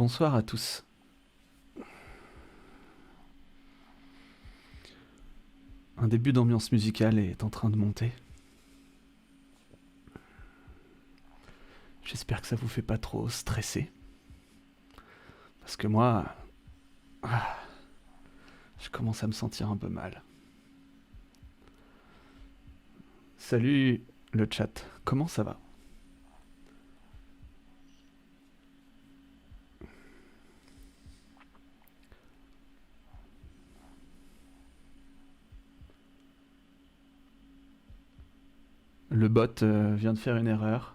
bonsoir à tous. Un début d'ambiance musicale est en train de monter. J'espère que ça vous fait pas trop stresser. Parce que moi, je commence à me sentir un peu mal. Salut le chat, comment ça va ? Le bot vient de faire une erreur.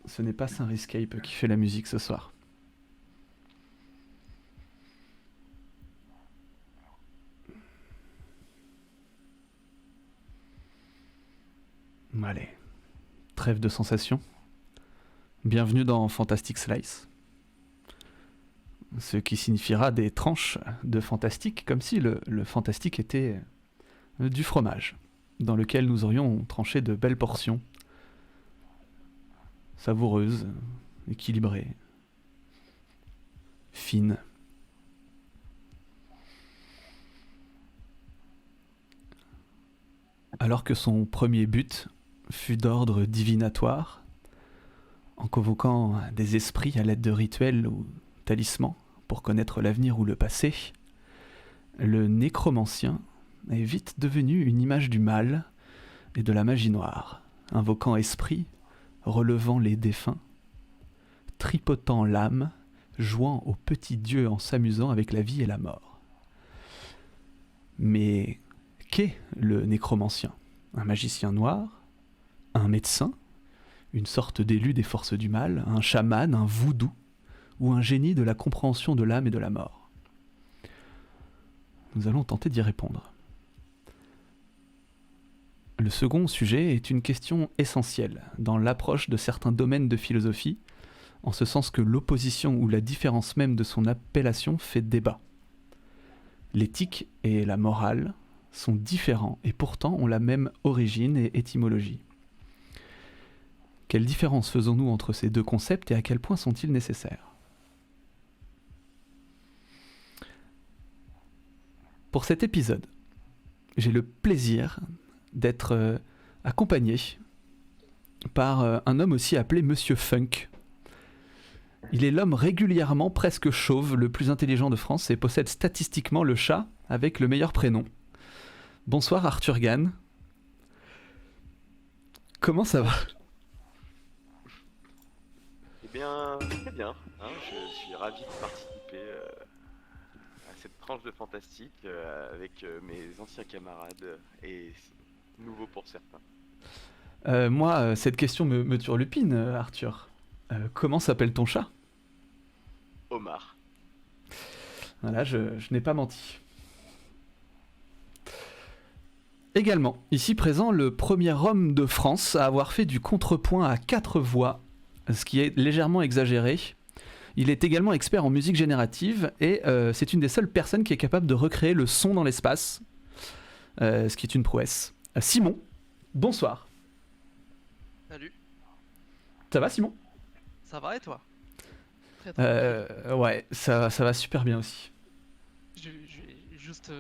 Ce n'est pas Saint-Riscape qui fait la musique ce soir. Allez, trêve de sensations. Bienvenue dans Fantastic Slice. Ce qui signifiera des tranches de fantastique, comme si le fantastique était du fromage, dans lequel nous aurions tranché de belles portions, savoureuses, équilibrées, fines. Alors que son premier but fut d'ordre divinatoire, en convoquant des esprits à l'aide de rituels ou talismans pour connaître l'avenir ou le passé, le nécromancien est vite devenu une image du mal et de la magie noire, invoquant esprits, relevant les défunts, tripotant l'âme, jouant au petit dieu en s'amusant avec la vie et la mort. Mais qu'est le nécromancien ? Un magicien noir ? Un médecin ? Une sorte d'élu des forces du mal ? Un chaman ? Un voodoo ? Ou un génie de la compréhension de l'âme et de la mort ? Nous allons tenter d'y répondre. Le second sujet est une question essentielle dans l'approche de certains domaines de philosophie, en ce sens que l'opposition ou la différence même de son appellation fait débat. L'éthique et la morale sont différents et pourtant ont la même origine et étymologie. Quelle différence faisons-nous entre ces deux concepts et à quel point sont-ils nécessaires ? Pour cet épisode, j'ai le plaisir d'être accompagné par un homme aussi appelé Monsieur Funk. Il est l'homme régulièrement presque chauve, le plus intelligent de France et possède statistiquement le chat avec le meilleur prénom. Bonsoir Arthur Gann. Comment ça va ? Eh bien, très bien. Je suis ravi de participer à cette tranche de fantastique avec mes anciens camarades et nouveaux pour certains. Moi, cette question me turlupine, Arthur. Comment s'appelle ton chat ? Omar. Voilà, je n'ai pas menti. Également, ici présent, le premier homme de France à avoir fait du contrepoint à 4 voix, ce qui est légèrement exagéré. Il est également expert en musique générative et c'est une des seules personnes qui est capable de recréer le son dans l'espace, ce qui est une prouesse. Simon, bonsoir. Salut. Ça va, Simon ? Ça va et toi ? Très, très bien. Ouais, ça va super bien aussi. Je vais juste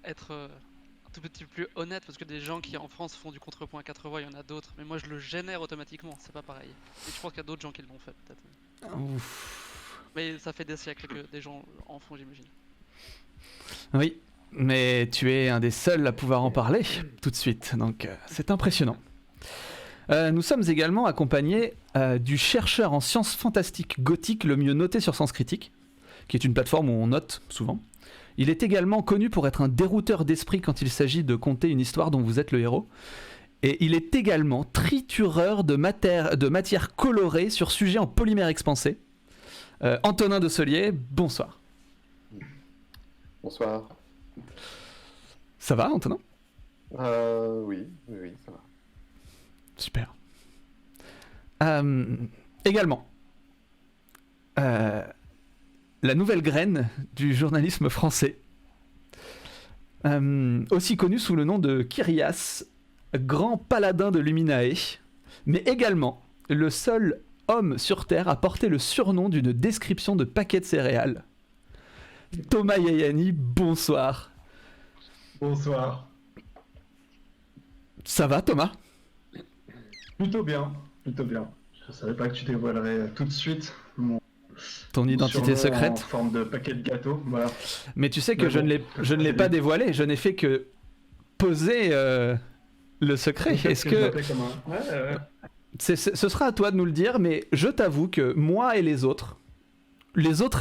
être un tout petit peu plus honnête parce que des gens qui en France font du contrepoint à 4 voix, il y en a d'autres, mais moi je le génère automatiquement, c'est pas pareil. Et je pense qu'il y a d'autres gens qui l'ont fait peut-être. Ouf. Mais ça fait des siècles que des gens en font, j'imagine. Oui, mais tu es un des seuls à pouvoir en parler tout de suite, donc c'est impressionnant. Nous sommes également accompagnés du chercheur en sciences fantastiques gothiques le mieux noté sur Sens Critique, qui est une plateforme où on note souvent. Il est également connu pour être un dérouteur d'esprit quand il s'agit de conter une histoire dont vous êtes le héros. Et il est également tritureur de matière colorée sur sujet en polymère expansé. Antonin de Solier, bonsoir. Bonsoir. Ça va, Antonin ? Oui, ça va. Super. Également, la nouvelle graine du journalisme français, aussi connu sous le nom de Kyrias, grand paladin de Luminae, mais également le seul homme sur Terre à porter le surnom d'une description de paquet de céréales. Thomas Yayani, bonsoir. Bonsoir. Ça va Thomas? Plutôt bien, plutôt bien. Je savais pas que tu dévoilerais tout de suite Ton identité surnom secrète? en forme de paquet de gâteaux, voilà. Mais tu sais que Mais je bon, ne l'ai pas dévoilé, je n'ai fait que poser le secret. Est-ce que... Ouais. ce sera à toi de nous le dire, mais je t'avoue que moi et les autres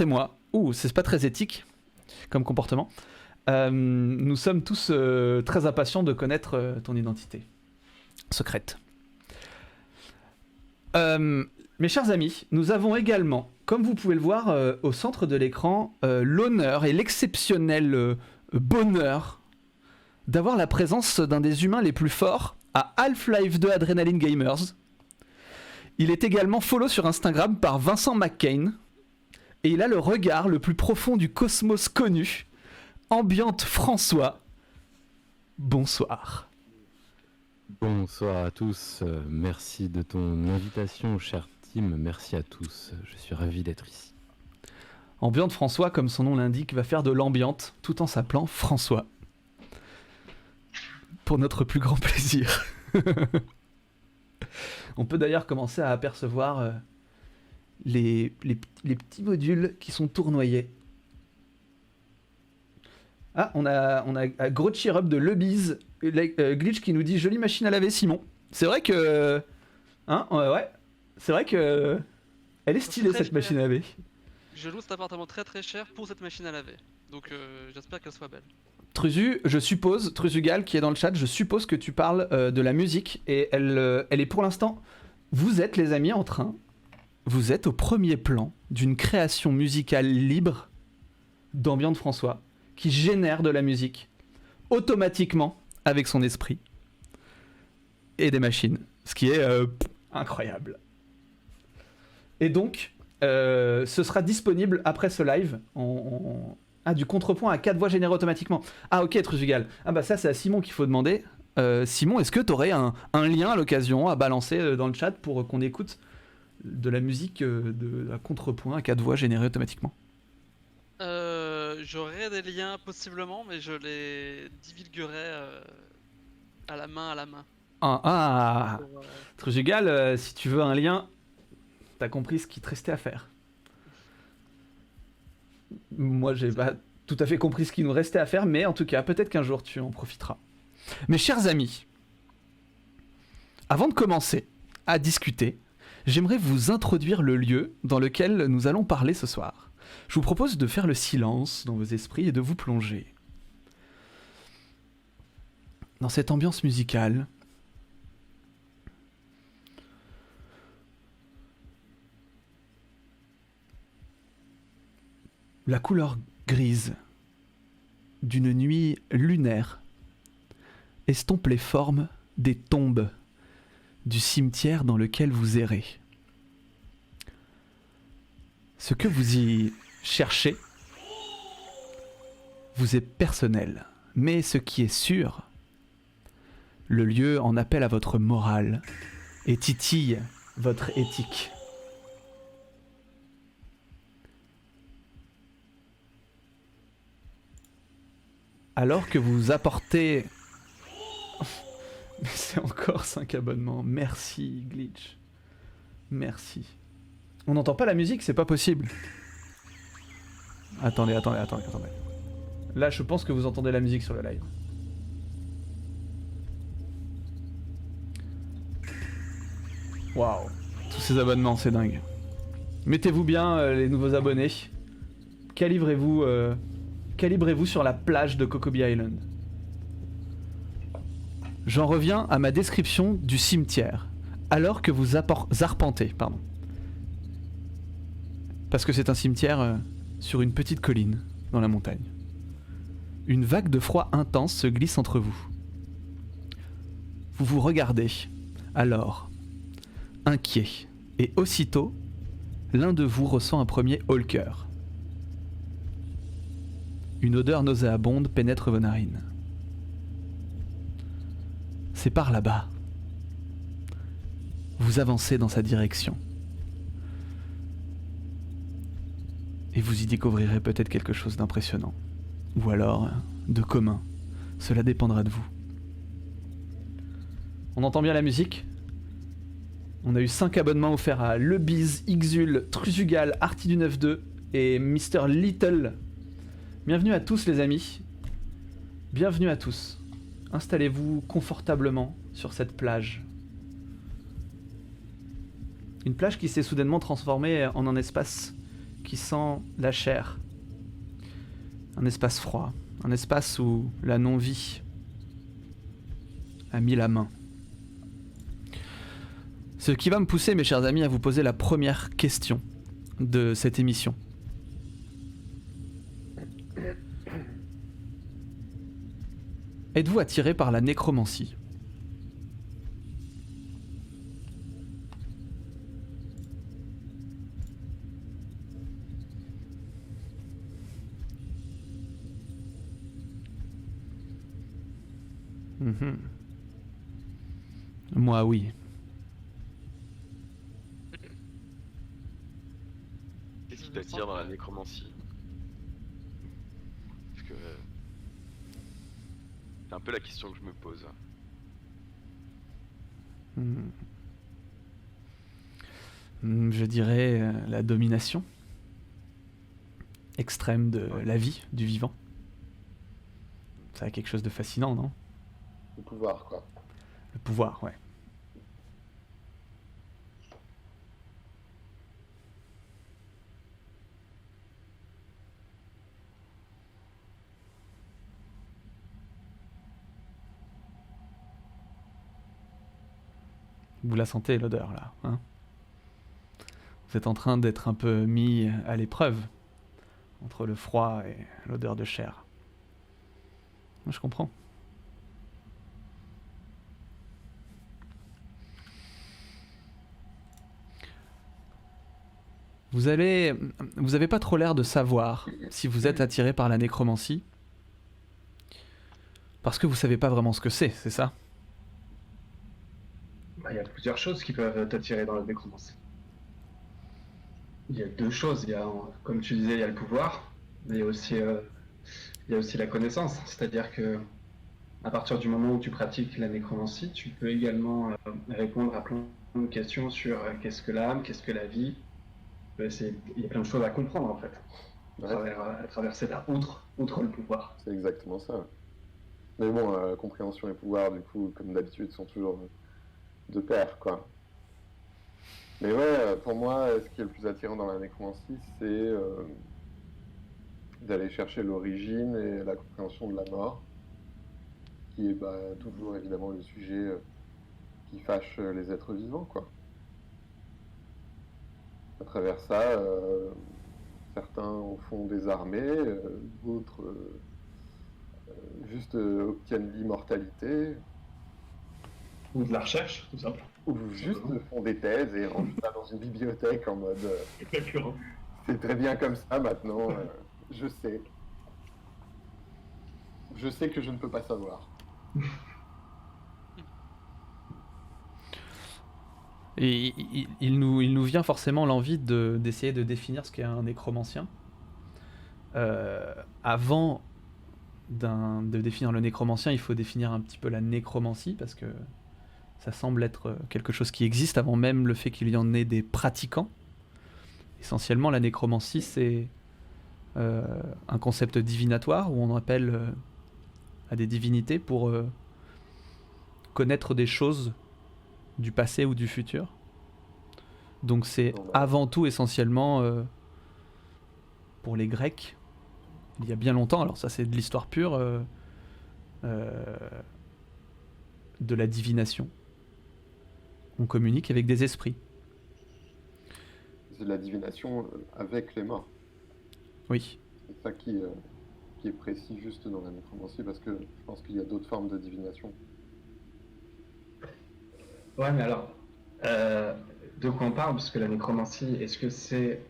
et moi, c'est pas très éthique comme comportement, nous sommes tous très impatients de connaître ton identité secrète. Mes chers amis, nous avons également, comme vous pouvez le voir au centre de l'écran, l'honneur et l'exceptionnel bonheur d'avoir la présence d'un des humains les plus forts à Half-Life 2 Adrenaline Gamers. Il est également follow sur Instagram par Vincent McCain et il a le regard le plus profond du cosmos connu. Ambiante François. Bonsoir. Bonsoir à tous, merci de ton invitation, cher Tim, merci à tous, je suis ravi d'être ici. Ambiante François, comme son nom l'indique, va faire de l'ambiante tout en s'appelant François. Pour notre plus grand plaisir. On peut d'ailleurs commencer à apercevoir les petits modules qui sont tournoyés. Ah, on a gros cheer-up de Lebiz, Glitch qui nous dit jolie machine à laver Simon. C'est vrai que... Hein, ouais. C'est vrai que... Elle est stylée cette machine à laver. Je loue cet appartement très très cher pour cette machine à laver. Donc j'espère qu'elle soit belle. Truzu, je suppose, Truzugal qui est dans le chat, je suppose que tu parles de la musique et elle est pour l'instant... Vous êtes les amis en train... Vous êtes au premier plan d'une création musicale libre d'Ambiante François qui génère de la musique automatiquement avec son esprit et des machines, ce qui est incroyable. Et donc, ce sera disponible après ce live du contrepoint à 4 voix générées automatiquement. Ah ok, Truzugal. Ah bah ça c'est à Simon qu'il faut demander. Simon, est-ce que tu aurais un lien à l'occasion à balancer dans le chat pour qu'on écoute de la musique à contrepoint à 4 voix générées automatiquement? J'aurais des liens possiblement, mais je les divulguerai à la main. Truzugal, si tu veux un lien, t'as compris ce qu'il te restait à faire. Moi, j'ai pas tout à fait compris ce qu'il nous restait à faire, mais en tout cas, peut-être qu'un jour tu en profiteras. Mes chers amis, avant de commencer à discuter, j'aimerais vous introduire le lieu dans lequel nous allons parler ce soir. Je vous propose de faire le silence dans vos esprits et de vous plonger dans cette ambiance musicale. La couleur grise d'une nuit lunaire estompe les formes des tombes du cimetière dans lequel vous errez. Ce que vous y cherchez vous est personnel, mais ce qui est sûr, le lieu en appelle à votre morale et titille votre éthique. Alors que vous apportez... Mais c'est encore 5 abonnements. Merci, Glitch. Merci. On n'entend pas la musique, c'est pas possible. Attendez. Là, je pense que vous entendez la musique sur le live. Waouh. Tous ces abonnements, c'est dingue. Mettez-vous bien, les nouveaux abonnés. Calibrez-vous sur la plage de Kokobi Island. J'en reviens à ma description du cimetière. Alors que vous arpentez, parce que c'est un cimetière sur une petite colline dans la montagne. Une vague de froid intense se glisse entre vous. Vous vous regardez, alors, inquiet, et aussitôt, l'un de vous ressent un premier haut-le-cœur. Une odeur nauséabonde pénètre vos narines. C'est par là-bas. Vous avancez dans sa direction. Et vous y découvrirez peut-être quelque chose d'impressionnant. Ou alors de commun. Cela dépendra de vous. On entend bien la musique ? On a eu 5 abonnements offerts à Lebiz, Ixul, Trusugal, Arty du 9-2 et Mr. Little. Bienvenue à tous les amis. Bienvenue à tous. Installez-vous confortablement sur cette plage. Une plage qui s'est soudainement transformée en un espace qui sent la chair. Un espace froid. Un espace où la non-vie a mis la main. Ce qui va me pousser, mes chers amis, à vous poser la première question de cette émission. Êtes-vous attiré par la nécromancie ? Mhm. Moi, oui. Qu'est-ce qui t'attire dans la nécromancie? Parce que c'est un peu la question que je me pose. Je dirais la domination extrême de la vie, du vivant. Ça a quelque chose de fascinant, non ? Le pouvoir, quoi. Le pouvoir, ouais. Vous la sentez, l'odeur, là, hein ? Vous êtes en train d'être un peu mis à l'épreuve entre le froid et l'odeur de chair. Je comprends. Vous avez pas trop l'air de savoir si vous êtes attiré par la nécromancie. Parce que vous savez pas vraiment ce que c'est ça ? Il y a plusieurs choses qui peuvent t'attirer dans la nécromancie. Il y a deux choses. Comme tu disais, il y a le pouvoir, mais il y a aussi la connaissance. C'est-à-dire que à partir du moment où tu pratiques la nécromancie, tu peux également répondre à plein de questions sur qu'est-ce que l'âme, qu'est-ce que la vie. Il y a plein de choses à comprendre en fait, à travers cette art, outre le pouvoir. C'est exactement ça. Mais bon, compréhension et pouvoir, du coup, comme d'habitude, sont toujours de pair, quoi. Mais ouais, pour moi, ce qui est le plus attirant dans la nécromancie, c'est d'aller chercher l'origine et la compréhension de la mort, qui est toujours évidemment le sujet qui fâche les êtres vivants, quoi. À travers ça, certains en font des armées, d'autres juste obtiennent l'immortalité. Ou de la recherche, tout simple. Ou juste font des thèses et rangent ça dans une bibliothèque en mode c'est très bien comme ça maintenant, je sais. Je sais que je ne peux pas savoir. Et il nous vient forcément l'envie d'essayer de définir ce qu'est un nécromancien. Avant de définir le nécromancien, il faut définir un petit peu la nécromancie, parce que ça semble être quelque chose qui existe avant même le fait qu'il y en ait des pratiquants. Essentiellement, la nécromancie, c'est un concept divinatoire où on appelle à des divinités pour connaître des choses du passé ou du futur. Donc c'est avant tout essentiellement pour les Grecs, il y a bien longtemps, alors ça c'est de l'histoire pure, de la divination. On communique avec des esprits. C'est de la divination avec les morts. Oui. C'est ça qui est précis juste dans la nécromancie, parce que je pense qu'il y a d'autres formes de divination. Ouais, mais alors, de quoi on parle? Parce que la nécromancie, est-ce que c'est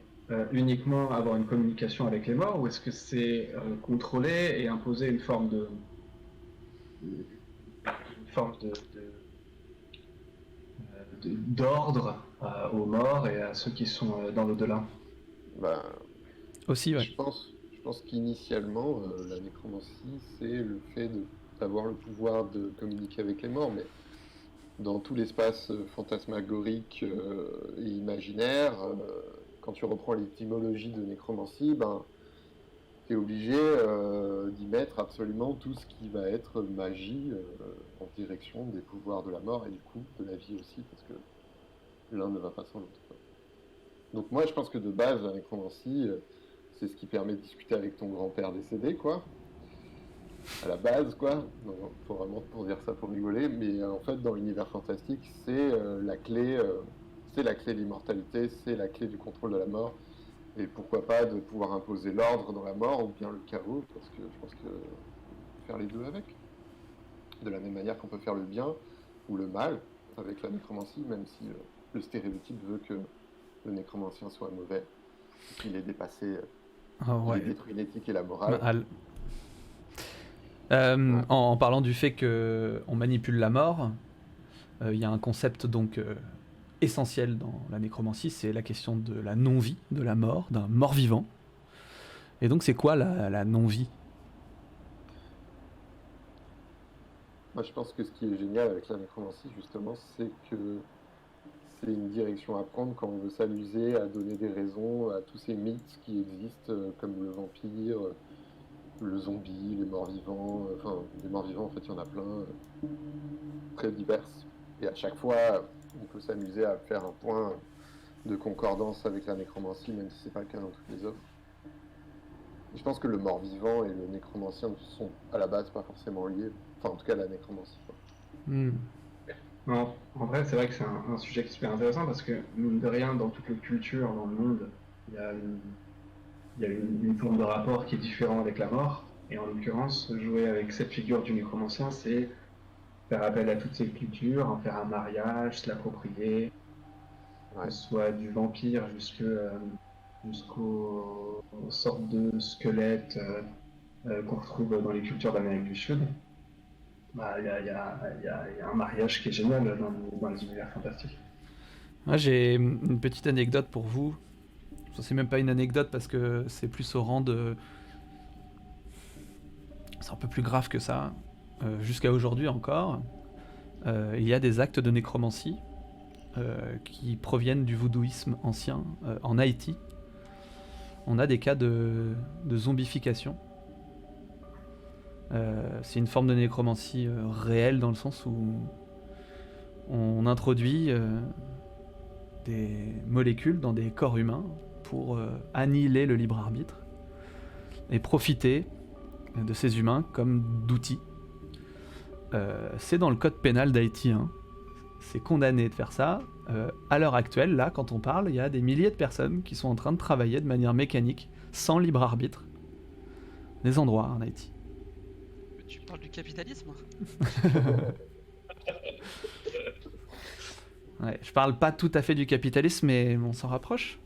uniquement avoir une communication avec les morts, ou est-ce que c'est contrôler et imposer une forme d'ordre aux morts et à ceux qui sont dans l'au-delà? Aussi, ouais. Je pense qu'initialement, la nécromancie, c'est le fait d'avoir le pouvoir de communiquer avec les morts, mais dans tout l'espace fantasmagorique et imaginaire, quand tu reprends l'étymologie de nécromancie, ben, tu es obligé d'y mettre absolument tout ce qui va être magie en direction des pouvoirs de la mort et du coup de la vie aussi, parce que l'un ne va pas sans l'autre, quoi. Donc moi, je pense que de base, la nécromancie, c'est ce qui permet de discuter avec ton grand-père décédé, quoi. À la base, quoi. Non, faut vraiment pour dire ça pour rigoler, mais en fait, dans l'univers fantastique, c'est la clé de l'immortalité, c'est la clé du contrôle de la mort, et pourquoi pas de pouvoir imposer l'ordre dans la mort ou bien le chaos, parce que je pense que faire les deux avec, de la même manière qu'on peut faire le bien ou le mal avec la nécromancie, même si le stéréotype veut que le nécromancien soit mauvais, qu'il ait dépassé, Ah qu'il ait ouais. détruit l'éthique et la morale. Mal. Ouais. En parlant du fait qu'on manipule la mort, il y a un concept donc essentiel dans la nécromancie, c'est la question de la non-vie, de la mort, d'un mort-vivant. Et donc c'est quoi la non-vie? Moi, je pense que ce qui est génial avec la nécromancie, justement, c'est que c'est une direction à prendre quand on veut s'amuser à donner des raisons à tous ces mythes qui existent, comme le vampire, le zombie, les morts-vivants. Enfin, les morts-vivants, en fait, il y en a plein, très diverses. Et à chaque fois, on peut s'amuser à faire un point de concordance avec la nécromancie, même si c'est pas le cas dans toutes les œuvres. Et je pense que le mort-vivant et le nécromancien ne sont à la base pas forcément liés. Enfin, en tout cas, la nécromancie, quoi. Hmm. Non, en vrai, c'est vrai que c'est un sujet qui est super intéressant parce que, mine de rien, dans toute la culture, dans le monde, il y a une forme de rapport qui est différent avec la mort. Et en l'occurrence, jouer avec cette figure du nécromancien, c'est faire appel à toutes ces cultures, en faire un mariage, se l'approprier, Ouais. que ce soit du vampire jusqu'aux sortes de squelettes qu'on retrouve dans les cultures d'Amérique du Sud. Bah, il y a un mariage qui est génial dans les univers fantastiques. Moi j'ai une petite anecdote pour vous. Ça, c'est même pas une anecdote parce que c'est plus au rang de... C'est un peu plus grave que ça. Jusqu'à aujourd'hui encore, il y a des actes de nécromancie qui proviennent du voodooïsme ancien en Haïti. On a des cas de zombification. C'est une forme de nécromancie réelle dans le sens où on introduit des molécules dans des corps humains pour annihiler le libre arbitre et profiter de ces humains comme d'outils. C'est dans le code pénal d'Haïti, hein. C'est condamné de faire ça. À l'heure actuelle, là, quand on parle, il y a des milliers de personnes qui sont en train de travailler de manière mécanique, sans libre arbitre, des endroits en Haïti. Mais tu parles du capitalisme? Ouais, je parle pas tout à fait du capitalisme, mais on s'en rapproche.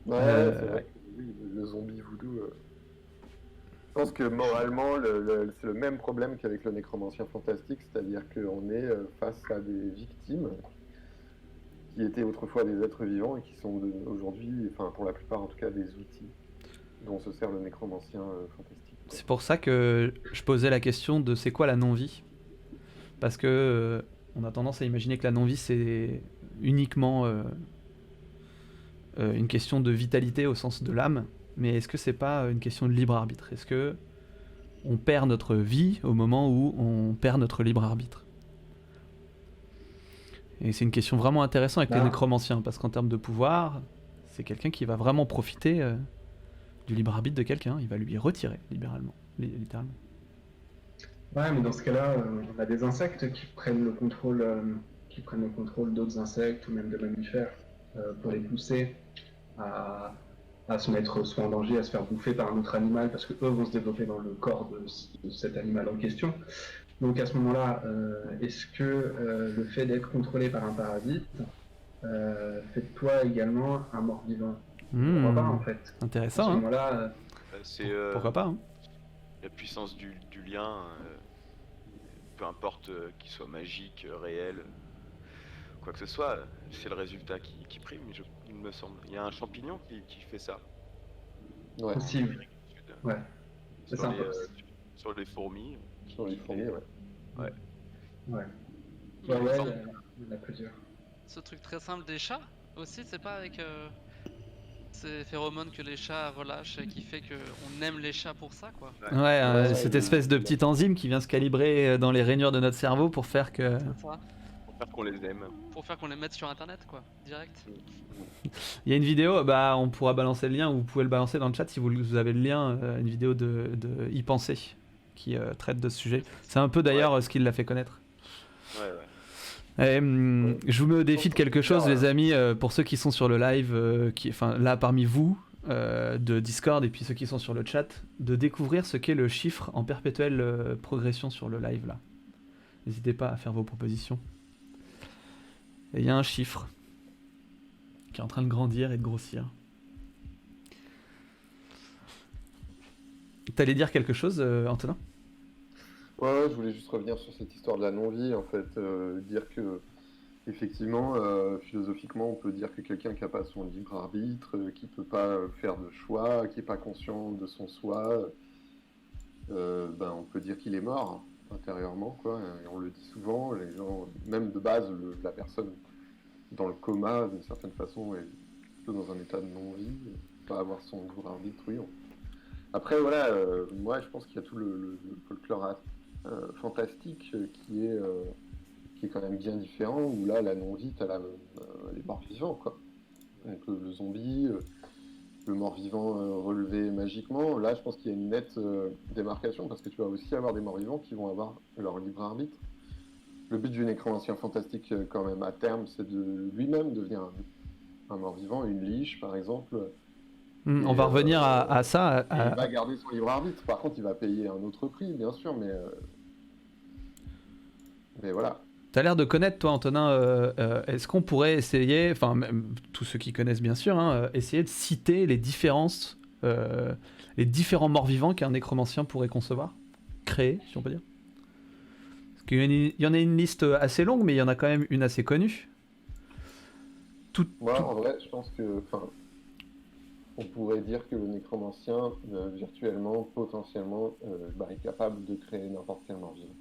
Ouais, Euh, c'est vrai que oui, le zombie voodoo. Je pense que moralement, c'est le même problème qu'avec le nécromancien fantastique, c'est-à-dire qu'on est face à des victimes qui étaient autrefois des êtres vivants et qui sont aujourd'hui, enfin pour la plupart en tout cas, des outils dont se sert le nécromancien fantastique. C'est pour ça que je posais la question de c'est quoi la non-vie. Parce que on a tendance à imaginer que la non-vie c'est uniquement une question de vitalité au sens de l'âme, mais est-ce que c'est pas une question de libre arbitre? Est-ce que on perd notre vie au moment où on perd notre libre arbitre? Et c'est une question vraiment intéressante avec les nécromanciens, parce qu'en termes de pouvoir, c'est quelqu'un qui va vraiment profiter du libre arbitre de quelqu'un, il va lui retirer littéralement. Ouais, mais dans ce cas-là, on a des insectes qui prennent le contrôle d'autres insectes ou même de mammifères pour les pousser à se mettre soit en danger, à se faire bouffer par un autre animal, parce que eux vont se développer dans le corps de cet animal en question. Donc à ce moment-là, est-ce que le fait d'être contrôlé par un parasite fait de toi également un mort-vivant? Pourquoi pas en fait? À ce Intéressant, hein. moment-là, C'est Pourquoi pas, hein. la puissance du lien, peu importe qu'il soit magique, réel, quoi que ce soit, c'est le résultat qui prime, il me semble. Il y a un champignon qui fait ça. Ouais, Aussi, Amérique du Sud. ouais. C'est Sur sympa les, aussi. sur les fourmis. sur les fourmis, ouais. Ouais. Il y Ouais, a ouais, le il sens- y en a plusieurs. ce truc très simple des chats aussi, c'est pas avec ces phéromones que les chats relâchent et qui fait qu'on aime les chats pour ça, quoi. Ouais, Ouais, cette ouais. espèce de petite enzyme qui vient se calibrer dans les rainures de notre cerveau pour faire que... C'est ça. Pour faire qu'on les aime. Pour faire qu'on les mette sur internet, quoi, direct. Il y a une vidéo, bah on pourra balancer le lien, ou vous pouvez le balancer dans le chat si vous avez le lien, une vidéo de Y penser qui traite de ce sujet. C'est un peu d'ailleurs ce qui l'a fait connaître. Ouais, ouais. Je vous mets au défi de quelque chose, les amis, pour ceux qui sont sur le live, enfin là parmi vous, de Discord, et puis ceux qui sont sur le chat, de découvrir ce qu'est le chiffre en perpétuelle progression sur le live là. N'hésitez pas à faire vos propositions. Et il y a un chiffre qui est en train de grandir et de grossir. T'allais dire quelque chose, Antonin ? Ouais, je voulais juste revenir sur cette histoire de la non-vie, en fait, dire que, effectivement, philosophiquement, on peut dire que quelqu'un qui n'a pas son libre arbitre, qui peut pas faire de choix, qui n'est pas conscient de son soi, ben, on peut dire qu'il est mort intérieurement, quoi. Et on le dit souvent, les gens, même de base, la personne dans le coma, d'une certaine façon, est plutôt dans un état de non-vie, pas avoir son libre arbitre, oui. Après, voilà, moi, je pense qu'il y a tout le folklore fantastique qui est quand même bien différent, où là, la non-vie, t'as les morts vivants, quoi. Donc le zombie, le mort-vivant relevé magiquement, là, je pense qu'il y a une nette démarcation, parce que tu vas aussi avoir des morts-vivants qui vont avoir leur libre arbitre. Le but du nécromancien fantastique, quand même, à terme, c'est de lui-même devenir un mort-vivant, une liche, par exemple. On va revenir à ça. Et il va garder son libre arbitre. Par contre, il va payer un autre prix, bien sûr, mais voilà. T'as l'air de connaître, toi, Antonin. Est-ce qu'on pourrait essayer, enfin, même tous ceux qui connaissent bien sûr, essayer de citer les différences, les différents morts-vivants qu'un nécromancien pourrait concevoir, créer, si on peut dire. Parce qu'il y en a une liste assez longue, mais il y en a quand même une assez connue. Moi, en vrai, je pense que, on pourrait dire que le nécromancien, virtuellement, potentiellement, est capable de créer n'importe quel mort-vivant.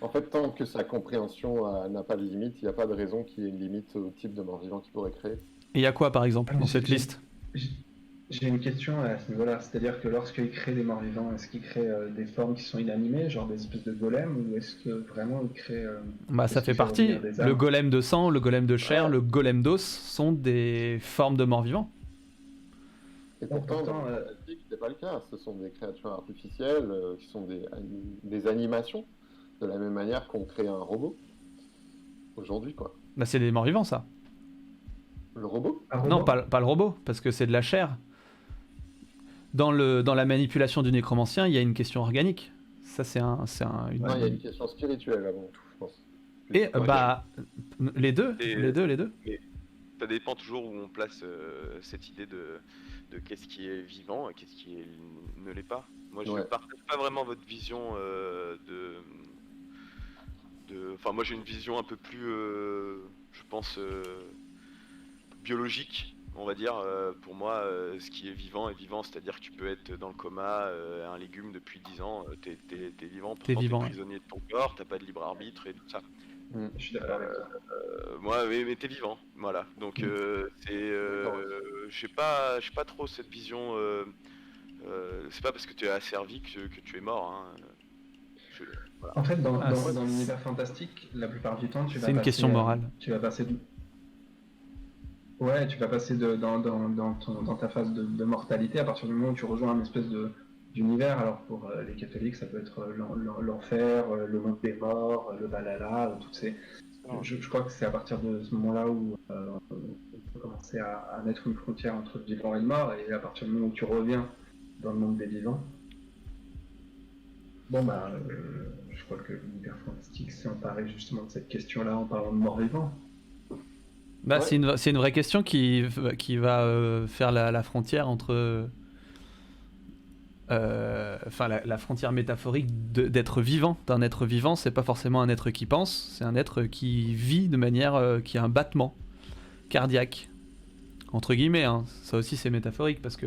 En fait, tant que sa compréhension n'a pas de limite, il n'y a pas de raison qu'il y ait une limite au type de mort-vivant qu'il pourrait créer. Et il y a quoi, par exemple, dans cette liste ? J'ai une question à ce niveau-là, c'est-à-dire que lorsqu'il crée des morts-vivants, est-ce qu'il crée des formes qui sont inanimées, genre des espèces de golems, ou est-ce que vraiment il crée... Ça fait partie. Le golem de sang, le golem de chair, le golem d'os sont des formes de morts-vivants. Et pourtant, dans le fantastique, ce n'est pas le cas. Ce sont des créatures artificielles qui sont des animations, de la même manière qu'on crée un robot aujourd'hui, quoi. Bah, c'est des morts-vivants, ça. Le robot ? Non, pas le robot, parce que c'est de la chair. Dans la manipulation du nécromancien, il y a une question organique. Ça, c'est il y a une question spirituelle avant tout, je pense. Et les deux. Mais ça dépend toujours où on place cette idée de qu'est-ce qui est vivant et qu'est-ce qui ne l'est pas. Moi, je ne partage pas vraiment votre vision Enfin, moi, j'ai une vision un peu plus, je pense, biologique, on va dire. Pour moi, ce qui est vivant, c'est-à-dire que tu peux être dans le coma, un légume depuis 10 ans, t'es vivant, pourtant t'es prisonnier de ton corps, t'as pas de libre arbitre et tout ça. Je suis d'accord avec toi. Moi, mais t'es vivant, voilà. Donc, j'ai pas trop cette vision. C'est pas parce que tu es asservi que tu es mort. Hein. Voilà. En fait, dans l'univers fantastique, la plupart du temps, c'est une question morale. Tu vas passer dans ta phase de mortalité à partir du moment où tu rejoins un espèce d'univers. Alors pour les catholiques, ça peut être l'enfer, le monde des morts, le Valhalla, toutes ces... Je crois que c'est à partir de ce moment-là où on peut commencer à mettre une frontière entre le vivant et le mort, et à partir du moment où tu reviens dans le monde des vivants. Je crois que l'univers fantastique s'est emparé justement de cette question-là en parlant de mort-vivant. C'est une vraie question qui va faire la frontière entre... la frontière métaphorique d'être vivant. D'un être vivant, c'est pas forcément un être qui pense, c'est un être qui vit de manière qui a un battement cardiaque. Entre guillemets, hein. Ça aussi c'est métaphorique parce que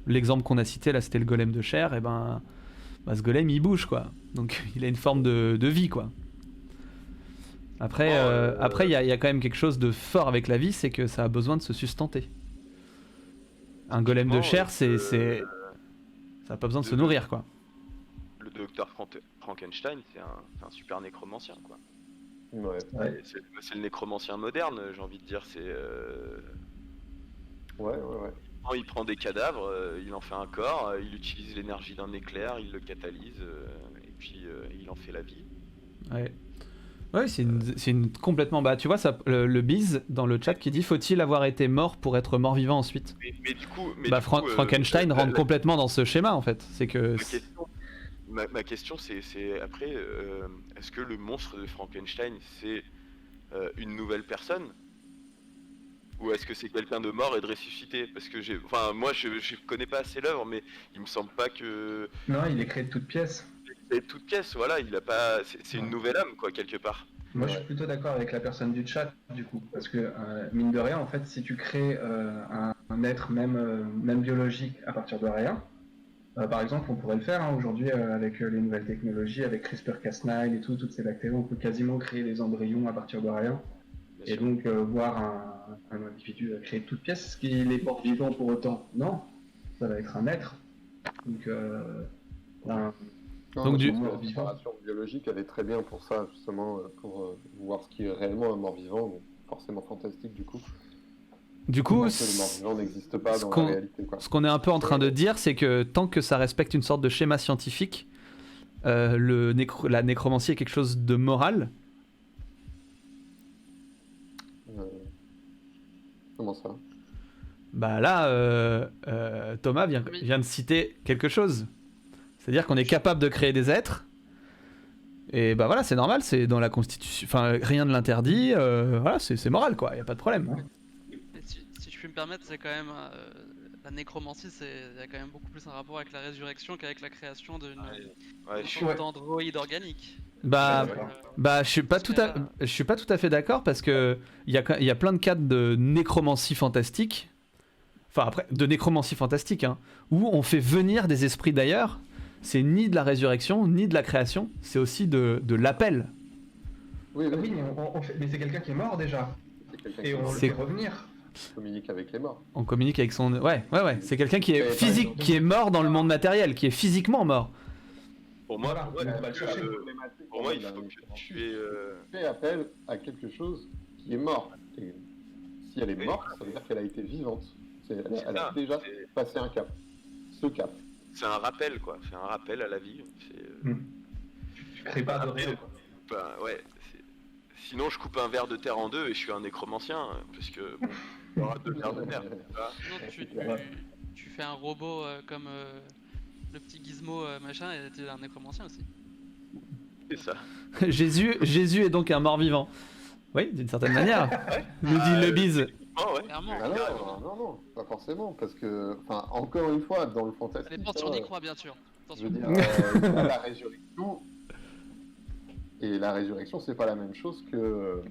l'exemple qu'on a cité là, c'était le golem de chair, et ben, ce golem il bouge quoi. Donc il a une forme de vie quoi. Après, il y a quand même quelque chose de fort avec la vie, c'est que ça a besoin de se sustenter. Un golem de chair, ça a pas besoin de se nourrir quoi. Le docteur Frankenstein, c'est un super nécromancien, quoi. Ouais. Ouais. C'est le nécromancien moderne, j'ai envie de dire. Ouais. Il prend des cadavres, il en fait un corps, il utilise l'énergie d'un éclair, il le catalyse, et puis il en fait la vie. Ouais. Ouais, c'est une complètement. Bah, tu vois, ça, le Biz dans le chat qui dit faut-il avoir été mort pour être mort-vivant ensuite. Mais du coup. Frankenstein rentre complètement dans ce schéma en fait. C'est que. Ma question, c'est après, est-ce que le monstre de Frankenstein, c'est une nouvelle personne? Ou est-ce que c'est quelqu'un de mort et de ressuscité? Parce que moi, je connais pas assez l'œuvre, mais il me semble pas que. Non, il est créé de toutes pièces. Et toute pièce, voilà, il a pas. C'est une nouvelle âme, quoi, quelque part. Moi, je suis plutôt d'accord avec la personne du chat, du coup, parce que mine de rien, en fait, si tu crées un être même biologique à partir de rien, par exemple, on pourrait le faire aujourd'hui avec les nouvelles technologies, avec CRISPR-Cas9 et toutes ces bactéries, on peut quasiment créer des embryons à partir de rien, et donc voir un individu créé de toutes pièces. Est-ce qu'il est mort-vivant pour autant? Non, ça va être un être. Donc, Donc, la séparation biologique, elle est très bien pour ça, justement, pour voir ce qui est réellement un mort-vivant, donc forcément fantastique du coup. Du coup, Parce que le mort-vivant n'existe pas dans la réalité, quoi. ce qu'on est un peu en train de dire, c'est que tant que ça respecte une sorte de schéma scientifique, la nécromancie est quelque chose de moral. Comment ça? Bah là, Thomas vient de citer quelque chose. C'est-à-dire qu'on est capable de créer des êtres. Et bah voilà, c'est normal, c'est dans la Constitution. Enfin, rien ne l'interdit. Voilà, c'est moral quoi, y a pas de problème. Et si je puis me permettre, c'est quand même la nécromancie, il y a quand même beaucoup plus un rapport avec la résurrection qu'avec la création d'une sorte d'androïde organique. Bah, je suis pas tout à fait d'accord parce que il y a plein de cas de nécromancie fantastique. Enfin après, de nécromancie fantastique, hein, où on fait venir des esprits d'ailleurs. C'est ni de la résurrection, ni de la création, c'est aussi de l'appel. Oui, mais c'est quelqu'un qui est mort déjà. Et on le fait revenir. On communique avec les morts. On communique avec son... Ouais. C'est quelqu'un qui est physique, qui est mort dans le monde matériel, qui est physiquement mort. Pour moi, Pour moi, il faut que tu fais appel à quelque chose qui est mort. Et si elle est morte, ça veut dire qu'elle a été vivante. Elle a déjà passé un cap. Ce cap. C'est un rappel, quoi. C'est un rappel à la vie. Tu crées pas de rien. Bah, ouais. Sinon, je coupe un verre de terre en deux et je suis un nécromancien. Parce que, bon, il y aura deux verres de terre. Sinon, tu fais un robot comme le petit gizmo machin et tu es un nécromancien aussi. C'est ça. Jésus est donc un mort-vivant. Oui, d'une certaine manière. Nous dit le Biz. Oh, ouais. Clairement. Non, pas forcément, parce que, enfin, encore une fois, dans le fantastique. Ça dépend si on y croit, bien sûr. Je Attention. veux dire, la résurrection. Et la résurrection, c'est pas la même chose que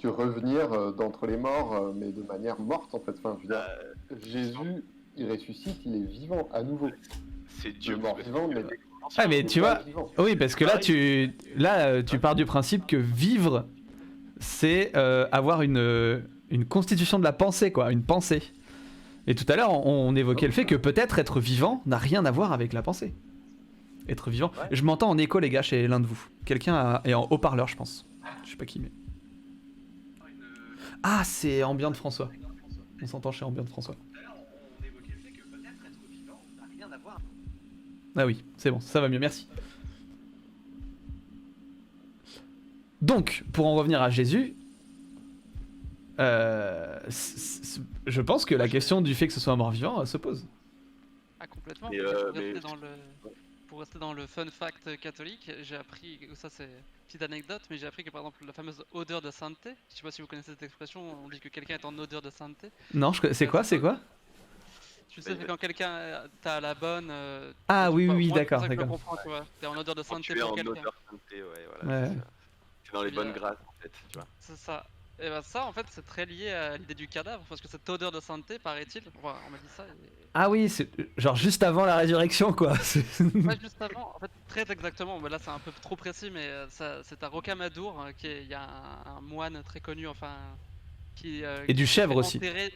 revenir d'entre les morts, mais de manière morte, en fait. Enfin, je veux dire, Jésus, il ressuscite, il est vivant à nouveau. C'est Dieu mort vivant, mais Ah mais tu vois, oui parce que là tu pars du principe que vivre c'est avoir une constitution de la pensée quoi, une pensée. Et tout à l'heure on évoquait le fait que peut-être être vivant n'a rien à voir avec la pensée. Être vivant. Ouais. Je m'entends en écho les gars chez l'un de vous. Quelqu'un est en haut-parleur je pense. Je sais pas qui mais. Ah c'est Ambient de François. On s'entend chez Ambient de François. Ah oui, c'est bon, ça va mieux, merci. Donc, pour en revenir à Jésus, je pense que la question du fait que ce soit un mort-vivant se pose. Ah, complètement. Et, Pour rester dans le fun fact catholique, j'ai appris, ça c'est une petite anecdote, mais j'ai appris que par exemple la fameuse odeur de sainteté, je sais pas si vous connaissez cette expression, on dit que quelqu'un est en odeur de sainteté. Non, c'est quoi? Tu sais, c'est quand quelqu'un t'as la bonne. Ah oui, moi, d'accord. je comprends, tu vois. T'es en odeur de Quand sainteté tu es pour en quelqu'un. odeur sainteté, ouais, voilà. Ouais. C'est dans les bonnes grâces, en fait, tu vois. C'est ça. Et ben ça, en fait, c'est très lié à l'idée du cadavre, parce que cette odeur de sainteté, paraît-il, enfin, on m'a dit ça, Ah oui, c'est genre juste avant la résurrection, quoi. pas juste avant, en fait, très exactement, mais là c'est un peu trop précis, mais c'est à Rocamadour, il y a un moine très connu, enfin, Et du qui s'est chèvre fait aussi. enterrer,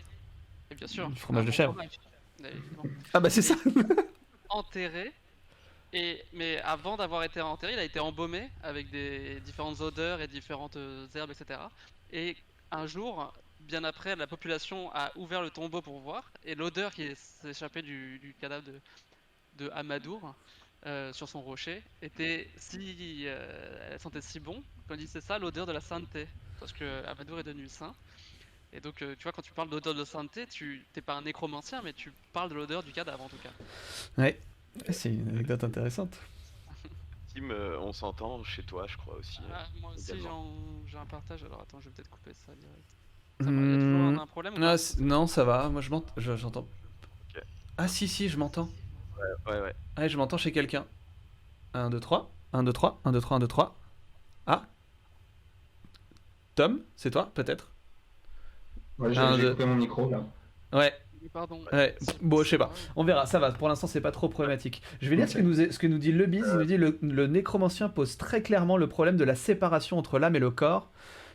et bien sûr, Du fromage un de bon chèvre. fromage, évidemment. Ah bah c'est ça. Enterré, mais avant d'avoir été enterré, il a été embaumé avec des différentes odeurs et différentes herbes, etc. Et un jour, bien après, la population a ouvert le tombeau pour voir, et l'odeur qui s'est échappée du cadavre de Amadour sur son rocher elle sentait si bon qu'on dit c'est ça l'odeur de la sainteté, parce que Amadour est devenu saint. Et donc, tu vois, quand tu parles d'odeur de sainteté, t'es pas un nécromancien, mais tu parles de l'odeur du cadavre en tout cas. Ouais, c'est une anecdote intéressante. Tim, on s'entend chez toi, je crois aussi. Moi aussi, également. j'ai un partage. Alors attends, je vais peut-être couper ça direct. Ça va, y a toujours un problème ou Ah, pas non, ça va. Moi, j'entends. Ok. Ah si, je m'entends. Ouais. Ouais, je m'entends chez quelqu'un. 1, 2, 3. 1, 2, 3. 1, 2, 3. 1, 2, 3. Ah. Tom, c'est toi, peut-être? Ouais, Un, j'ai deux. coupé mon micro là. Ouais. Pardon. Ouais, bon, je sais pas. On verra, ça va. Pour l'instant, c'est pas trop problématique. Je vais lire ce que nous dit Lebiz. Il nous dit le nécromancien pose très clairement le problème de la séparation entre l'âme et le corps.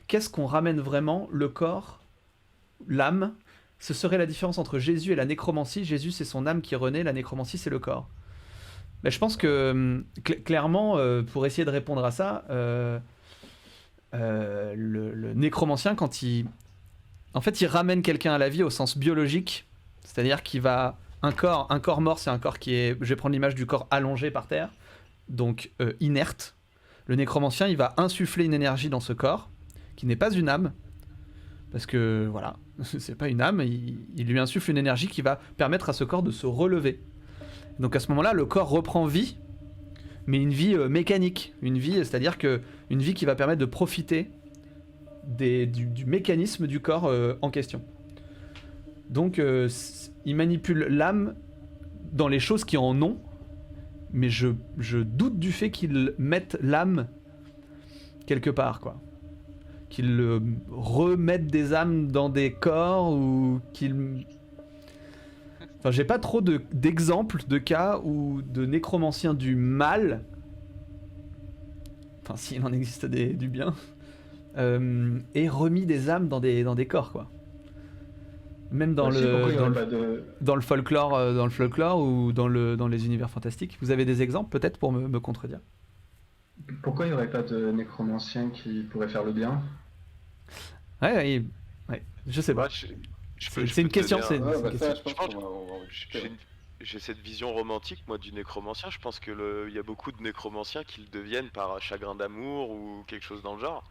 Qu'est-ce qu'on ramène vraiment? Le corps, l'âme. Ce serait la différence entre Jésus et la nécromancie. Jésus, c'est son âme qui renaît. La nécromancie, c'est le corps. Mais je pense que clairement, pour essayer de répondre à ça, le nécromancien, quand il ramène quelqu'un à la vie au sens biologique. C'est-à-dire qu'il va... Un corps mort, c'est un corps qui est... Je vais prendre l'image du corps allongé par terre, donc inerte. Le nécromancien, il va insuffler une énergie dans ce corps, qui n'est pas une âme, parce que, voilà, c'est pas une âme, il lui insuffle une énergie qui va permettre à ce corps de se relever. Donc à ce moment-là, le corps reprend vie, mais une vie mécanique. Une vie, c'est-à-dire une vie qui va permettre de profiter du mécanisme du corps en question. Donc il manipule l'âme dans les choses qui en ont, mais je doute du fait qu'il mette l'âme quelque part, quoi. Qu'il remette des âmes dans des corps, ou qu'il... Enfin, j'ai pas trop d'exemples de cas où de nécromanciens du mal, enfin s'il en existe du bien, aient remis des âmes dans des corps, quoi. Même dans le folklore ou dans les univers fantastiques. Vous avez des exemples peut-être pour me contredire? Pourquoi il n'y aurait pas de nécromancien qui pourrait faire le bien? Ouais, je sais pas. Moi, C'est une question. te C'est donner une Ouais, bah ça, question. je pense qu'on va en discuter. j'ai cette vision romantique, moi, du nécromancien. Je pense que il y a beaucoup de nécromanciens qui le deviennent par chagrin d'amour ou quelque chose dans le genre.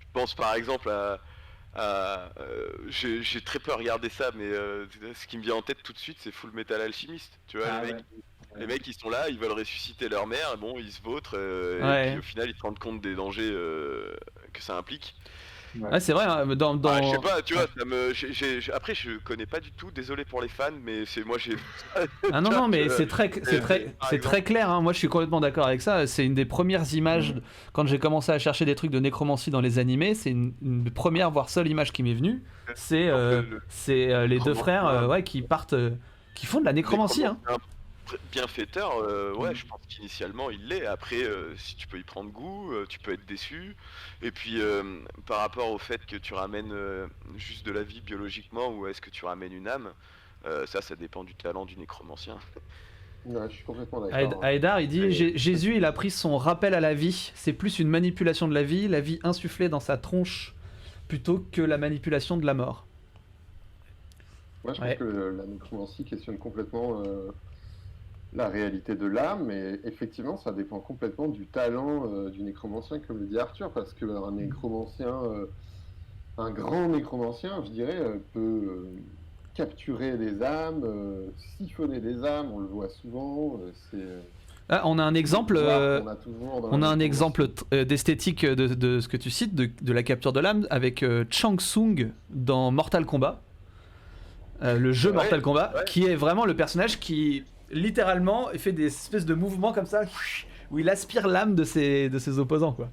Je pense par exemple j'ai très peu regardé ça, mais ce qui me vient en tête tout de suite, c'est Full Metal Alchemist. Tu vois, Ah, les mecs, ouais. les mecs, ils sont là, ils veulent ressusciter leur mère, et bon, ils se vautrent, Ouais. et puis au final, ils se rendent compte des dangers que ça implique. Ouais, c'est vrai. Hein, dans... Ah, je sais pas, tu vois, ça me... après, je connais pas du tout, désolé pour les fans, mais moi j'ai. Ah non, mais par c'est exemple. très clair. Hein. Moi, je suis complètement d'accord avec ça. C'est une des premières images quand j'ai commencé à chercher des trucs de nécromancie dans les animés. C'est une des premières, voire seule image qui m'est venue. C'est les deux frères, qui partent, qui font de la nécromancie. Hein. Bienfaiteur, ouais, je pense qu'initialement il l'est. Après, si tu peux y prendre goût, tu peux être déçu. Et puis, par rapport au fait que tu ramènes juste de la vie biologiquement, ou est-ce que tu ramènes une âme, ça dépend du talent du nécromancien. Ouais, je suis complètement d'accord. Aédar, il dit Jésus, il a pris son rappel à la vie. C'est plus une manipulation de la vie insufflée dans sa tronche, plutôt que la manipulation de la mort. Moi, je pense que la nécromancie questionne complètement la réalité de l'âme, et effectivement, ça dépend complètement du talent du nécromancien, comme le dit Arthur, parce qu'un nécromancien, un grand nécromancien, je dirais, peut capturer des âmes, siphonner des âmes, on le voit souvent. On a un exemple. On a un exemple d'esthétique de ce que tu cites, de la capture de l'âme, avec Shang Tsung dans Mortal Kombat. Le jeu Mortal Kombat, qui est vraiment le personnage qui littéralement fait des espèces de mouvements comme ça, où il aspire l'âme de ses opposants, quoi.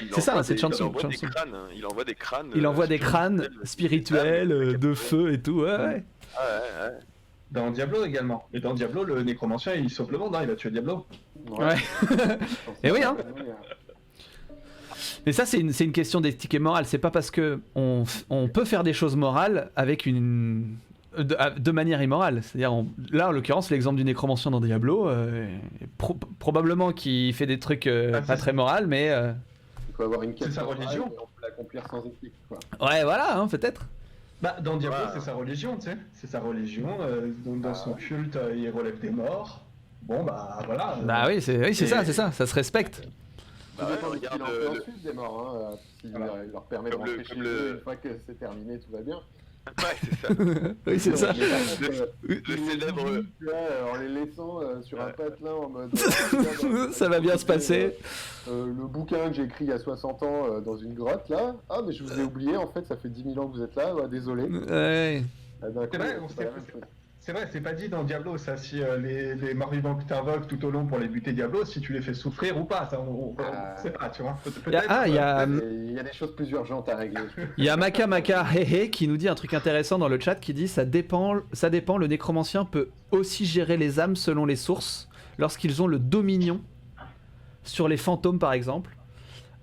Il C'est ça, envoie c'est des- Chansung, Il envoie des Chansung. crânes. Hein. Il envoie des crânes. Il envoie des crânes spirituels, de feu et tout, ouais. Ah, ouais. Dans Diablo également. Et dans Diablo, le nécromancien, il sauve le monde, hein, il va tuer Diablo. Ouais. Et oui, hein. Mais ça, c'est une question d'éthique et morale. C'est pas parce que on peut faire des choses morales avec de manière immorale. C'est-à-dire, là, en l'occurrence, l'exemple du nécromancien dans Diablo, probablement qu'il fait des trucs pas très moraux, mais... Il faut avoir une quête C'est sa morale, religion. et on peut l'accomplir sans éthique, quoi. Ouais, voilà, hein, peut-être. Bah, dans Diablo, Voilà. c'est sa religion, tu sais. C'est sa religion. Donc, dans son culte, il relève des morts. Bon, bah voilà. Bah oui, c'est ça se respecte. Tout Bah ouais, dépend de ce qu'il regarde, en fait ensuite des morts. Hein. S'il leur permet de Comme le- rentrer chez comme eux, le- une fois que c'est terminé, tout va bien. Ouais, c'est ça. Oui, c'est ça. Mais par contre, Le célèbre. tu vois, en les laissant sur un patelin en mode. Ça va bien se passer. Le bouquin que j'ai écrit il y a 60 ans dans une grotte là. Ah, mais je vous ai oublié, en fait, ça fait 10 000 ans que vous êtes là. Ouais, désolé. Ouais. Ah, d'un coup, C'est vrai, c'est pas la même chose. C'est vrai, c'est pas dit dans Diablo, ça, si les morts-vivants que tu invoques tout au long pour les buter Diablo, si tu les fais souffrir ou pas, ça, on sait pas, tu vois. Il y a... Il y a des choses plus urgentes à régler. Il y a Maka Maka Hehe qui nous dit un truc intéressant dans le chat qui dit ça dépend, le nécromancien peut aussi gérer les âmes selon les sources lorsqu'ils ont le dominion sur les fantômes par exemple.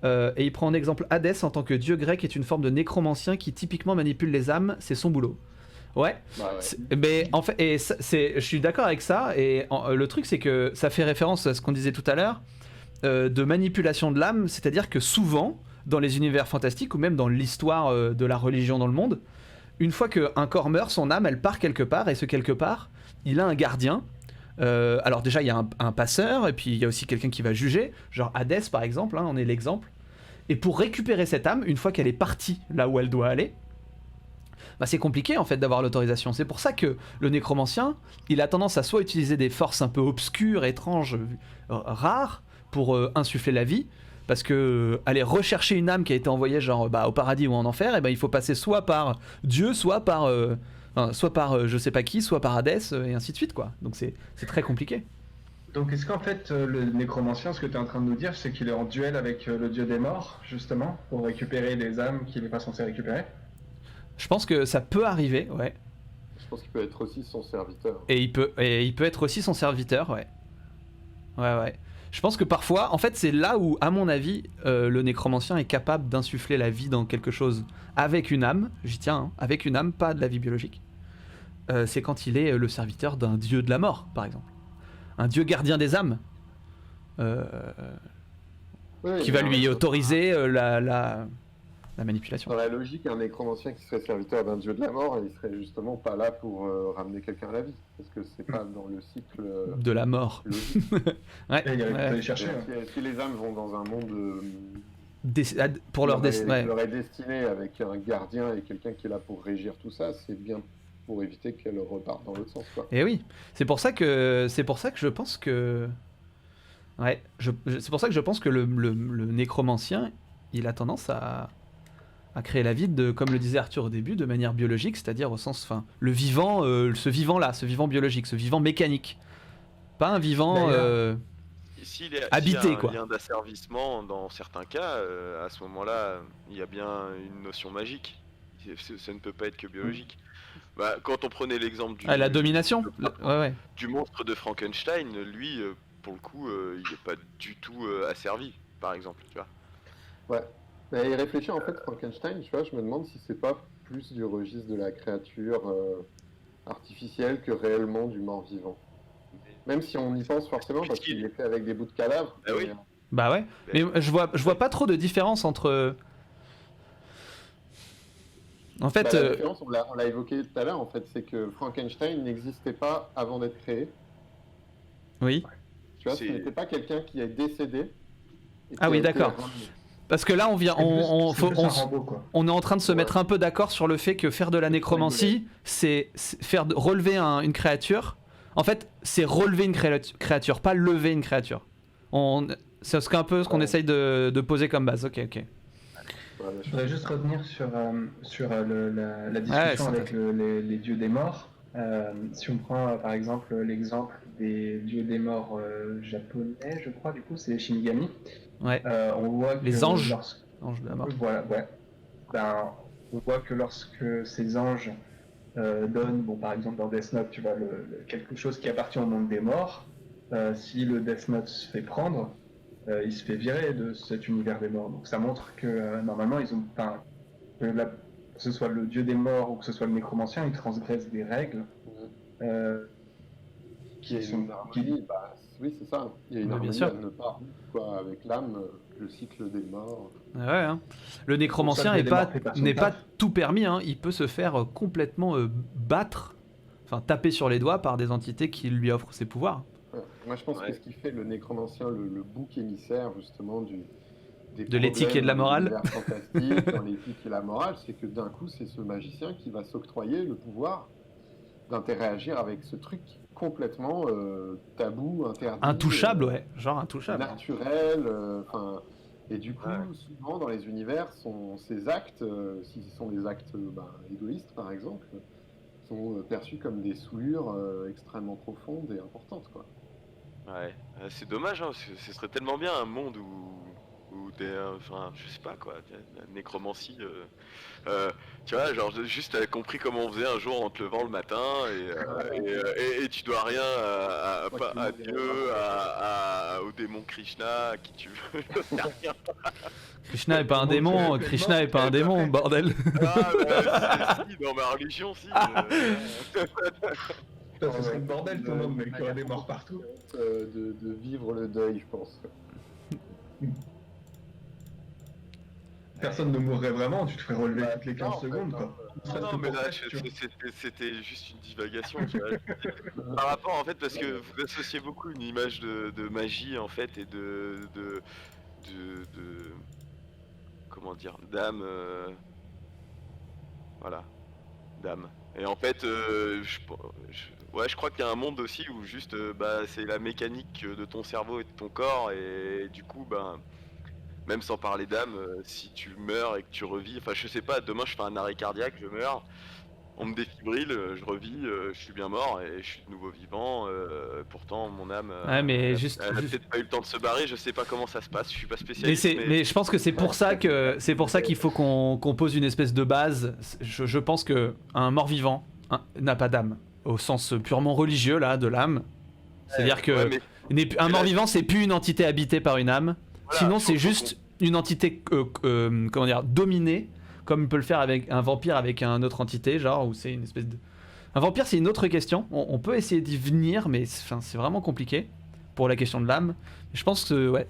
Et il prend en exemple Hadès en tant que dieu grec est une forme de nécromancien qui typiquement manipule les âmes, c'est son boulot. Ouais. Bah, Mais en fait, et je suis d'accord avec ça. Et le truc, c'est que ça fait référence à ce qu'on disait tout à l'heure de manipulation de l'âme, c'est-à-dire que souvent, dans les univers fantastiques ou même dans l'histoire de la religion dans le monde, une fois qu'un corps meurt, son âme, elle part quelque part, et ce quelque part, il a un gardien. Alors déjà, il y a un passeur, et puis il y a aussi quelqu'un qui va juger, genre Hadès par exemple, hein, on est l'exemple. Et pour récupérer cette âme, une fois qu'elle est partie là où elle doit aller, bah c'est compliqué en fait d'avoir l'autorisation. C'est pour ça que le nécromancien, il a tendance à soit utiliser des forces un peu obscures, étranges, rares, pour insuffler la vie, parce que aller rechercher une âme qui a été envoyée genre au paradis ou en enfer, et ben il faut passer soit par Dieu, soit par je sais pas qui, soit par Hadès, et ainsi de suite quoi. Donc c'est très compliqué. Donc est-ce qu'en fait, le nécromancien, ce que tu es en train de nous dire, c'est qu'il est en duel avec le dieu des morts, justement, pour récupérer les âmes qu'il n'est pas censé récupérer? Je pense que ça peut arriver, ouais. je pense qu'il peut être aussi son serviteur. Et il peut être aussi son serviteur, ouais. Ouais. Je pense que parfois, en fait, c'est là où, à mon avis, le nécromancien est capable d'insuffler la vie dans quelque chose avec une âme. J'y tiens, hein, avec une âme, pas de la vie biologique. C'est quand il est le serviteur d'un dieu de la mort, par exemple. Un dieu gardien des âmes. Qui va lui autoriser la manipulation. Dans la logique, un nécromancien qui serait serviteur d'un dieu de la mort, il serait justement pas là pour ramener quelqu'un à la vie. Parce que c'est pas dans le cycle De la mort. logique. Ouais. Et il aurait pu ouais. aller chercher. hein. Si les âmes vont dans un monde Pour leur qui destin. leur est destiné avec un gardien et quelqu'un qui est là pour régir tout ça, c'est bien pour éviter qu'elle reparte dans l'autre sens, quoi. Et oui, c'est pour ça que je pense que c'est pour ça que je pense que le nécromancien, il a tendance à créer la vie comme le disait Arthur au début, de manière biologique, c'est-à-dire au sens, le vivant, ce vivant biologique, ce vivant mécanique, pas un vivant S'il y a habité, un quoi. lien d'asservissement dans certains cas, à ce moment-là, il y a bien une notion magique. Ça ne peut pas être que biologique. Bah, quand on prenait l'exemple la domination. Ouais. du monstre de Frankenstein, lui, pour le coup, il n'est pas du tout asservi, par exemple, tu vois. Ouais. Mais y réfléchir, en fait, Frankenstein, tu vois, je me demande si c'est pas plus du registre de la créature artificielle que réellement du mort-vivant. Même si on y pense forcément, parce qu'il est fait avec des bouts de cadavres. Ah oui. Bah ouais. Mais je vois pas trop de différence entre. En fait, la différence, on l'a évoqué tout à l'heure, en fait, c'est que Frankenstein n'existait pas avant d'être créé. oui. Tu vois, ce C'est- n'était pas quelqu'un qui est décédé. et qui Ah a oui, été d'accord. ramené. Parce que là, on vient, C'est plus un robot, quoi. on est en train de se Ouais. mettre un peu d'accord sur le fait que faire de la nécromancie, c'est relever une créature. En fait, c'est relever une créature, pas lever une créature. C'est un peu ce qu'on Ouais. essaye de poser comme base. Ok. Voilà, Je voudrais juste revenir sur la Ouais, discussion c'est avec les dieux des morts. Si on prend par exemple l'exemple des dieux des morts japonais, je crois, du coup, c'est les Shinigami. Ouais. On voit que Les anges. lorsque- Ange de la mort. Voilà, ouais. Ben, on voit que lorsque ces anges donnent, bon, par exemple dans Death Note, tu vois, quelque chose qui appartient au monde des morts, si le Death Note se fait prendre, il se fait virer de cet univers des morts. Donc ça montre que normalement, ils ont, enfin, que ce soit le dieu des morts ou que ce soit le nécromancien, ils transgressent des règles Qui est sont- une harmonie, bah, oui, c'est ça. Il y a une Ouais, bien harmonie sûr. à ne pas rompre, quoi, avec l'âme, le cycle des morts. Ouais, hein. Le nécromancien Pour ça, est le pas, démon fait pas son n'est pas taf. tout permis, hein. Il peut se faire complètement battre, enfin taper sur les doigts par des entités qui lui offrent ses pouvoirs. Ouais. Moi, je pense Ouais. que ce qui fait le nécromancien le bouc émissaire, justement, des De l'éthique et de la problèmes morale. dans l'univers fantastique, dans l'éthique et la morale, c'est que d'un coup, c'est ce magicien qui va s'octroyer le pouvoir d'interagir avec ce truc complètement tabou, interdit, Intouchable, ouais. Genre intouchable. naturel. Enfin, et du coup, Ouais. souvent dans les univers, ces actes, s'ils sont des actes égoïstes par exemple, sont perçus comme des souillures extrêmement profondes et importantes, quoi. Ouais, c'est dommage, hein, parce que ce serait tellement bien un monde où enfin, je sais pas quoi, la nécromancie, tu vois, genre juste t'as compris comment on faisait un jour en te levant le matin et tu dois rien Moi, à qui me Dieu, dirais, au démon Krishna, à qui tu veux, y a rien. Krishna est pas un démon, Krishna est pas un démon, bordel. Ah, si, dans ma religion, si. Ça, ce serait le bordel ton monde, mec, il y aurait des morts partout. de vivre le deuil, je pense. Personne ne mourrait vraiment, tu te ferais relever Bah, toutes les non, 15 en fait, secondes, non. quoi. Non, non, mais là, c'était juste une divagation, tu vois. Par rapport, en fait, parce que vous associez beaucoup une image de magie, en fait, et de comment dire, d'âme, voilà, d'âme. Et en fait, ouais, je crois qu'il y a un monde aussi où juste, c'est la mécanique de ton cerveau et de ton corps, et du coup, même sans parler d'âme, si tu meurs et que tu revis, enfin je sais pas, demain je fais un arrêt cardiaque, je meurs, on me défibrille, je revis, je suis bien mort et je suis de nouveau vivant, pourtant mon âme, Ouais, mais elle juste- a peut-être pas eu le temps de se barrer, je sais pas comment ça se passe, je suis pas Mais, spécialiste, mais je pense que c'est pour ça qu'il faut qu'on pose une espèce de base. Je pense que un mort-vivant n'a pas d'âme au sens purement religieux là de l'âme. C'est-à-dire que Ouais, mais un mais mort-vivant c'est plus une entité habitée par une âme. voilà, Sinon c'est faut juste une entité comment dire dominée comme peut le faire avec un vampire avec une autre entité genre où c'est une espèce de un vampire c'est une autre question. On peut essayer d'y venir mais c'est vraiment compliqué pour la question de l'âme. Je pense que ouais.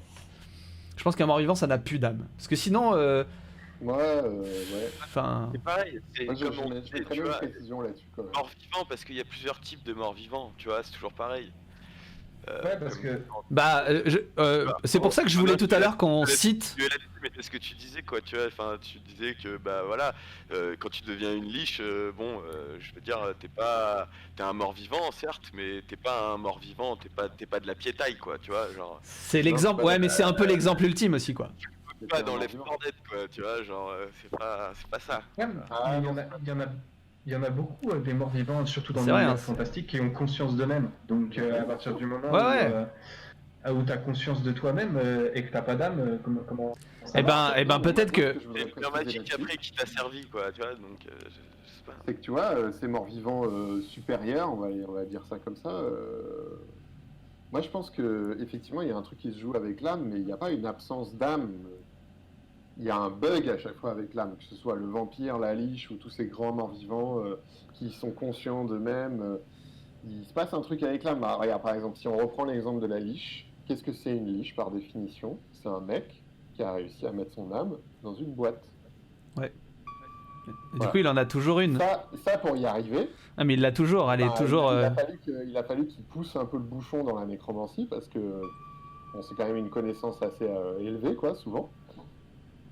Je pense qu'un mort-vivant ça n'a plus d'âme. Parce que sinon Ouais. enfin c'est pareil, c'est Moi, je comme on mettrais disait, très tu bien vois, une précision là-dessus, quand même. mort-vivant, parce qu'il y a plusieurs types de morts-vivants, tu vois, c'est toujours pareil. Ouais, parce que c'est pour ça que je voulais tout à l'heure qu'on tu cite. es là-dessus, mais c'est ce que tu disais, quoi, tu vois, enfin, tu disais que, voilà, quand tu deviens une liche, je veux dire, t'es un mort-vivant, certes, mais t'es pas un mort-vivant, t'es pas de la piétaille, quoi, tu vois, genre, C'est l'exemple. Ouais, mais c'est un peu l'exemple ultime aussi quoi. t'es pas dans les Dead, quoi, tu vois, genre, c'est pas ça. ouais, mais Ah, il y en a beaucoup des morts vivants, surtout dans C'est le vrai, monde hein, fantastique, qui ont conscience d'eux-mêmes. Donc à partir du moment Ouais. où tu as conscience de toi-même et que t'as pas d'âme, comment ça Eh marche ben peut-être que. je voudrais C'est bien préciser magique là-dessus, après qui t'a servi, quoi, tu vois, donc, je sais pas. c'est que tu vois, ces morts-vivants supérieurs, on va dire ça comme ça. Moi, je pense que effectivement, il y a un truc qui se joue avec l'âme, mais il n'y a pas une absence d'âme. Il y a un bug à chaque fois avec l'âme, que ce soit le vampire, la liche ou tous ces grands morts-vivants qui sont conscients d'eux-mêmes. Il se passe un truc avec l'âme. Ah, regarde, par exemple, si on reprend l'exemple de la liche, qu'est-ce que c'est une liche par définition? C'est un mec qui a réussi à mettre son âme dans une boîte. Du coup, il en a toujours une. Ça pour y arriver, Ah, mais il l'a toujours. Elle est bah, toujours. il a fallu qu'il pousse un peu le bouchon dans la nécromancie parce que bon, c'est quand même une connaissance assez élevée, quoi, souvent.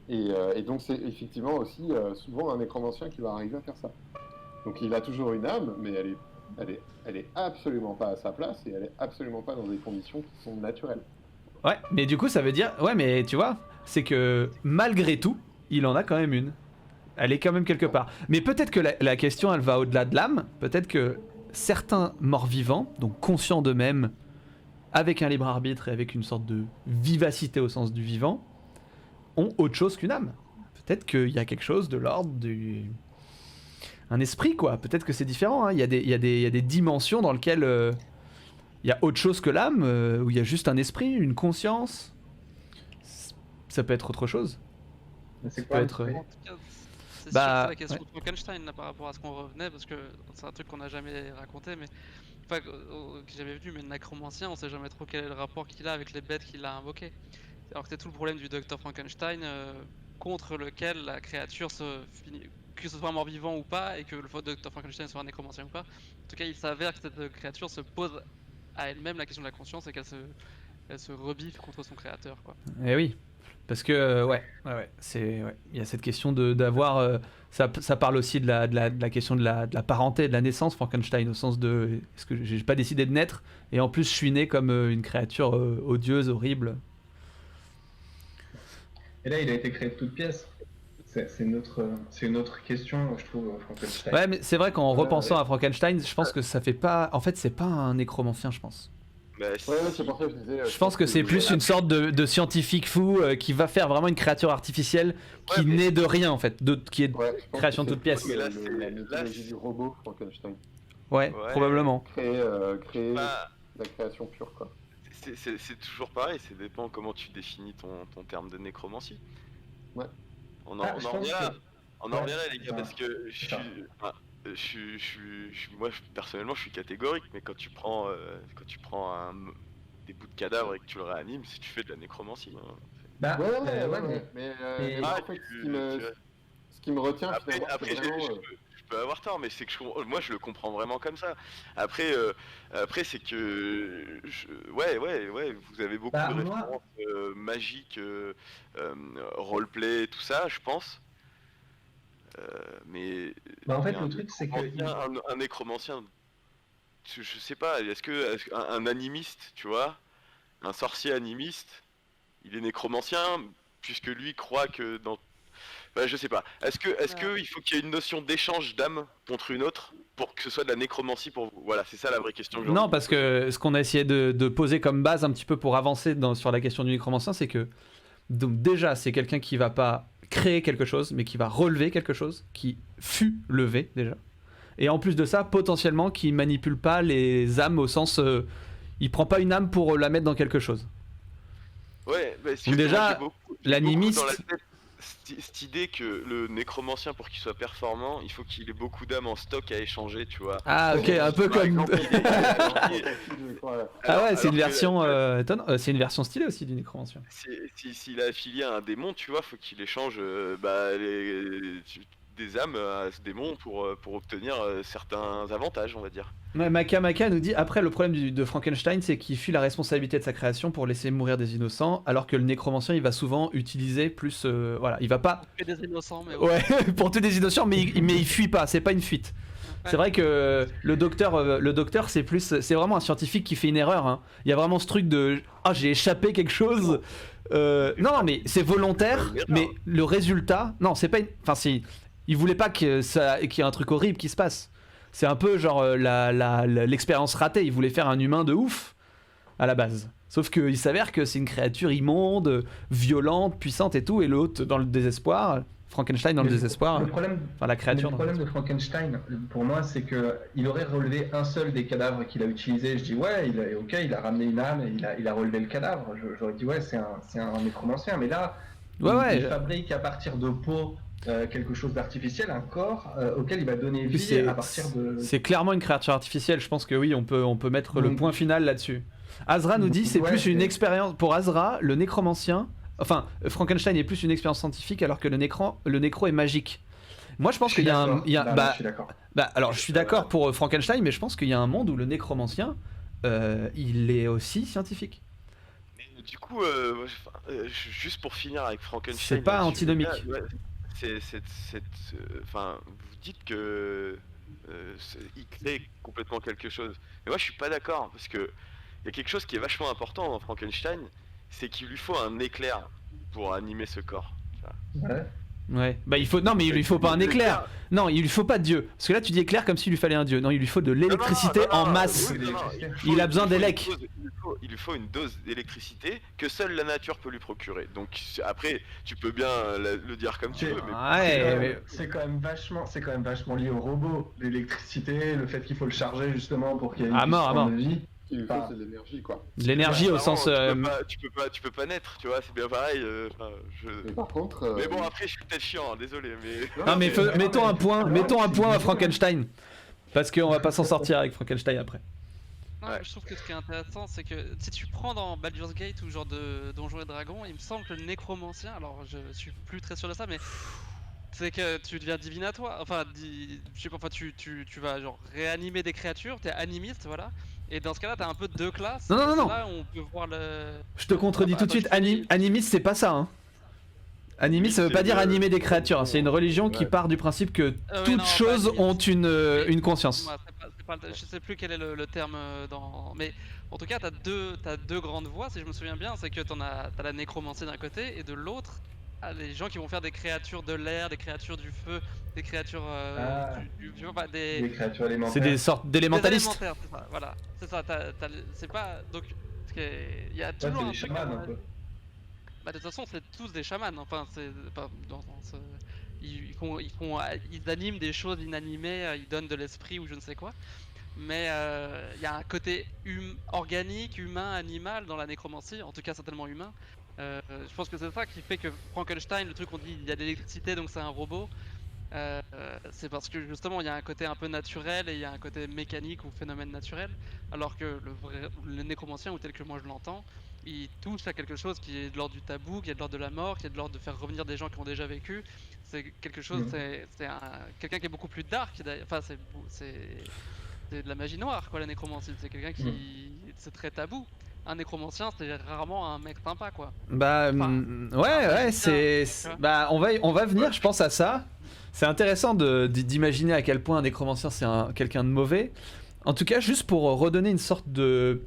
Et donc c'est effectivement aussi souvent un nécromancien qui va arriver à faire ça. Donc il a toujours une âme, mais elle est absolument pas à sa place et elle est absolument pas dans des conditions qui sont naturelles. Ouais, mais du coup, ça veut dire. Ouais, mais tu vois, c'est que malgré tout, il en a quand même une. Elle est quand même quelque part. Mais peut-être que la question, elle va au-delà de l'âme. Peut-être que certains morts-vivants, donc conscients d'eux-mêmes, avec un libre arbitre et avec une sorte de vivacité au sens du vivant, ont autre chose qu'une âme. Peut-être qu'il y a quelque chose de l'ordre du... un esprit, quoi. Peut-être que c'est différent, hein. Il y a des dimensions dans lesquelles il y a autre chose que l'âme, où il y a juste un esprit, une conscience. Ça peut être autre chose. Mais c'est Ça quoi peut le être... truc En tout cas, c'est Bah, sûr que c'est la question ouais. de Frankenstein là, par rapport à ce qu'on revenait, parce que c'est un truc qu'on n'a jamais raconté, mais enfin que que j'avais vu, mais le nécromancien, on sait jamais trop quel est le rapport qu'il a avec les bêtes qu'il a invoquées. Alors que c'est tout le problème du docteur Frankenstein, contre lequel la créature se finit, que ce soit un mort-vivant ou pas, et que le docteur Frankenstein soit un nécromancien ou pas. En tout cas, il s'avère que cette créature se pose à elle-même la question de la conscience et elle se rebiffe contre son créateur, quoi. Eh oui, parce que ouais, il y a cette question d'avoir, ça parle aussi de la question de la parenté, de la naissance, Frankenstein, au sens de, est-ce que j'ai pas décidé de naître, et en plus je suis né comme une créature odieuse, horrible. Et là, il a été créé de toutes pièces. C'est une autre question, je trouve, Frankenstein. Ouais, mais c'est vrai qu'en repensant ouais. à Frankenstein, je pense que ça fait pas, en fait c'est pas un nécromancien, je pense. Bah, Ouais, c'est pour ça que je disais. Je pense que c'est plus une sorte de scientifique fou qui va faire vraiment une créature artificielle qui Ouais, mais- naît de rien en fait, qui est Ouais, je pense création que de c'est toutes pièces. Mais là, la c'est- mythologie là, du robot, Frankenstein. Ouais, Ouais. probablement. Créer Bah, la création pure, quoi. c'est toujours pareil, ça dépend comment tu définis ton terme de nécromancie. Ouais. On Ah, en je revient pense là. que- On en Ouais, revient là, les gars, enfin, parce que je suis, enfin, moi personnellement, je suis catégorique, mais quand tu prends des bouts de cadavres et que tu le réanimes, si tu fais de la nécromancie. Hein. Bah, Ouais, mais- mais Ah, en fait, tu- ce qui me retient Après, finalement, après c'est je vraiment. peux avoir tort, mais c'est que moi je le comprends vraiment comme ça. Après, c'est que ouais, vous avez beaucoup Bah, de moi- références magiques, roleplay, tout ça, je pense. Mais Bah, en fait, mais le truc, c'est que. un nécromancien, je sais pas, est-ce qu'un animiste, tu vois, un sorcier animiste, il est nécromancien puisque lui croit que dans... Bah, je sais pas. Est-ce que il faut qu'il y ait une notion d'échange d'âme contre une autre pour que ce soit de la nécromancie pour vous? Voilà, c'est ça la vraie question que j'ai envie Non, de parce vous poser. que ce qu'on a essayé de poser comme base un petit peu pour avancer sur la question du nécromancien, c'est que donc déjà c'est quelqu'un qui va pas créer quelque chose, mais qui va relever quelque chose, qui fut levé déjà. Et en plus de ça, potentiellement, qui manipule pas les âmes au sens, il prend pas une âme pour la mettre dans quelque chose. Ouais, bah, Donc déjà, j'ai l'animiste- beaucoup dans la tête cette idée que le nécromancien, pour qu'il soit performant, il faut qu'il ait beaucoup d'âmes en stock à échanger, tu vois. Ah ok, un peu Par comme. exemple, Ah ouais, c'est une alors que- version c'est une version stylée aussi du nécromancien. S'il est affilié à un démon, tu vois, faut qu'il échange des âmes à ce démon pour obtenir certains avantages, on va dire. Ouais, Maka nous dit après le problème de Frankenstein, c'est qu'il fuit la responsabilité de sa création pour laisser mourir des innocents, alors que le nécromancien il va souvent utiliser plus voilà, il va pas Que des innocents, mais ouais pour tuer des innocents, mais il fuit pas, c'est pas une fuite. C'est vrai que le docteur c'est vraiment un scientifique qui fait une erreur. Hein. Il y a vraiment ce truc de ah j'ai échappé quelque chose. Non mais c'est volontaire, mais le résultat non c'est pas une... enfin si il voulait pas qu'il y ait un truc horrible qui se passe. C'est un peu genre l'expérience ratée. Il voulait faire un humain de ouf à la base. Sauf qu'il s'avère que c'est une créature immonde, violente, puissante et tout. Et l'autre dans le désespoir, Frankenstein dans le désespoir. Le problème, Enfin la créature. le problème de Frankenstein, pour moi, c'est que il aurait relevé un seul des cadavres qu'il a utilisé. Je dis ouais, il a ramené une âme et il a relevé le cadavre. J'aurais dit ouais, c'est un nécromancien. Mais là, il fabrique à partir de peau quelque chose d'artificiel, un corps auquel il va donner vie à partir de. C'est clairement une créature artificielle. Je pense que oui, on peut mettre le point final là-dessus. Azra nous dit c'est plus une expérience pour Azra, le nécromancien. Enfin, Frankenstein est plus une expérience scientifique alors que le nécro est magique. Moi, je pense qu'il y a un. Je suis d'accord. Alors, je suis d'accord pour Frankenstein, mais je pense qu'il y a un monde où le nécromancien, il est aussi scientifique. Mais du coup, juste pour finir avec Frankenstein. C'est pas antinomique. Enfin, vous dites que il crée complètement quelque chose. Mais moi, je suis pas d'accord parce que il y a quelque chose qui est vachement important dans Frankenstein, c'est qu'il lui faut un éclair pour animer ce corps. Tu vois. Ouais. Ouais. Bah il faut non mais il lui faut pas un éclair. Non, il lui faut pas Dieu. Parce que là tu dis éclair comme s'il lui fallait un dieu. Non, il lui faut de l'électricité en masse. oui, non, Il a besoin d'élec. Il lui faut une dose d'électricité que seule la nature peut lui procurer. Donc après, tu peux bien le dire comme tu veux, mais Ouais, mais- C'est quand même vachement lié au robot. L'électricité, le fait qu'il faut le charger justement pour qu'il y ait une À mort, à puissance mort. de vie. Ce qu'il lui faut, c'est de l'énergie, quoi. de l'énergie au apparemment, sens. tu peux pas naître, tu vois, c'est bien pareil. Mais par contre... Mais bon, après, je suis peut-être chiant, hein, désolé, mais. Non mais mais- mettons un point, mettons un point à c'est- Frankenstein. Parce qu'on va pas s'en sortir avec Frankenstein après. Non, Ouais. mais je trouve que ce qui est intéressant, c'est que si tu prends dans Baldur's Gate ou genre de Donjons et Dragons, il me semble que le nécromancien, alors je suis plus très sûr de ça, mais c'est que tu deviens divinatoire. Enfin, je sais pas, enfin, tu vas genre réanimer des créatures, t'es animiste, voilà. Et dans ce cas-là, t'as un peu deux classes. Non, non, et non, c'est non. là où on peut voir le. Je te contredis Ah bah, tout de suite, attends, je te dis- animiste c'est pas ça hein. Animiste ça veut C'est pas dire le- animer des créatures, hein. C'est une religion qui Ouais. part du principe que oui, toutes non, choses pas ont animiste. une conscience. Ouais, je sais plus quel est le terme dans. Mais en tout cas, t'as deux grandes voies, si je me souviens bien. C'est que t'as la nécromancie d'un côté, et de l'autre, les gens qui vont faire des créatures de l'air, des créatures du feu, des créatures. Enfin, Des créatures C'est élémentaires. des sortes des d'élémentalistes. élémentaires, c'est ça, voilà. C'est ça, c'est pas. Donc, il y a Ouais, toujours c'est un des truc. chamans un peu. Bah, de toute façon, c'est tous des chamans. Enfin, c'est pas dans ce- ils animent des choses inanimées, ils donnent de l'esprit ou je ne sais quoi. Mais il y a un côté organique, humain, animal dans la nécromancie, en tout cas certainement humain. Je pense que c'est ça qui fait que Frankenstein, le truc on dit il y a de l'électricité donc c'est un robot. C'est parce que justement il y a un côté un peu naturel et il y a un côté mécanique ou phénomène naturel, alors que le nécromancien, ou tel que moi je l'entends, il touche à quelque chose qui est de l'ordre du tabou, qui est de l'ordre de la mort, qui est de l'ordre de faire revenir des gens qui ont déjà vécu. C'est quelque chose, c'est quelqu'un qui est beaucoup plus dark. D'ailleurs. Enfin, c'est de la magie noire, quoi, la nécromancie. C'est quelqu'un qui, c'est très tabou. Un nécromancien, c'est rarement un mec sympa, quoi. Bah Enfin, ouais, tu c'est vois. bah on va venir, je pense à ça. C'est intéressant d'imaginer à quel point un nécromancien c'est quelqu'un de mauvais. En tout cas, juste pour redonner une sorte de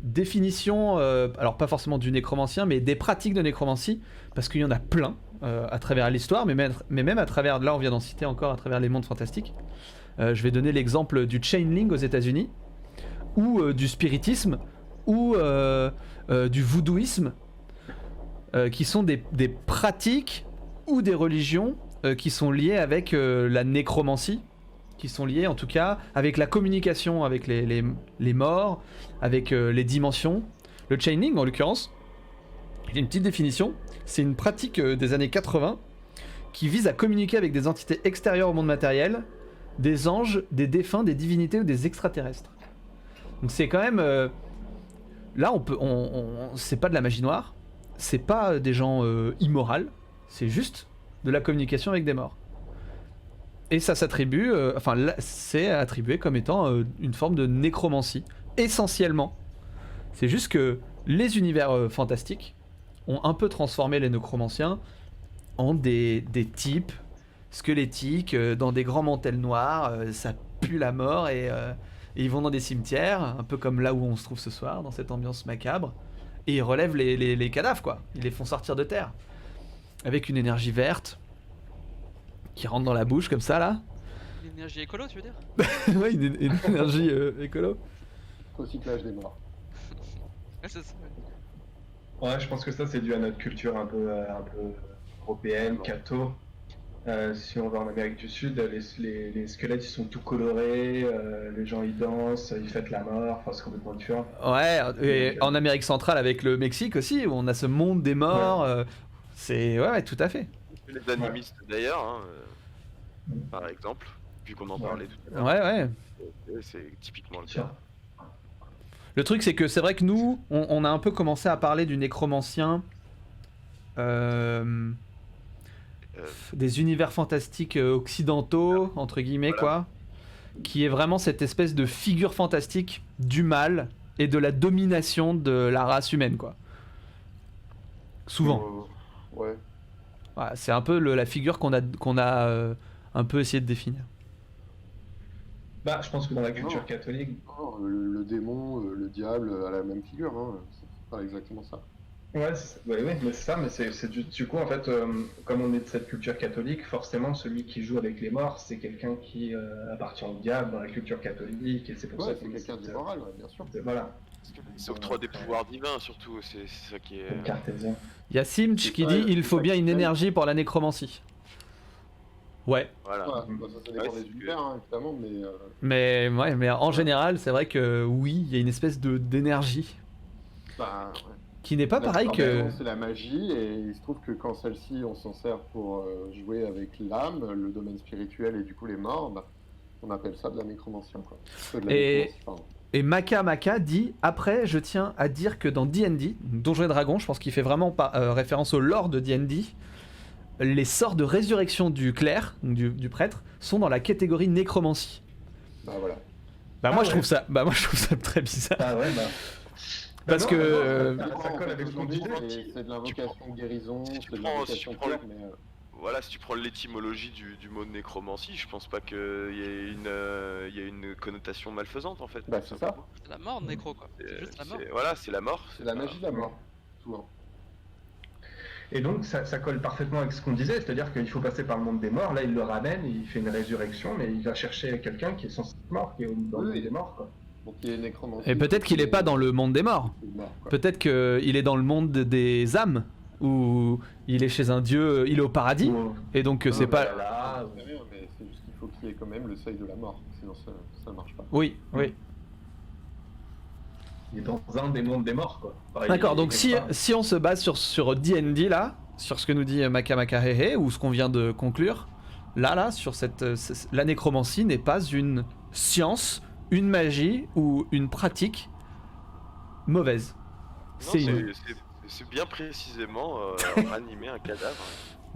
définition, alors pas forcément du nécromancien, mais des pratiques de nécromancie, parce qu'il y en a plein à travers l'histoire, mais même à travers, là on vient d'en citer encore, à travers les mondes fantastiques. Je vais donner l'exemple du channeling aux États-Unis, ou du spiritisme, ou du voodooisme, qui sont des pratiques ou des religions qui sont liées avec la nécromancie, qui sont liées en tout cas avec la communication avec les morts, avec les dimensions. Le channeling en l'occurrence, il y a une petite définition, c'est une pratique des années 80 qui vise à communiquer avec des entités extérieures au monde matériel, des anges, des défunts, des divinités ou des extraterrestres. Donc c'est quand même... là c'est pas de la magie noire, c'est pas des gens immoraux, c'est juste de la communication avec des morts. Et ça s'attribue, c'est attribué comme étant une forme de nécromancie, essentiellement. C'est juste que les univers fantastiques ont un peu transformé les nécromanciens en des types squelettiques dans des grands mantels noirs, ça pue la mort et ils vont dans des cimetières, un peu comme là où on se trouve ce soir, dans cette ambiance macabre, et ils relèvent les cadavres, quoi. Ils les font sortir de terre. Avec une énergie verte qui rentre dans la bouche comme ça, là. L'énergie écolo, tu veux dire? Ouais, une énergie écolo. Recyclage des morts. Ouais, c'est ça. Ouais, je pense que ça c'est dû à notre culture un peu européenne, catho. Si on va en Amérique du Sud, les squelettes ils sont tout colorés, les gens ils dansent, ils fêtent la mort, enfin c'est complètement différent. Ouais, et en Amérique centrale avec le Mexique aussi, où on a ce monde des morts. C'est ouais, tout à fait. Les animistes d'ailleurs, hein, par exemple, vu qu'on en parlait tout à l'heure, Ouais. c'est typiquement le cas. Le truc, c'est que c'est vrai que nous, on a un peu commencé à parler du nécromancien, des univers fantastiques occidentaux, entre guillemets, quoi, qui est vraiment cette espèce de figure fantastique du mal et de la domination de la race humaine, quoi. Souvent. Ouais. Ouais, c'est un peu la figure qu'on a un peu essayé de définir. Bah, je pense que dans la culture Non. catholique, Non, le démon, le diable a la même figure, hein. C'est pas exactement ça. Ouais, mais c'est ça, mais c'est du coup, en fait, comme on est de cette culture catholique, forcément, celui qui joue avec les morts, c'est quelqu'un qui appartient au diable dans la culture catholique, et c'est pour ça Ouais, qu'on c'est quelqu'un essaie d'immoral, ouais, bien sûr. Voilà, Il s'octroie des pouvoirs divins, surtout, c'est ça qui est. comme cartésien. Il y a Simch qui Ouais, dit il c'est faut ça bien qui une gêne. énergie pour la nécromancie. Ouais, Voilà. Voilà, bah, ça dépend Ouais, des c'est univers, hein, évidemment, mais mais en général, c'est vrai que oui, il y a une espèce de d'énergie bah, ouais. qui n'est pas La pareil plupart des que. moments, c'est la magie, et il se trouve que quand celle-ci, on s'en sert pour jouer avec l'âme, le domaine spirituel et du coup les morts, bah, on appelle ça de la nécromancie, quoi. De la Et- nécromancie, pardon. Et Maka dit après, je tiens à dire que dans D&D, Donjons et Dragons, je pense qu'il fait vraiment référence au lore de D&D. Les sorts de résurrection du clerc, donc du prêtre, sont dans la catégorie nécromancie. Bah voilà. Moi ouais. je trouve ça très bizarre. Ah ouais, bah. Parce que Ça colle avec ce qu'on disait. C'est de l'invocation guérison, si tu c'est de prends- l'invocation si tu prends le- pure, mais Voilà, si tu prends l'étymologie du mot nécromancie, je pense pas qu'il y ait une connotation malfaisante en fait. bah tout c'est ça, simplement. C'est la mort, nécro, quoi. C'est juste la mort. Voilà, c'est la mort. c'est la pas- magie de la mort, souvent. Et donc, ça colle parfaitement avec ce qu'on disait, c'est-à-dire qu'il faut passer par le monde des morts. Là, il le ramène, il fait une résurrection, mais il va chercher quelqu'un qui est censé être mort, qui est dans le monde des morts, quoi. Donc il est nécromancie. et peut-être qu'il est pas dans le monde des morts. Quoi. Peut-être qu'il est dans le monde des âmes, où il est chez un dieu, il est au paradis, Ou- et donc c'est pas. Là, C'est rien, mais c'est juste qu'il faut qu'il y ait quand même le seuil de la mort, sinon ça marche pas. Oui, oui. il est dans un des mondes des morts, quoi. Enfin, D'accord, il est donc quelque part. si on se base sur D&D là, sur ce que nous dit Maka Hehe, ou ce qu'on vient de conclure, là, sur la nécromancie n'est pas une science, une magie ou une pratique mauvaise. Non, C'est une... c'est bien précisément ranimer un cadavre.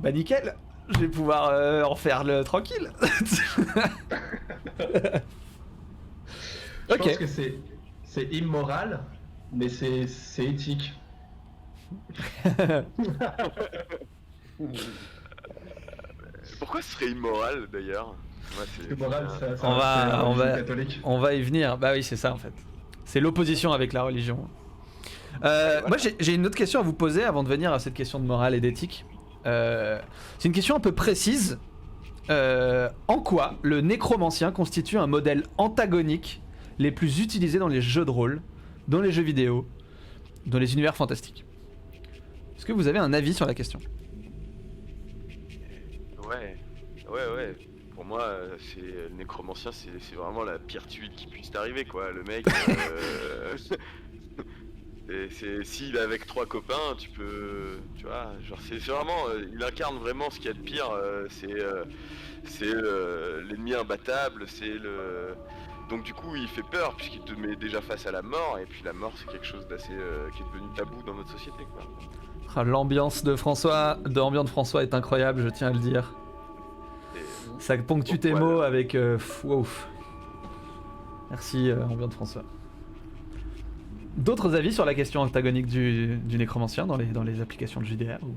Bah nickel, je vais pouvoir en faire le tranquille. Je Ok. pense que c'est immoral, mais c'est éthique. Pourquoi ce serait immoral d'ailleurs? Moi, Immoral, ça On c'est la va- religion catholique. On va y venir. Bah oui, c'est ça en fait. C'est l'opposition avec la religion. Moi, j'ai une autre question à vous poser avant de venir à cette question de morale et d'éthique. C'est une question un peu précise. En quoi le nécromancien constitue un modèle antagonique les plus utilisés dans les jeux de rôle, dans les jeux vidéo, dans les univers fantastiques? Est-ce que vous avez un avis sur la question? Ouais. Pour moi, le nécromancien, c'est vraiment la pire tuile qui puisse t'arriver, quoi. Le mec, s'il est avec 3 copains, tu vois, genre c'est vraiment, il incarne vraiment ce qu'il y a de pire. C'est l'ennemi imbattable, donc du coup, il fait peur puisqu'il te met déjà face à la mort, et puis la mort, c'est quelque chose d'assez qui est devenu tabou dans notre société, quoi. Ah, l'ambiance de François est incroyable, je tiens à le dire. Et- Ça ponctue tes Voilà. mots avec wow. Merci Ambiance François. D'autres avis sur la question antagonique du nécromancien dans les applications de JDR ou...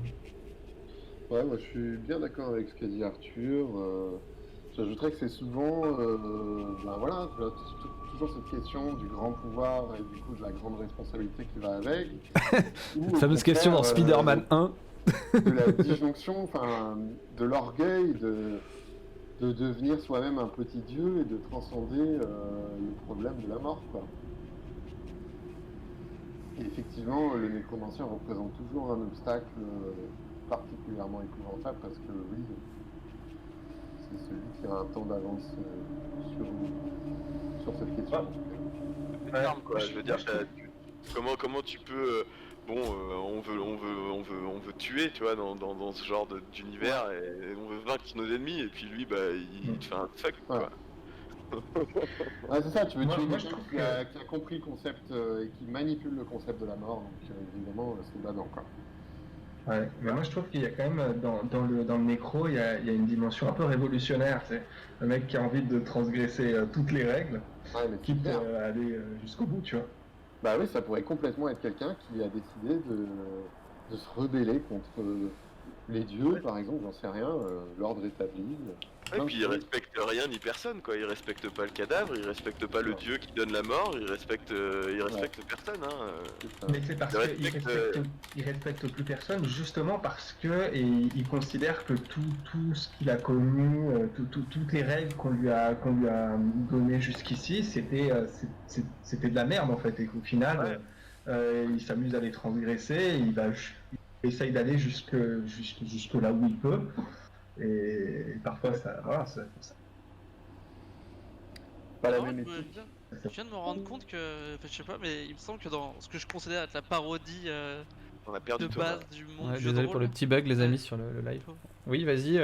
Ouais, moi je suis bien d'accord avec ce qu'a dit Arthur. J'ajouterais que c'est souvent, ben voilà, toujours cette question du grand pouvoir et du coup de la grande responsabilité qui va avec. Ou, Cette au fameuse question dans contraire, Spider-Man 1. de la disjonction, enfin, de l'orgueil, de devenir soi-même un petit dieu et de transcender le problème de la mort, quoi. Et effectivement, le nécromancien représente toujours un obstacle particulièrement épouvantable parce que oui, c'est celui qui a un temps d'avance sur cette question. C'est énorme, quoi. Je veux dire, comment tu peux on veut tuer, tu vois, dans ce genre d'univers, et on veut vaincre nos ennemis, et puis lui, bah, il te fait un fuck, quoi. Ouais, c'est ça, tu veux Moi, tuer je quelqu'un trouve qui a compris le concept et qui manipule le concept de la mort, donc évidemment, c'est badant, quoi. Ouais, mais moi je trouve qu'il y a quand même dans le nécro, il y a une dimension un peu révolutionnaire, tu sais. Le mec qui a envie de transgresser toutes les règles, Ouais, mais c'est quitte clair. à aller jusqu'au bout, tu vois. Bah oui, ça pourrait complètement être quelqu'un qui a décidé de se rebeller contre les dieux, par exemple, j'en sais rien, l'ordre établi. Et puis respectent rien ni personne, quoi. Ils respectent pas le cadavre, ils respectent pas le dieu qui donne la mort, ils respectent personne, hein. C'est ça. Mais c'est parce Ils qu'ils respectent plus personne, justement parce que ils considèrent que tout ce qu'il a connu, toutes les règles qu'on lui a données jusqu'ici, c'était de la merde en fait, et qu'au final, il s'amuse à les transgresser, il essaye d'aller jusque là où il peut, et parfois ça pas la Non, même je me- éthique. Je viens de me rendre compte que, enfin, je sais pas, mais il me semble que dans ce que je considère être la parodie On a perdu de Thomas. base du monde Ouais, du jeu de désolé pour rôle, le petit bug, les Ouais. amis, sur le live. Oui, vas-y.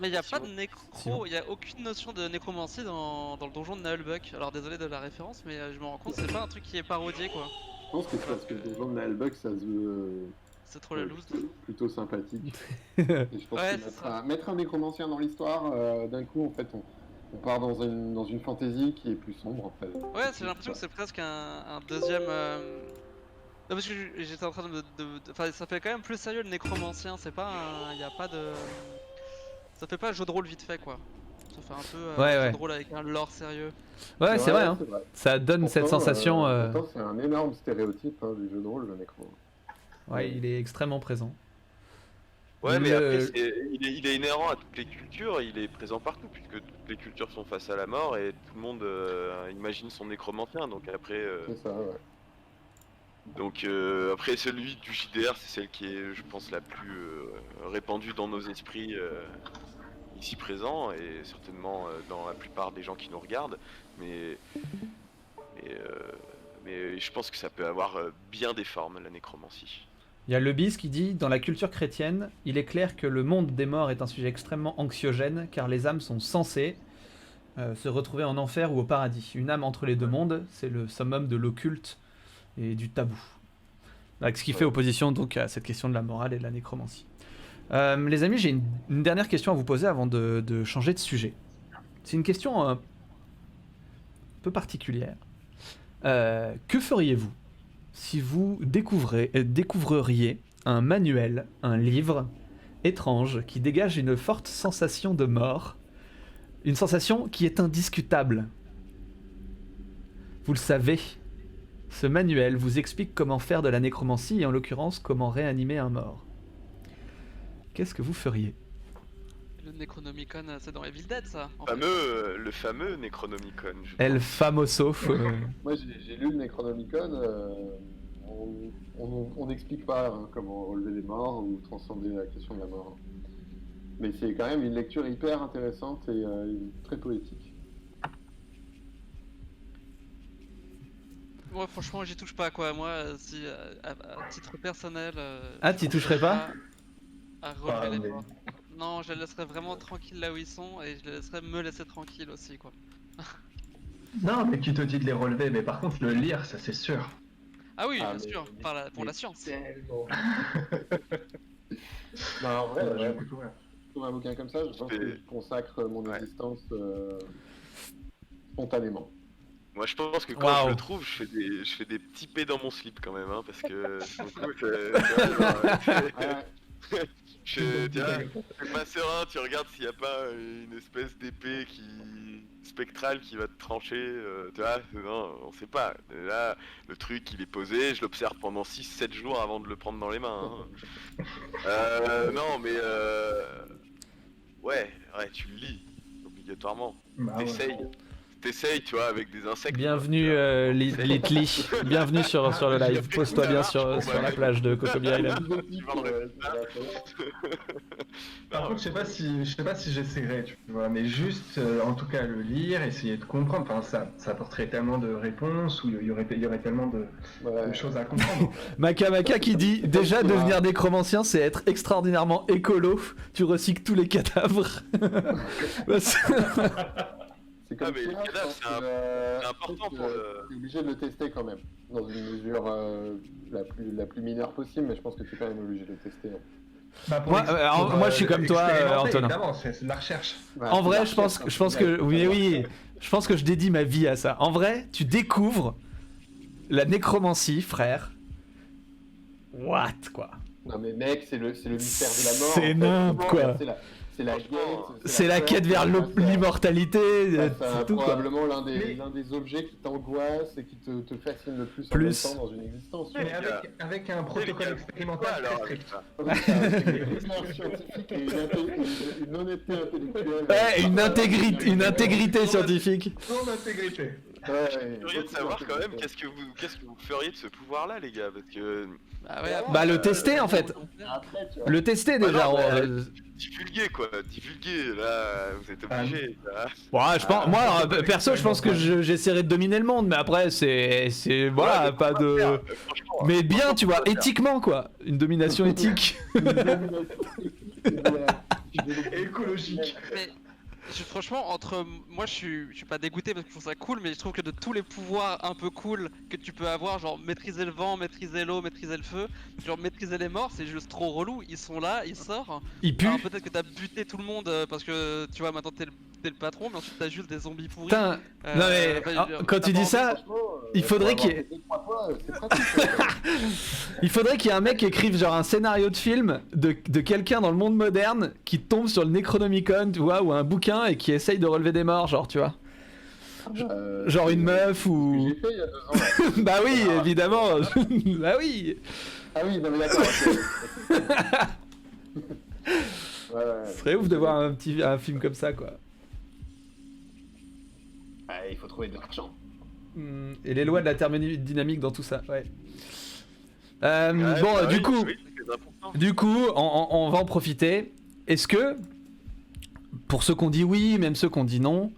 mais il n'y a pas Simon. de Simon. il y a aucune notion de nécromancie dans le donjon de Nullbuck. Alors désolé de la référence, mais je me rends compte que c'est pas un truc qui est parodié quoi. Je pense que c'est parce que le donjon de Nalbuck, ça se veut C'est trop la loose. plutôt sympathique. Et je pense Ouais, que c'est ça. mettre un nécromancien dans l'histoire, d'un coup, en fait, on part dans une fantaisie qui est plus sombre, en fait. Ouais, j'ai l'impression que c'est presque un deuxième. Non, parce que j'étais en train enfin, ça fait quand même plus sérieux le nécromancien. C'est pas il y a pas de. Ça fait pas jeu de rôle vite fait quoi. Ça fait un peu Ouais, jeu ouais. de rôle avec un lore sérieux. Ouais, c'est vrai, hein. Ça donne cette Pourtant, sensation. pourtant, c'est un énorme stéréotype du jeu de rôle, le nécro. Ouais, il est extrêmement présent. Ouais, mais Le- après, il est inhérent à toutes les cultures, il est présent partout, puisque toutes les cultures sont face à la mort et tout le monde imagine son nécromancien. Donc après, C'est ça, ouais. après celui du JDR, c'est celle qui est, je pense, la plus répandue dans nos esprits ici présents et certainement dans la plupart des gens qui nous regardent. Mais je pense que ça peut avoir bien des formes, la nécromancie. Il y a Le Bis qui dit: dans la culture chrétienne, il est clair que le monde des morts est un sujet extrêmement anxiogène car les âmes sont censées se retrouver en enfer ou au paradis. Une âme entre les deux mondes, c'est le summum de l'occulte et du tabou. Avec ce qui fait opposition donc à cette question de la morale et de la nécromancie. Les amis, j'ai une dernière question à vous poser avant de changer de sujet. C'est une question un peu particulière. Que feriez-vous si vous découvririez un manuel, un livre étrange qui dégage une forte sensation de mort, une sensation qui est indiscutable? Vous le savez, ce manuel vous explique comment faire de la nécromancie et en l'occurrence comment réanimer un mort. Qu'est-ce que vous feriez? Le Necronomicon, c'est dans Evil Dead ça. en fait. Le fameux Necronomicon. je El pense. famoso. Moi, j'ai lu le Necronomicon. On n'explique pas comment relever les morts ou transcender la question de la mort. Mais c'est quand même une lecture hyper intéressante et très poétique. Ouais, franchement, j'y touche pas quoi. Moi, si à titre personnel. Ah, je t'y penserais toucherais pas à relever les mais- morts. Non, je les laisserais vraiment tranquilles là où ils sont et je les laisserais me laisser tranquille aussi quoi. Non, mais tu te dis de les relever, mais par contre le lire, ça c'est sûr. Ah oui, Ah, bien mais- sûr, pour la science. Tellement. Non, en vrai, Ouais, je trouve un bouquin comme ça, je pense que je consacre mon existence spontanément. Moi, je pense que quand Waouh. je le trouve, je fais des petits pets dans mon slip quand même, hein, parce que du coup, tu vois, t'es pas serein, tu regardes s'il y a pas une espèce d'épée spectrale qui va te trancher, tu vois, non, on sait pas. Là, le truc, il est posé, je l'observe pendant 6-7 jours avant de le prendre dans les mains. Hein. Non, mais ouais, tu le lis, obligatoirement. Bah ouais. T'essayes, tu vois, avec des insectes. Bienvenue Litli, bienvenue sur le live. Pose-toi bien sur la plage de Cocobia Island. Par contre, je sais pas si j'essaierais, tu vois, mais juste, en tout cas, le lire, essayer de comprendre. Enfin, ça apporterait tellement de réponses, ou il y aurait tellement de choses à comprendre. Maka qui dit: déjà devenir nécromancien, c'est être extraordinairement écolo. Tu recycles tous les cadavres. C'est comme Ah, mais le ça, je cadavre, pense c'est que, c'est important je pense pour que le- t'es obligé de le tester quand même, dans une mesure la plus mineure possible, mais je pense que tu es quand même obligé de le tester. Bah, pour Moi, pour, moi, je suis comme toi, expérimenter, Antonin. Évidemment, c'est de la recherche. Ouais, En c'est vrai, la je pense recherche, que oui, je pense que je dédie ma vie à ça. En vrai, tu découvres la nécromancie, frère. What, quoi. Non mais mec, c'est le mystère de la mort. C'est en fait. nimp, quoi. c'est la Franchement, quête. C'est la quête vers l'immortalité, C'est c'est tout quoi. probablement l'un Mais- des objets qui t'angoisse et qui te fascine le plus, Plus. en même temps dans une existence. Ouais, Mais avec un protocole expérimental alors, très avec strict. ça. Avec une rigueur scientifique et une honnêteté intellectuelle. Ouais, une intégrité scientifique. Son intégrité. Ouais, Je suis curieux de savoir quand même qu'est-ce que vous feriez de ce pouvoir-là, les gars, parce que Bah ouais, Bah le tester en fait. Après, tu vois. Le tester Bah déjà. non, divulguer quoi, divulguer, là, vous êtes obligés. là. Ouais, je pense, moi perso, je pense que j'essaierai de dominer le monde, mais après c'est voilà, Ouais, pas de. Franchement, Mais bien, tu vois, éthiquement quoi, une domination éthique. Écologique. mais franchement, moi je suis pas dégoûté parce que je trouve ça cool, mais je trouve que de tous les pouvoirs un peu cool que tu peux avoir, genre maîtriser le vent, maîtriser l'eau, maîtriser le feu, genre maîtriser les morts, c'est juste trop relou. Ils sont là, ils sortent. Il pue. Alors peut-être que t'as buté tout le monde parce que tu vois maintenant t'es le patron, mais ensuite t'as juste des zombies pourris. Putain, non mais quand tu dis ça, il faudrait qu'il y ait- il faudrait qu'il y ait un mec qui écrive genre un scénario de film de quelqu'un dans le monde moderne qui tombe sur le Necronomicon, tu vois, ou un bouquin et qui essaye de relever des morts, genre, tu vois. Genre une meuf ou. J'ai fait il y a 2 ans. Là. Bah oui, évidemment. Bah oui. Ah oui, non mais d'accord. Ouais, Ce serait ouf de voir un film comme ça, quoi. Il faut trouver de l'argent. Et les lois de la thermodynamique dans tout ça, ouais. Ouais, Bon, bah du oui, coup, oui, c'est important. on va en profiter. Est-ce que, pour ceux qu'on dit oui, même ceux qu'on dit non,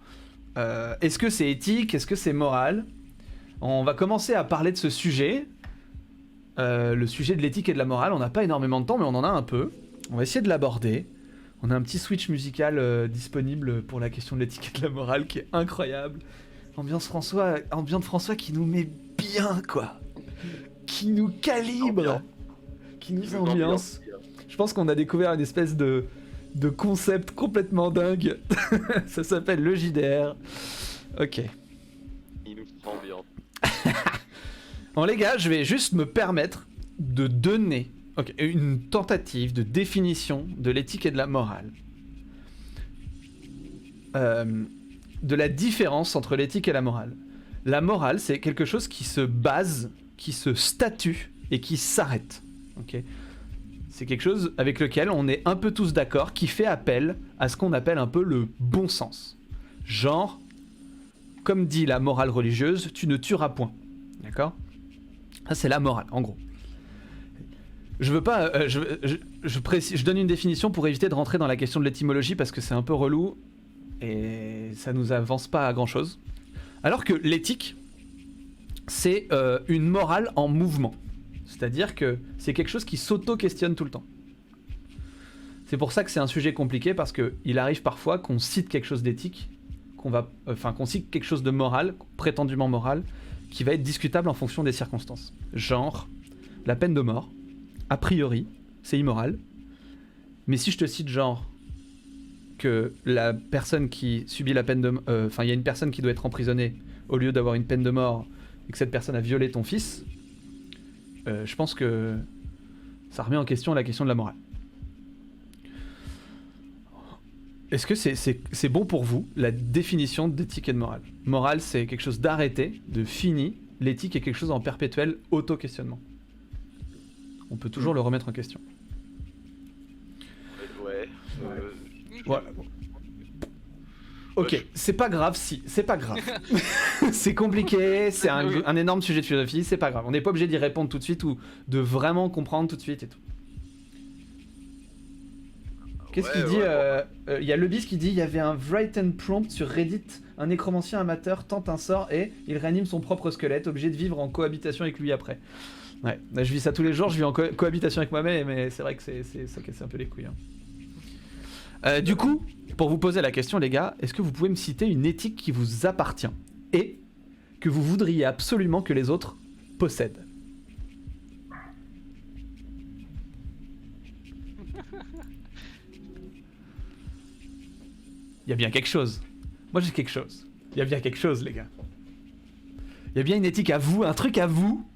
est-ce que c'est éthique, est-ce que c'est moral? On va commencer à parler de ce sujet, le sujet de l'éthique et de la morale. On n'a pas énormément de temps, mais on en a un peu. On va essayer de l'aborder. On a un petit switch musical disponible pour la question de l'éthique et de la morale qui est incroyable. Ambiance François qui nous met bien, quoi. Qui nous calibre. Qui nous ambiance. Je pense qu'on a découvert une espèce de concept complètement dingue. Ça s'appelle le JDR. Ok. Il nous ambiance. Bon les gars, je vais juste me permettre de donner une tentative de définition de l'éthique et de la morale. De la différence entre l'éthique et la morale. La morale, c'est quelque chose qui se base, qui se statue et qui s'arrête. Ok ? C'est quelque chose avec lequel on est un peu tous d'accord, qui fait appel à ce qu'on appelle un peu le bon sens. Genre, comme dit la morale religieuse, tu ne tueras point. D'accord ? Ça, c'est la morale, en gros. Je veux pas. Je donne une définition pour éviter de rentrer dans la question de l'étymologie parce que c'est un peu relou et ça nous avance pas à grand chose. Alors que l'éthique, c'est une morale en mouvement. C'est-à-dire que c'est quelque chose qui s'auto-questionne tout le temps. C'est pour ça que c'est un sujet compliqué parce qu'il arrive parfois qu'on cite quelque chose d'éthique, qu'on cite quelque chose de moral, prétendument moral, qui va être discutable en fonction des circonstances. Genre, la peine de mort, a priori, c'est immoral. Mais si je te cite genre que la personne qui subit la peine de mort... il y a une personne qui doit être emprisonnée au lieu d'avoir une peine de mort et que cette personne a violé ton fils, je pense que ça remet en question la question de la morale. Est-ce que c'est bon pour vous, la définition d'éthique et de morale? Morale, c'est quelque chose d'arrêté, de fini. L'éthique est quelque chose en perpétuel auto-questionnement. On peut toujours le remettre en question. Ouais. Voilà. Ok, c'est pas grave si, c'est pas grave. C'est compliqué, c'est un énorme sujet de philosophie, c'est pas grave. On n'est pas obligé d'y répondre tout de suite ou de vraiment comprendre tout de suite et tout. Qu'est-ce qu'il dit Il y a Lebis qui dit il y avait un write and prompt sur Reddit, un nécromancien amateur tente un sort et il réanime son propre squelette, obligé de vivre en cohabitation avec lui après. Ouais, là, je vis ça tous les jours, je vis en cohabitation avec moi-même, mais c'est vrai que ça casse un peu les couilles. Hein. Du coup, pour vous poser la question, les gars, est-ce que vous pouvez me citer une éthique qui vous appartient et que vous voudriez absolument que les autres possèdent? Il y a bien quelque chose. Moi j'ai quelque chose. Il y a bien quelque chose, les gars. Il y a bien une éthique à vous, un truc à vous.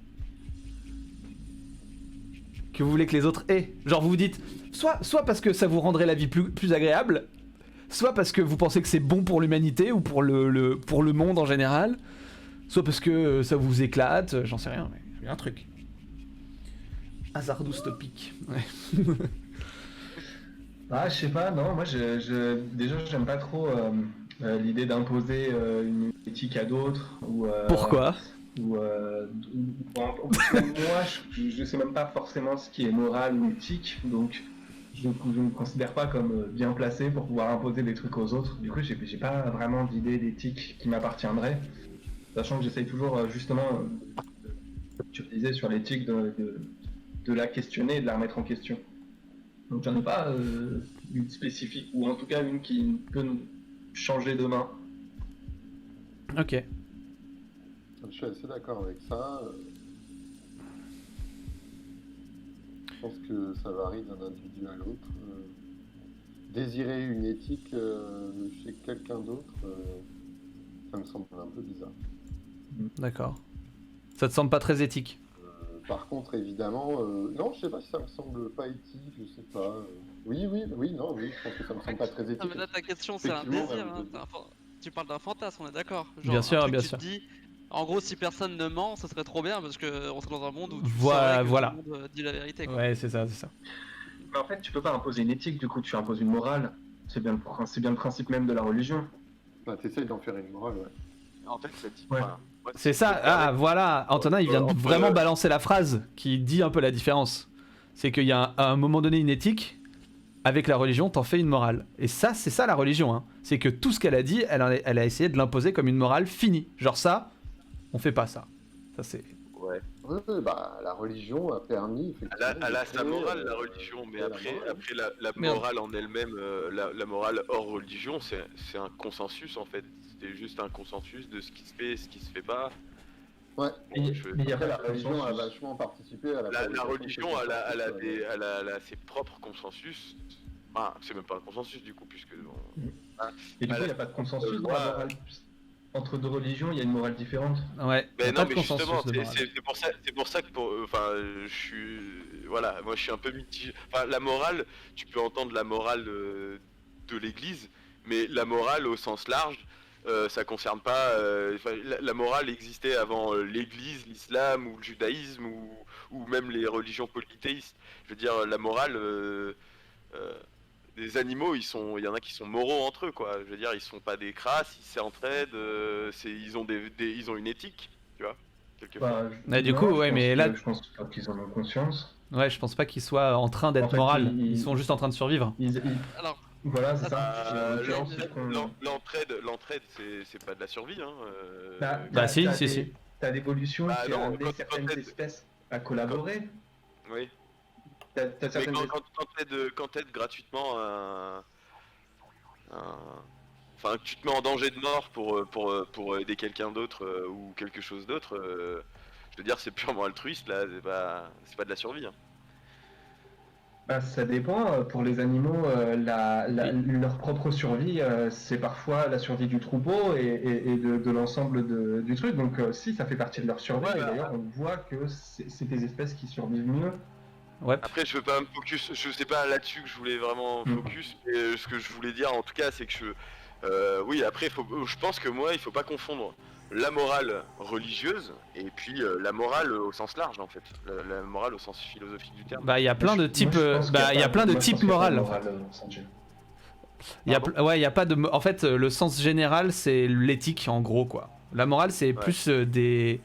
que vous voulez que les autres aient. Genre vous vous dites, soit parce que ça vous rendrait la vie plus agréable, soit parce que vous pensez que c'est bon pour l'humanité ou pour le monde en général, soit parce que ça vous éclate, j'en sais rien, mais il y a un truc. Hasardous topic. Ouais. Ah, je sais pas, non, moi déjà j'aime pas trop l'idée d'imposer une éthique à d'autres ou Pourquoi ? moi je sais même pas forcément ce qui est moral ou éthique, donc je me considère pas comme bien placé pour pouvoir imposer des trucs aux autres. Du coup j'ai pas vraiment d'idée d'éthique qui m'appartiendrait, sachant que j'essaye toujours justement, comme tu le disais sur l'éthique, de la questionner et de la remettre en question. Donc j'en ai pas une spécifique, ou en tout cas une qui peut nous changer demain. Ok. Je suis assez d'accord avec ça. Je pense que ça varie d'un individu à l'autre. Désirer une éthique chez quelqu'un d'autre, ça me semble un peu bizarre. D'accord. Ça te semble pas très éthique ? Par contre, évidemment, non, je sais pas si ça me semble pas éthique, je sais pas. Oui, je pense que ça me semble pas très Non, éthique. mais là, ta question, c'est un Effectivement, désir. ouais, Tu parles d'un fantasme, on est d'accord. Bien sûr, un truc, bien tu sûr. te dis, en gros, si personne ne ment, ça serait trop bien parce qu'on serait dans un monde où tu Voilà, saurais que voilà. tout le monde dit la vérité. Quoi. Ouais, c'est ça, c'est ça. Mais en fait, tu peux pas imposer une éthique, du coup, tu imposes une morale. C'est bien le principe même de la religion. Bah, t'essayes d'en faire une morale, ouais. En fait, ça dit. Ouais. Enfin, moi, C'est si ça, je peux me permettre- voilà, Antonin il vient de vraiment balancer la phrase qui dit un peu la différence. C'est qu'il y a à un moment donné une éthique, avec la religion t'en fais une morale. Et ça, c'est ça la religion, hein. C'est que tout ce qu'elle a dit, elle a essayé de l'imposer comme une morale finie. Genre ça, on fait pas ça. Ça c'est... Ouais. Ouais, bah, la religion a permis, effectivement. Elle a de sa créer, morale, la religion, mais la après morale. la Merde. morale en elle-même, la morale hors religion, c'est un consensus en fait. C'est juste un consensus de ce qui se fait et ce qui se fait pas. Ouais. Mais il y a Après, pas la de religion a consensus. vachement participé à la La fabrication religion, de elle a consensus, ses propres consensus. Ah, c'est même pas un consensus du coup, puisque bon, Et du coup, il n'y a pas de consensus dans la morale. Entre deux religions, il y a une morale différente. Ouais, y a mais pas non, de mais justement, consensus de morale. c'est pour ça que, enfin, je suis, voilà, moi je suis un peu mitigé. Enfin, la morale, tu peux entendre la morale de l'Église, mais la morale au sens large, ça concerne pas. La morale existait avant l'Église, l'islam ou le judaïsme ou même les religions polythéistes. Je veux dire, la morale. Des animaux, il y en a qui sont moraux entre eux, quoi. Je veux dire, ils sont pas des crasses, ils s'entraident, ils ont ils ont une éthique, tu vois, quelquefois. Ouais, du non, coup, je ouais, pense mais que- là- je pense pas qu'ils en ont conscience. Ouais, je pense pas qu'ils soient en train d'être En fait, moral. ils- Ils sont juste en train de survivre. Alors, Voilà, c'est ça. Et en Euh, l'occurrence, c'est qu'on- L'entraide, c'est pas de la survie, hein. Bah, si, t'as si, des- si. T'as l'évolution Bah, qui a non, amené quand certaines t'aides- espèces à collaborer. Oui. T'as Mais certaines quand t'aides gratuitement enfin, que tu te mets en danger de mort pour aider quelqu'un d'autre ou quelque chose d'autre, je veux dire, c'est purement altruiste, là, c'est pas de la survie, hein. Bah, ça dépend. Pour les animaux, leur propre survie, c'est parfois la survie du troupeau et de l'ensemble du truc. Donc, si, ça fait partie de leur survie. Ouais, Et bah, d'ailleurs, on voit que c'est des espèces qui survivent mieux. Ouais. Après, je veux pas me focus, je sais pas là-dessus que je voulais vraiment focus, mais ce que je voulais dire en tout cas, c'est que oui, après, je pense que moi, il faut pas confondre la morale religieuse et puis la morale au sens large en fait, la morale au sens philosophique du terme. Bah, il y a plein de types, Moi, je pense qu'il bah, il y a plein de moi, je pense types qu'il y a pas de morales. En fait. morale, sans Dieu. Il y a, Pardon ouais, il y a pas de. En fait, le sens général, c'est l'éthique en gros, quoi. La morale, c'est plus des.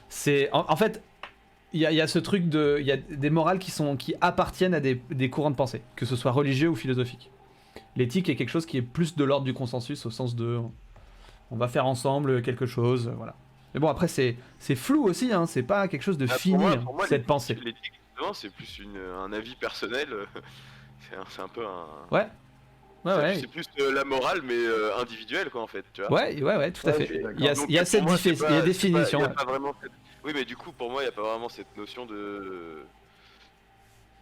C'est. En fait, il y a ce truc de. Il y a des morales qui appartiennent à des courants de pensée, que ce soit religieux ou philosophique. L'éthique est quelque chose qui est plus de l'ordre du consensus, au sens de. On va faire ensemble quelque chose, voilà. Mais bon, après, c'est flou aussi, hein. C'est pas quelque chose de Ah, fini, pour moi, cette pensée. l'éthique, justement, c'est plus un avis personnel. C'est un peu un. Ouais. Ouais, ouais. C'est plus la morale, mais individuelle, quoi, en fait, tu vois. Ouais, tout à Ouais, fait. je suis d'accord. Il y a, Donc, il y a pour cette moi, c'est pas- il y a c'est définition. pas- il y a Ouais. pas vraiment cette- Oui, mais du coup, pour moi, il n'y a pas vraiment cette notion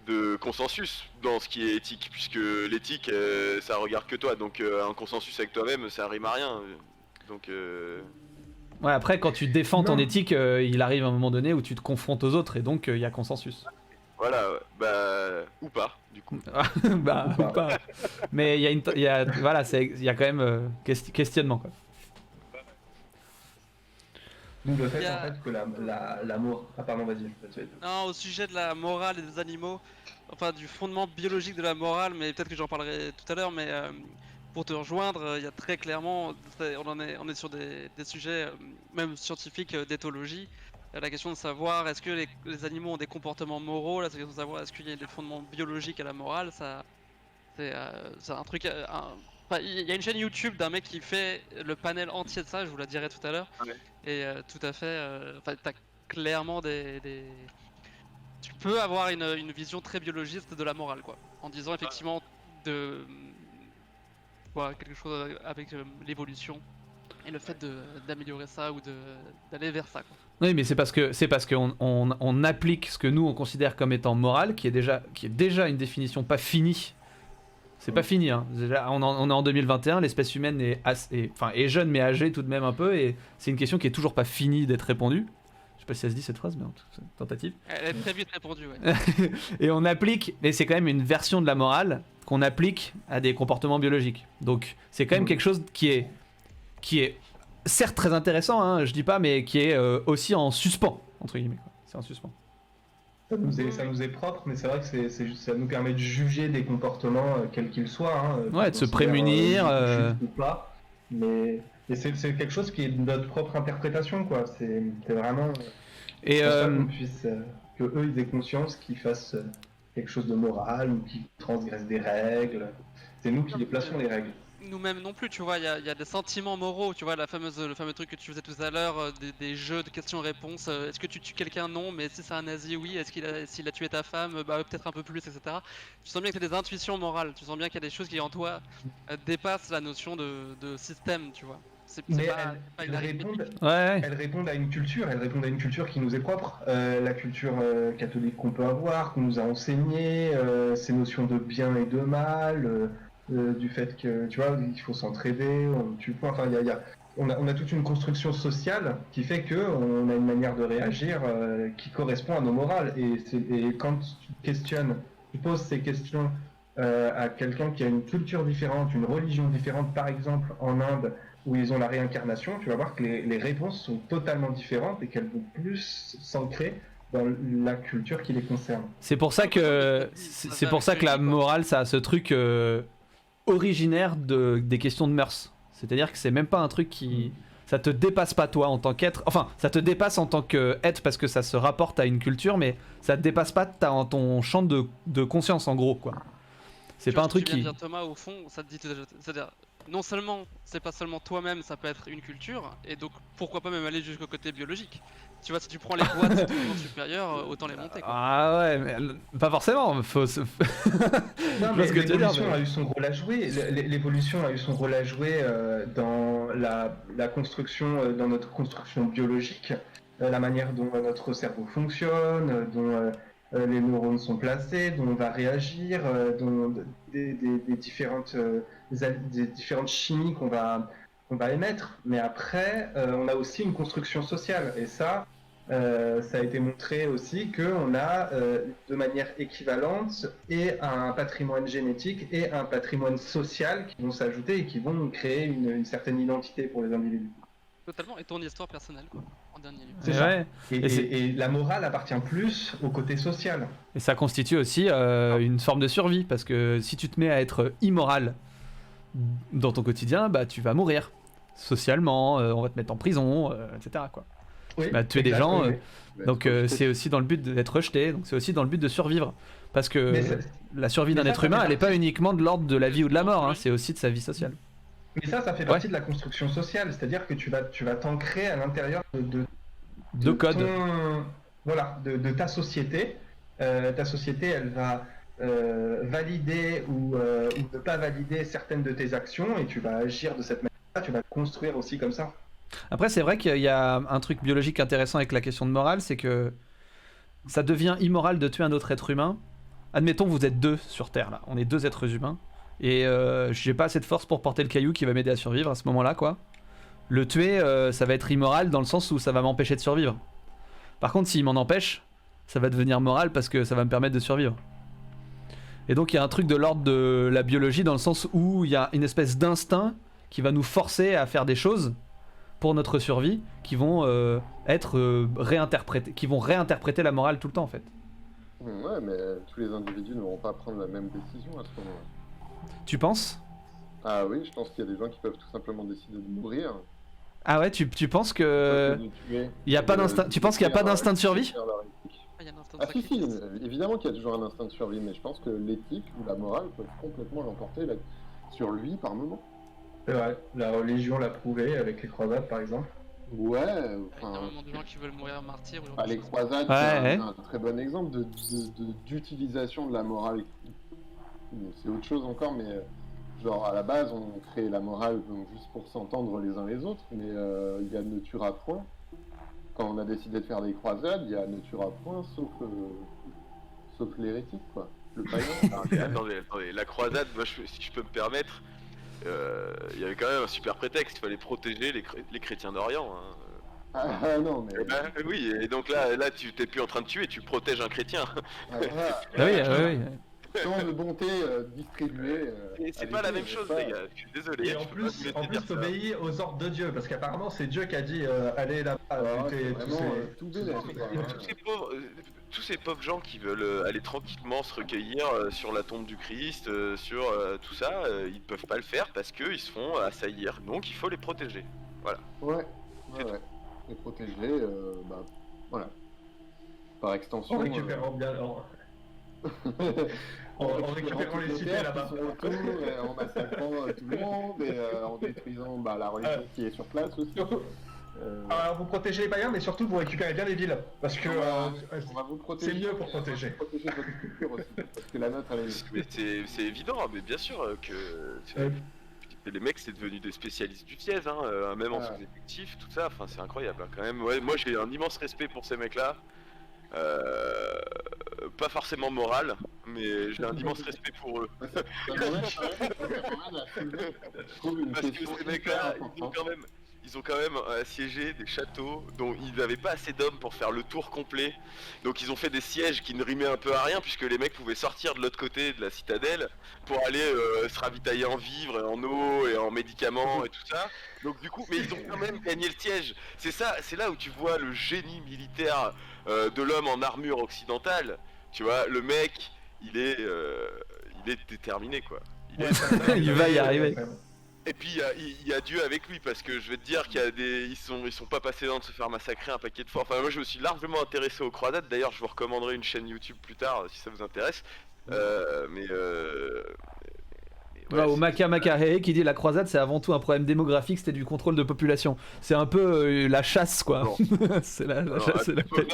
de consensus dans ce qui est éthique, puisque l'éthique, ça regarde que toi, donc un consensus avec toi-même, ça rime à rien. Donc, Ouais, après, quand tu défends ton Non. éthique, il arrive un moment donné où tu te confrontes aux autres et donc il y a consensus. Voilà, bah ou pas du coup. Bah, ou pas. Mais voilà, il y a quand même questionnement, quoi. D'où le fait Il y a- en fait que l'amour. Ah pardon, vas-y. Non, au sujet de la morale et des animaux, enfin du fondement biologique de la morale, mais peut-être que j'en parlerai tout à l'heure, mais pour te rejoindre, il y a très clairement, on est sur des sujets même scientifiques d'éthologie. La question de savoir est-ce que les animaux ont des comportements moraux, la question de savoir est-ce qu'il y a des fondements biologiques à la morale, ça c'est un truc. Enfin, il y a une chaîne YouTube d'un mec qui fait le panel entier de ça, je vous la dirai tout à l'heure. Ouais. Et tout à fait, enfin, t'as clairement tu peux avoir une vision très biologiste de la morale, quoi. En disant effectivement de. Voilà, quelque chose avec l'évolution et le fait d'améliorer ça ou d'aller vers ça, quoi. Oui, mais c'est parce qu'on applique ce que nous on considère comme étant moral, qui est déjà une définition pas finie. C'est pas fini, hein. On est en 2021, l'espèce humaine est jeune mais âgée tout de même un peu, et c'est une question qui est toujours pas finie d'être répondue. Je sais pas si ça se dit cette phrase, mais en tout cas, tentative. Elle est très vite répondue, ouais. Et on applique, mais c'est quand même une version de la morale qu'on applique à des comportements biologiques. Donc c'est quand même quelque chose qui est certes très intéressant, hein, je dis pas, mais qui est aussi en suspens, entre guillemets, quoi. C'est en suspens. Ça nous est propre, mais c'est vrai que ça nous permet de juger des comportements quels qu'ils soient. Hein, Ouais, de se prémunir. Juste ou pas. Mais c'est quelque chose qui est de notre propre interprétation, quoi. C'est vraiment. Et pour ça qu'on puisse, que eux ils aient conscience qu'ils fassent quelque chose de moral ou qu'ils transgressent des règles. C'est nous qui les plaçons les règles. Nous-mêmes non plus, tu vois, il y a des sentiments moraux, tu vois, le fameux truc que tu faisais tout à l'heure, des jeux de questions-réponses. Est-ce que tu tues quelqu'un? Non, mais si c'est un nazi, oui. S'il a tué ta femme, bah peut-être un peu plus, etc. Tu sens bien que tu as des intuitions morales, tu sens bien qu'il y a des choses qui en toi dépassent la notion de système, tu vois. Mais pas elles une répondent, ouais, elles répondent à une culture qui nous est propre, la culture catholique qu'on peut avoir, qu'on nous a enseigné, ces notions de bien et de mal, du fait que, tu vois, il faut s'entraider, enfin, on a toute une construction sociale qui fait que on a une manière de réagir qui correspond à nos morales. Et quand tu poses ces questions à quelqu'un qui a une culture différente, une religion différente, par exemple en Inde, où ils ont la réincarnation, tu vas voir que les réponses sont totalement différentes et qu'elles vont plus s'ancrer dans la culture qui les concerne. c'est pour ça que la morale, ça a ce truc originaire des questions de mœurs. C'est-à-dire que c'est même pas un truc qui... Ça te dépasse pas toi en tant qu'être. Enfin, ça te dépasse en tant qu'être parce que ça se rapporte à une culture, mais ça te dépasse pas ton champ de conscience en gros, quoi. C'est pas un truc qui... Dire, Thomas, au fond, ça te dit... C'est-à-dire, non seulement, c'est pas seulement toi-même, ça peut être une culture, et donc pourquoi pas même aller jusqu'au côté biologique. Tu vois, si tu prends les boîtes de ton supérieur, autant les monter, quoi. Ah ouais, mais pas forcément. Non, mais l'évolution a eu son rôle à jouer. L'évolution a eu son rôle à jouer dans la construction, dans notre construction biologique, la manière dont notre cerveau fonctionne, dont les neurones sont placés, dont on va réagir, dont des différentes chimies qu'on va émettre. Mais après, on a aussi une construction sociale. Et ça a été montré aussi qu'on a de manière équivalente et un patrimoine génétique et un patrimoine social qui vont s'ajouter et qui vont créer une certaine identité pour les individus. Totalement, et ton histoire personnelle, quoi, en dernier lieu. C'est ça. Et la morale appartient plus au côté social. Et ça constitue aussi une forme de survie, parce que si tu te mets à être immoral dans ton quotidien, bah tu vas mourir. Socialement, on va te mettre en prison, etc. quoi. Oui, tu vas tuer des gens, donc être c'est aussi dans le but d'être rejeté, donc c'est aussi dans le but de survivre. Parce que la survie d'un être humain, elle n'est pas uniquement de l'ordre de la vie ou de la mort, hein, c'est aussi de sa vie sociale. Mais ça fait partie de la construction sociale, c'est-à-dire que tu vas t'ancrer à l'intérieur de codes. De ta société. Ta société, elle va valider ou ne pas valider certaines de tes actions et tu vas agir de cette manière-là, tu vas construire aussi comme ça. Après, c'est vrai qu'il y a un truc biologique intéressant avec la question de morale, c'est que ça devient immoral de tuer un autre être humain. Admettons, vous êtes deux sur Terre, là. On est deux êtres humains. Et j'ai pas assez de force pour porter le caillou qui va m'aider à survivre à ce moment-là, quoi. Le tuer, ça va être immoral dans le sens où ça va m'empêcher de survivre. Par contre, s'il m'en empêche, ça va devenir moral parce que ça va me permettre de survivre. Et donc il y a un truc de l'ordre de la biologie dans le sens où il y a une espèce d'instinct qui va nous forcer à faire des choses pour notre survie qui vont être réinterprétées, qui vont réinterpréter la morale tout le temps en fait. Ouais, mais tous les individus ne vont pas prendre la même décision à ce moment-là. Tu penses? Ah oui, je pense qu'il y a des gens qui peuvent tout simplement décider de mourir. Ah ouais, tu penses que il y a pas d'instinct, tu penses qu'il n'y a pas d'instinct de survie? Ah, il y a un instinct de Ah si, sacrifice. évidemment qu'il y a toujours un instinct de survie, mais je pense que l'éthique ou la morale peuvent complètement l'emporter sur lui par moment. C'est vrai, la religion l'a prouvé avec les croisades par exemple. Ouais, Il y a enfin, énormément de gens qui veulent mourir martyrs. les croisades, Ouais, c'est ouais. un très bon exemple d'utilisation de la morale. C'est autre chose encore, mais genre à la base, on crée la morale donc, juste pour s'entendre les uns les autres, mais il y a ne tuera point. Quand on a décidé de faire des croisades, il y a ne tuera point, sauf l'hérétique, quoi. Le païen. Ah, mais attendez, la croisade, moi, si je peux me permettre, il y avait quand même un super prétexte, il fallait protéger les chrétiens d'Orient. Hein. Ah non, mais... Oui, et donc là tu t'es plus en train de tuer, tu protèges un chrétien. voilà. Ah oui, oui. Tant de bonté distribuée. Et c'est pas la même chose, les gars, je suis désolé. Et en je peux pas plus, te laisser dire ça. t'obéis aux ordres de Dieu, parce qu'apparemment c'est Dieu qui a dit allez là-bas, butez tous vraiment ces... tout bénef, quoi, Et hein. tous ces pauvres gens qui veulent aller tranquillement se recueillir sur la tombe du Christ, sur tout ça, ils peuvent pas le faire parce qu'ils se font assaillir, donc il faut les protéger. Ouais. Et protéger, bah, voilà. Par extension... En récupérant bien... En récupérant les cités terres là-bas. qui sont autour, en massacrant tout le monde, et en détruisant la religion qui est sur place aussi. Alors vous protégez les païens, mais surtout vous récupérez bien les villes, parce que On va vous protéger. c'est mieux pour protéger. Protéger votre culture aussi, parce que la nôtre, elle est... Mais c'est évident, mais bien sûr que les mecs c'est devenu des spécialistes du dièse, hein, même en sous-effectif, tout ça, enfin c'est incroyable hein, quand même. Ouais, moi j'ai un immense respect pour ces mecs-là. Pas forcément moral, mais j'ai un immense respect pour eux. Ça m'emmène à soulever, je trouve, une Parce que question ces hyper mecs-là, importante. ils ont quand même assiégé des châteaux dont ils n'avaient pas assez d'hommes pour faire le tour complet. Donc ils ont fait des sièges qui ne rimaient un peu à rien puisque les mecs pouvaient sortir de l'autre côté de la citadelle pour aller se ravitailler en vivres, et en eau et en médicaments et tout ça. Donc du coup, mais ils ont quand même gagné le siège. C'est ça, c'est là où tu vois le génie militaire de l'homme en armure occidentale. Tu vois, le mec, il est déterminé quoi. Il va y arriver. Et puis il y a Dieu avec lui parce que je vais te dire qu'il y a ils sont pas passés dans de se faire massacrer un paquet de fois. Enfin moi je me suis largement intéressé aux croisades. D'ailleurs je vous recommanderai une chaîne YouTube plus tard si ça vous intéresse. Ouais, au Maka Makahe qui dit la croisade c'est avant tout un problème démographique, c'était du contrôle de population. C'est un peu la chasse quoi. Non. C'est la Non, chasse et la paix.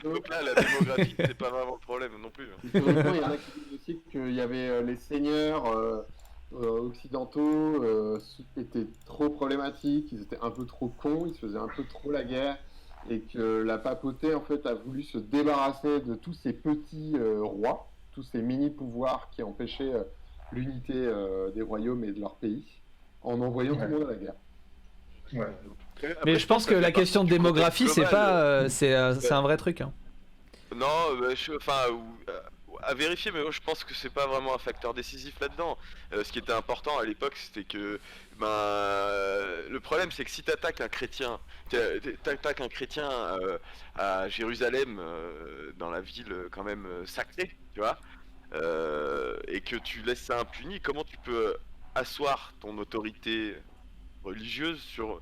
donc là, la démographie c'est pas vraiment le problème non plus. Historiquement, il y en a qui disent aussi qu'il y avait les seigneurs occidentaux étaient trop problématiques, ils étaient un peu trop cons, ils se faisaient un peu trop la guerre, et que la papauté en fait a voulu se débarrasser de tous ces petits rois, tous ces mini-pouvoirs qui empêchaient l'unité des royaumes et de leur pays, en envoyant tout le monde à la guerre. Ouais. Mais je pense que la question de démographie c'est pas c'est un vrai truc hein. Non, à vérifier, mais moi je pense que c'est pas vraiment un facteur décisif là-dedans. Ce qui était important à l'époque, c'était que le problème, c'est que si t'attaques un chrétien, à Jérusalem, dans la ville quand même sacrée, tu vois, et que tu laisses ça impuni, comment tu peux asseoir ton autorité religieuse sur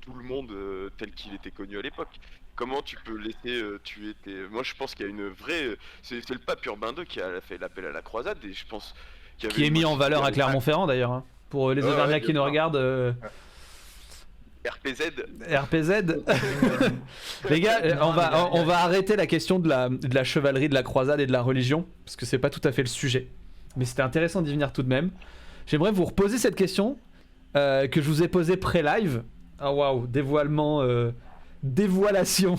tout le monde tel qu'il était connu à l'époque? Comment tu peux laisser tuer tes... Moi je pense qu'il y a une vraie... C'est le pape Urbain II qui a fait l'appel à la croisade et je pense qu'il y avait Qui est une mis en valeur à motivation- Clermont-Ferrand d'ailleurs hein. Pour les Ouais, Auvergnats ouais, qui nous bien sûr. regardent RPZ. RPZ. Les gars, on va arrêter la question de la chevalerie, de la croisade et de la religion, parce que c'est pas tout à fait le sujet. Mais c'était intéressant d'y venir tout de même. J'aimerais vous reposer cette question que je vous ai posée pré-live. Ah waouh, dévoilation.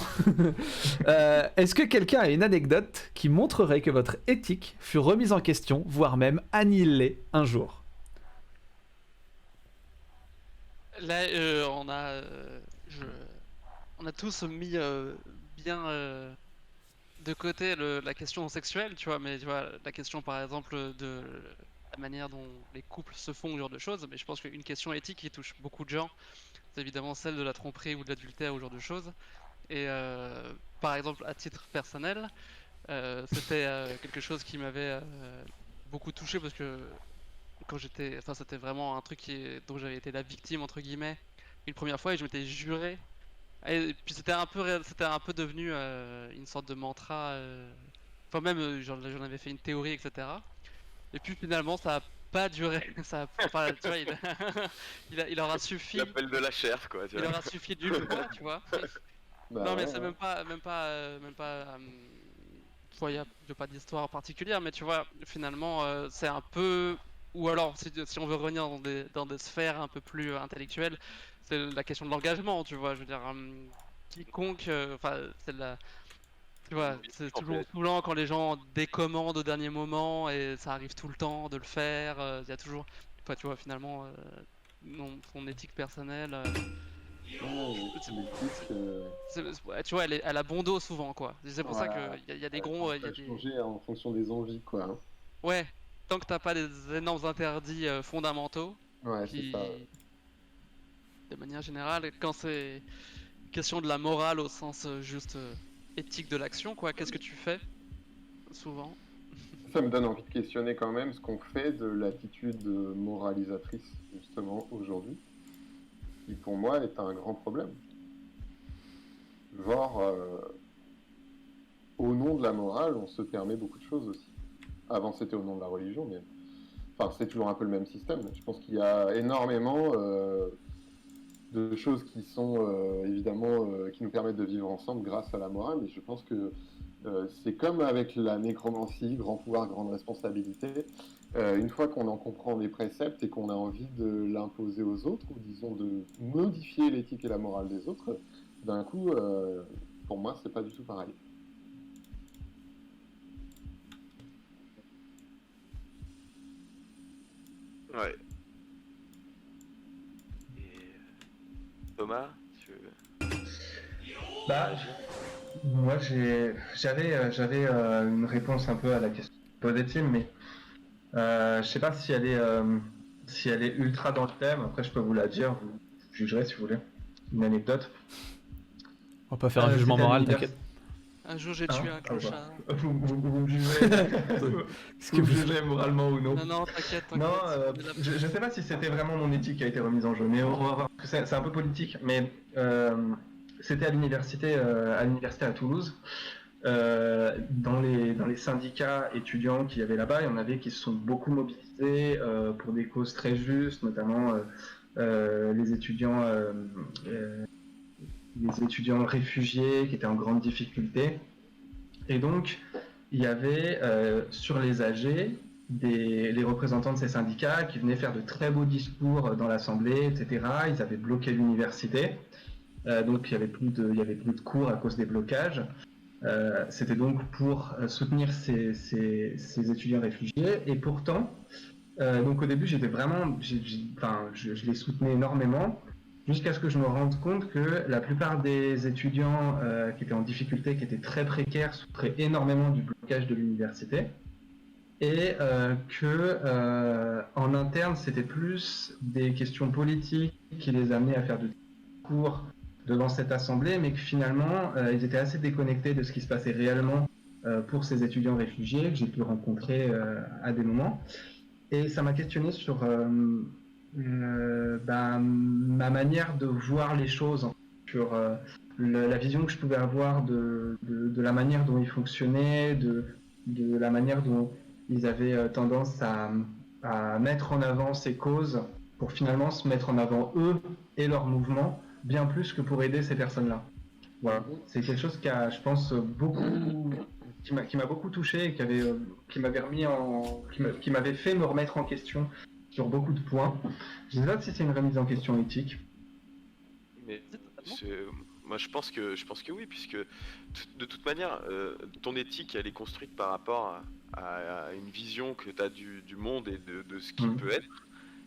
Est-ce que quelqu'un a une anecdote qui montrerait que votre éthique fut remise en question, voire même annihilée un jour? Là, on a tous mis de côté la question sexuelle, tu vois, mais tu vois, la question par exemple de la manière dont les couples se font, ce genre de choses, mais je pense qu'une question éthique qui touche beaucoup de gens, c'est évidemment celle de la tromperie ou de l'adultère ou ce genre de choses. Et par exemple, à titre personnel, c'était quelque chose qui m'avait beaucoup touché parce que quand j'étais, enfin, c'était vraiment un truc dont j'avais été la victime entre guillemets une première fois et je m'étais juré. Et puis c'était un peu devenu une sorte de mantra. Enfin même, j'en avais fait une théorie, etc. Et puis finalement, ça a pas duré. Ça, enfin, tu vois, il aura suffi, L'appel de la chair, quoi. Tu il vois. aura suffi d'une fois, tu vois. Bah Non, mais ouais, c'est ouais. même pas. Tu vois, y a pas d'histoire particulière, mais tu vois, finalement, c'est un peu. Ou alors, si on veut revenir dans des sphères un peu plus intellectuelles, c'est la question de l'engagement, tu vois. Je veux dire, quiconque. Enfin, tu vois, c'est En toujours fait. saoulant quand les gens décommandent au dernier moment et ça arrive tout le temps de le faire. Il y a toujours. Enfin, tu vois, finalement, son éthique personnelle. Ouais, C'est- l'éthique, ouais, tu vois, elle a bon dos souvent, quoi. C'est pour ça qu'il voilà, y a des elle gros. tend Il y a à des... changer en fonction des envies, quoi. Hein. Ouais, tant que t'as pas des énormes interdits fondamentaux, Ouais, c'est ça. puis de manière générale, quand c'est question de la morale au sens juste éthique de l'action, quoi, qu'est-ce que tu fais souvent? Ça me donne envie de questionner quand même ce qu'on fait de l'attitude moralisatrice, justement, aujourd'hui, qui pour moi est un grand problème. Genre, au nom de la morale, on se permet beaucoup de choses aussi. Avant, c'était au nom de la religion, mais enfin, c'est toujours un peu le même système. Je pense qu'il y a énormément de choses qui sont évidemment qui nous permettent de vivre ensemble grâce à la morale. Et je pense que c'est comme avec la nécromancie, grand pouvoir, grande responsabilité. Une fois qu'on en comprend les préceptes et qu'on a envie de l'imposer aux autres, ou disons de modifier l'éthique et la morale des autres, d'un coup, pour moi, c'est pas du tout pareil. Ouais. Et Thomas, tu veux Bah, réagir? moi j'avais une réponse un peu à la question posée Tim, mais je sais pas si elle est ultra dans le thème. Après, je peux vous la dire, vous jugerez si vous voulez. Une anecdote. On va pas faire un jugement C'était à moral, l'université. t'inquiète. Un jour j'ai Hein tué un Ah, voilà. clochard. Vous me jugez, Qu'est-ce que vous me vous... jugez moralement ou non. Non, non, t'inquiète, Non, t'inquiète. je sais pas si c'était vraiment mon éthique qui a été remise en jeu, mais on va voir. C'est un peu politique, mais c'était à l'université à Toulouse. Dans les syndicats étudiants qu'il y avait là-bas, il y en avait qui se sont beaucoup mobilisés pour des causes très justes, notamment les étudiants réfugiés qui étaient en grande difficulté. Et donc, il y avait sur les AG les représentants de ces syndicats qui venaient faire de très beaux discours dans l'Assemblée, etc. Ils avaient bloqué l'université. Donc, il y avait plus de cours à cause des blocages. C'était donc pour soutenir ces étudiants réfugiés. Et pourtant, donc au début, j'étais vraiment, je les soutenais énormément, jusqu'à ce que je me rende compte que la plupart des étudiants qui étaient en difficulté, qui étaient très précaires, souffraient énormément du blocage de l'université. Et en interne, c'était plus des questions politiques qui les amenaient à faire de cours devant cette assemblée, mais que finalement, ils étaient assez déconnectés de ce qui se passait réellement pour ces étudiants réfugiés que j'ai pu rencontrer à des moments. Et ça m'a questionné sur ma manière de voir les choses, sur la vision que je pouvais avoir de la manière dont ils fonctionnaient, de la manière dont ils avaient tendance à mettre en avant ces causes pour finalement se mettre en avant eux et leur mouvement, bien plus que pour aider ces personnes-là. Voilà, c'est quelque chose qui a, je pense, qui m'a beaucoup touché et qui m'avait qui m'avait fait me remettre en question sur beaucoup de points. Je ne sais pas si c'est une remise en question éthique. Mais Totalement. moi je pense que oui, puisque de toute manière, ton éthique elle est construite par rapport à une vision que tu as du monde et de ce qui peut être.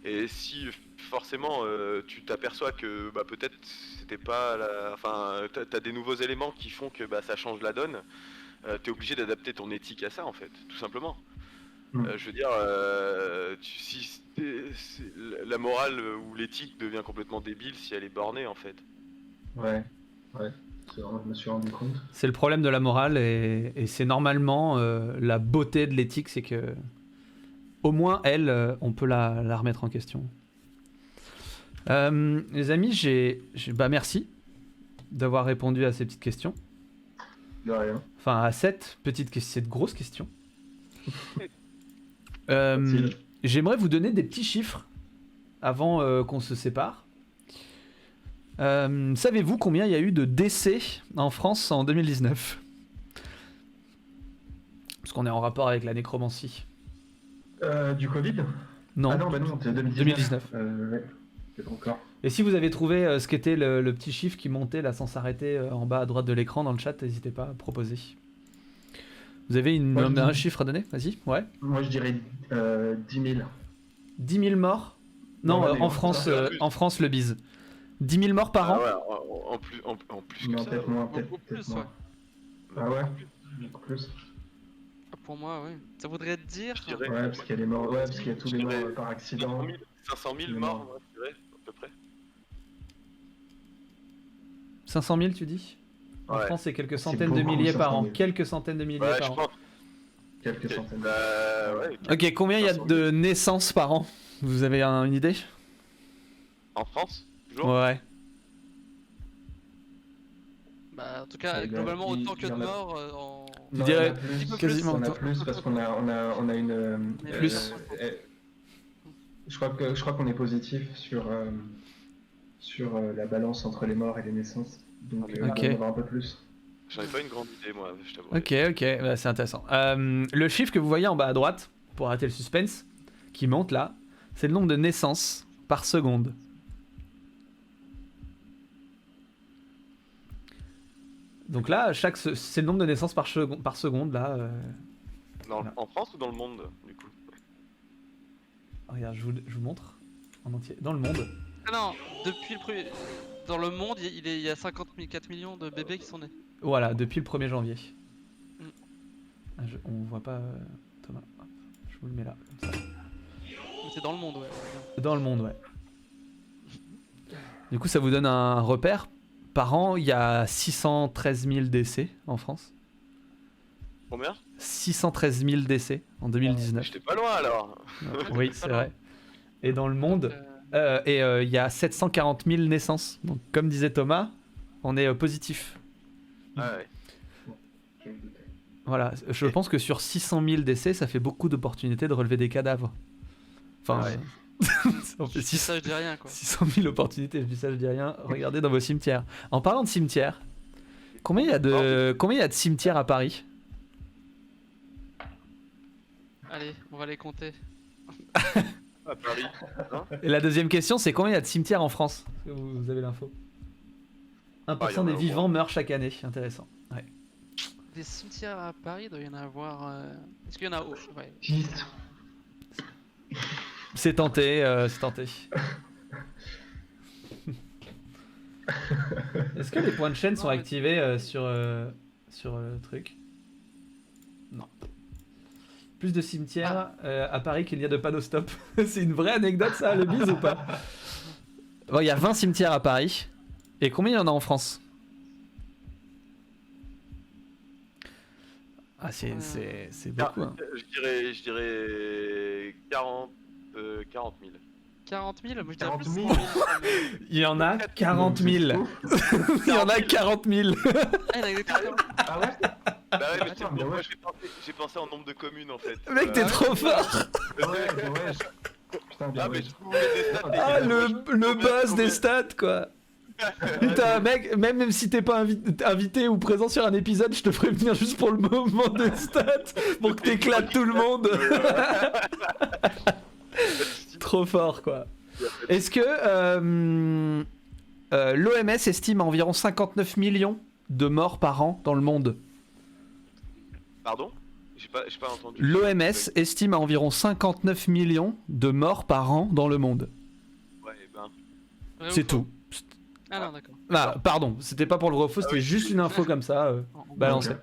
Et si forcément tu t'aperçois que bah, peut-être c'était pas enfin t'as des nouveaux éléments qui font que bah, ça change la donne, t'es obligé d'adapter ton éthique à ça en fait, tout simplement. Mm. Je veux dire, si la morale ou l'éthique devient complètement débile si elle est bornée en fait. Ouais, c'est vrai, je me suis rendu compte. C'est le problème de la morale et c'est normalement la beauté de l'éthique, c'est que au moins elle, on peut la remettre en question. Les amis, bah merci d'avoir répondu à ces petites questions. De rien. Enfin, à cette grosse question. Facile. J'aimerais vous donner des petits chiffres avant qu'on se sépare. Savez-vous combien il y a eu de décès en France en 2019 ? Parce qu'on est en rapport avec la nécromancie. Du Covid? Non. Ah non, bah non, c'est 2019. Ouais, c'est encore. Et si vous avez trouvé ce qu'était le petit chiffre qui montait là sans s'arrêter en bas à droite de l'écran dans le chat, n'hésitez pas à proposer. Vous avez un chiffre à donner ? Vas-y, ouais. Moi, je dirais 10 000. 10 000 morts ? Non, Non, en France, le bise. 10 000 morts par an ? Ouais, en plus que Non, ça. peut-être moins, Beaucoup peut-être plus, moins. ouais. Ah ouais? Beaucoup plus. Pour moi, oui. Ça voudrait dire. Je dirais- Ouais, parce qu'il y a les morts, ouais, parce qu'il y a tous les Je dirais morts par accident. 500 000 morts, moi, je dirais, à peu près. 500 000, tu dis ? En Ouais. France, c'est quelques C'est centaines de beaucoup, milliers par 500 an. 000. Quelques centaines de milliers Ouais, par je an. pense. Quelques centaines. Ouais, Ok, combien il y a 500 000. de naissances par an ? Vous avez une idée ? En France, toujours. Ouais. Bah, en tout cas, Il y en a- globalement, il- autant que il y de en a- morts en. Tu Non, dirais il y en a plus, un petit peu quasiment on a autant. plus parce qu'on a une. Plus. Je crois qu'on est positif sur la balance entre les morts et les naissances. Donc Ok. on en aura un peu plus. J'en ai pas une grande idée, moi, je t'avoue. Ok, bah, c'est intéressant. Le chiffre que vous voyez en bas à droite, pour arrêter le suspense, qui monte là, c'est le nombre de naissances par seconde. Donc là, c'est le nombre de naissances par seconde là. Voilà. En France ou dans le monde, du coup? Regarde, je vous montre en entier. Dans le monde. Ah non, depuis le premier. Dans le monde, il y a 54 millions de bébés qui sont nés. Voilà, depuis le 1er janvier. Mm. Ah, on voit pas Thomas. Hop, je vous le mets là. Comme ça. Mais c'est dans le monde, ouais. Dans le monde, ouais. Du coup, ça vous donne un repère. Par an, il y a 613 000 décès en France. Combien? 613 000 décès en 2019. J'étais pas loin alors. Oui, c'est vrai. Et dans le monde, il y a 740 000 naissances. Donc, comme disait Thomas, on est positif. Ah ouais. Je me doutais. Voilà, je pense que sur 600 000 décès, ça fait beaucoup d'opportunités de relever des cadavres. Enfin, Ouais. ça fait Si ça, je dis rien, quoi. 600 000 opportunités, je dis ça, je dis rien. Regardez dans vos cimetières. En parlant de cimetières, combien il y a de cimetières à Paris ? Allez, on va les compter. À Paris. Hein? Et la deuxième question, c'est combien il y a de cimetières en France ? Est-ce que vous avez l'info ? 1% Ah, il y en a des au vivants moins. meurent chaque année. Intéressant. Ouais. Des cimetières à Paris, il doit y en avoir. Est-ce qu'il y en a ouais. 10. C'est tenté, c'est tenté. Est-ce que les points de chaîne sont activés sur le truc ? Non. Plus de cimetières à Paris qu'il n'y a de panneaux stop. C'est une vraie anecdote ça, le bise ou pas ? Bon, il y a 20 cimetières à Paris. Et combien il y en a en France ? Ah, c'est beaucoup. Hein. Je dirais 40 000. 40 000, moi je dirais 40 plus 000. 100 000. Il y en a 40 000. Il y en a 40 000. Ah, il y en a exactement 40 000. Ah ouais? Bah ouais, mais Attends, c'est- mais moi ouais. j'ai pensé en nombre de communes en fait. Mec, t'es trop fort. Ouais, putain, bien Ah mais ouais. je vous mets des stats. les Ah, gars. le buzz des stats, quoi. Putain, mec, même si t'es pas invité ou présent sur un épisode, je te ferai venir juste pour le moment des stats, pour que t'éclates tout le monde. Trop fort, quoi. Est-ce que l'OMS estime à environ 59 millions de morts par an dans le monde ? Pardon? J'ai pas entendu. L'OMS estime à environ 59 millions de morts par an dans le monde. Ouais, ben. Vrai ou C'est faux tout. Ah non, d'accord. Ah, pardon, c'était pas pour le vrai ou faux, c'était oui, juste une info comme ça, En- en- balancée. Ok.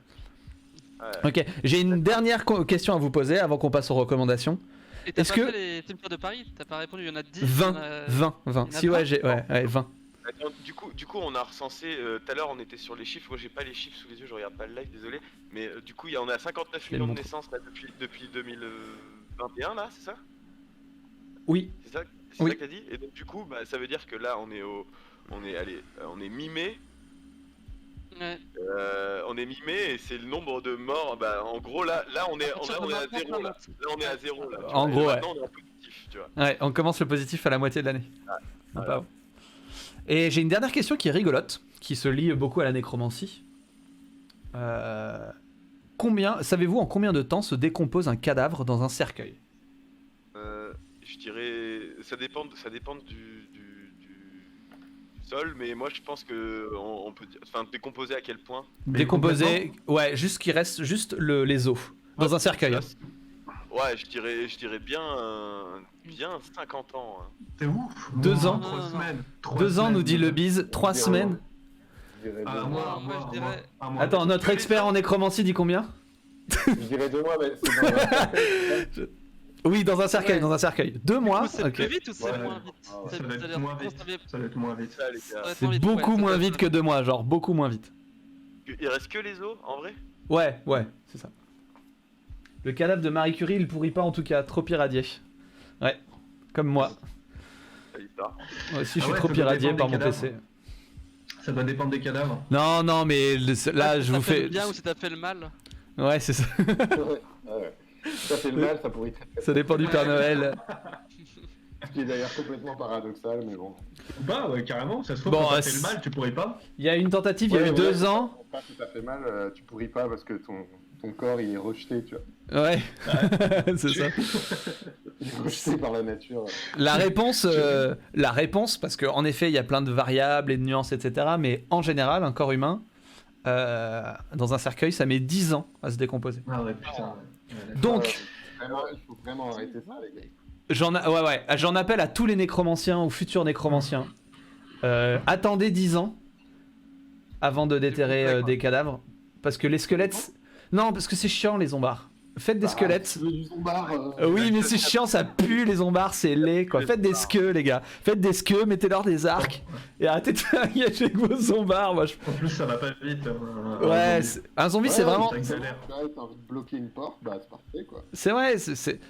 Ok, j'ai une dernière question à vous poser avant qu'on passe aux recommandations. Et t'as Est-ce pas que- fait les Team Tour de Paris? T'as pas répondu, il y en a 10. 20, il y en a- 20. il y en a Si, ouais, 20. ouais, 20. Attends, du coup, on a recensé. Tout à l'heure, on était sur les chiffres. Moi, j'ai pas les chiffres sous les yeux, je regarde pas le live, désolé. Mais du coup, on a 59 les millions de montre. naissances là, depuis 2021, là, c'est ça? Oui, C'est ça, Oui. ça que t'as dit? Et donc, du coup, ça veut dire que là, on est mi-mai. Ouais. On est mi-mai et c'est le nombre de morts. En gros, là, on est à zéro. Là, on est à zéro. Là, tu En vois. gros, Et ouais. maintenant, on est en positif, tu vois. Ouais, on commence le positif à la moitié de l'année. Ah, Non, voilà. pas bon. Et j'ai une dernière question qui est rigolote, qui se lie beaucoup à la nécromancie. Savez-vous en combien de temps se décompose un cadavre dans un cercueil? Je dirais, ça dépend du sol, mais moi je pense que on peut dire, enfin décomposer à quel point? Décomposé, ouais, juste qu'il reste juste les os dans un cercueil. Ouais, je dirais bien 50 ans. Hein. T'es ouf. 2 ans. 3 Non, non, non. semaines. 2 ans nous dit le bise, 3 semaines. Je dirais Ah, deux mois. moi, je dirais- Attends, notre expert en nécromancie dit combien? Je dirais 2 mois, mais c'est dans Oui, dans un cercueil, Ouais. dans un cercueil. 2 Du mois, coup, c'est ok. plus vite ou c'est Ouais. moins vite? Ah ouais. Ça doit être C'est-à-dire, moins on vite. savait- Ça doit être moins vite. Ça, les gars. ça doit être C'est moins vite, beaucoup ouais, moins ça doit vite être- que 2 mois, genre beaucoup moins vite. Il reste que les os, en vrai? Ouais, c'est ça. Le cadavre de Marie Curie, il pourrit pas en tout cas, trop irradié. Ouais, comme moi. Ça y est, ça. Moi aussi, je Ah suis ouais, trop ça doit irradié dépendre par des mon cadavres. PC. Ça doit dépendre des cadavres. Non, mais là, Si je t'as vous fait fais. le bien ou si t'as fait le mal. Ouais, c'est ça. Ouais. Ça fait le mal, ça pourrit très très. Ça dépend du Père Noël. Ce qui est d'ailleurs complètement paradoxal, mais bon. Ou pas, ouais, carrément. Ça se trouve, Bon, quand t'as c'est- fait le mal, tu pourrais pas. Il y a une tentative, il y a eu Ouais, 2 ans. Pas si ça fait mal, tu pourris pas parce que ton corps il est rejeté, tu vois. Ouais, c'est ça. Il est rejeté par la nature. La réponse, parce qu'en effet, il y a plein de variables et de nuances, etc. Mais en général, un corps humain, dans un cercueil, ça met 10 ans à se décomposer. Ah ouais, putain. Ouais, Donc, Il faut vraiment arrêter ça, les gars. j'en appelle à tous les nécromanciens ou futurs nécromanciens. Attendez 10 ans avant de déterrer des cadavres. Parce que les squelettes... Non, parce que c'est chiant les zombards. Faites des squelettes. Tu veux du zombard Oui, mais c'est chiant, ça pue les zombards, c'est laid quoi. Faites des squeux, les gars. Faites des squeux, mettez-leur des arcs. Et arrêtez de faire engager avec vos zombards. Moi, En plus, ça va pas vite. Ouais, un zombie, c'est vraiment. ça accélère. T'as envie de bloquer une porte, bah c'est parfait quoi. C'est vrai,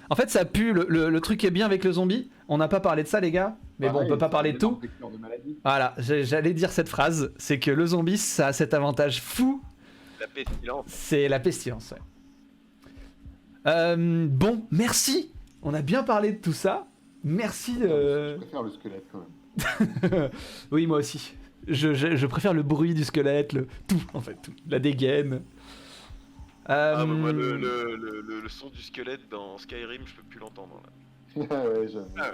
en fait, ça pue. Le truc qui est bien avec le zombie, on n'a pas parlé de ça, les gars. Mais bon, on peut pas parler de tout. De maladie. Voilà, j'allais dire cette phrase, c'est que le zombie, ça a cet avantage fou, La pestilence. c'est la pestilence. Ouais. Bon, merci. On a bien parlé de tout ça. Merci. Je préfère le squelette quand même. Oui, moi aussi. Je préfère le bruit du squelette, tout, en fait, tout. La dégaine. Moi, le son du squelette dans Skyrim, je peux plus l'entendre. Là. Ouais, j'avoue. Ah,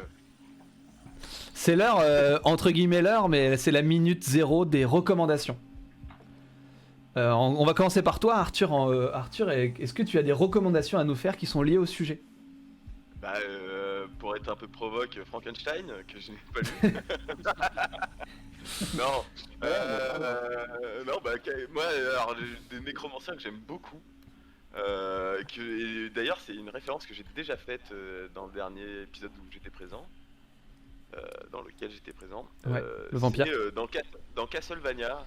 C'est l'heure, entre guillemets l'heure, mais c'est la minute 0 des recommandations. On va commencer par toi, Arthur. Arthur, est-ce que tu as des recommandations à nous faire qui sont liées au sujet? Pour être un peu provoque, Frankenstein, que je n'ai pas lu. Non. Moi, alors, des nécromanciens que j'aime beaucoup. Et d'ailleurs, c'est une référence que j'ai déjà faite dans le dernier épisode où j'étais présent. Dans lequel j'étais présent. Ouais, le vampire. C'est, dans Castlevania.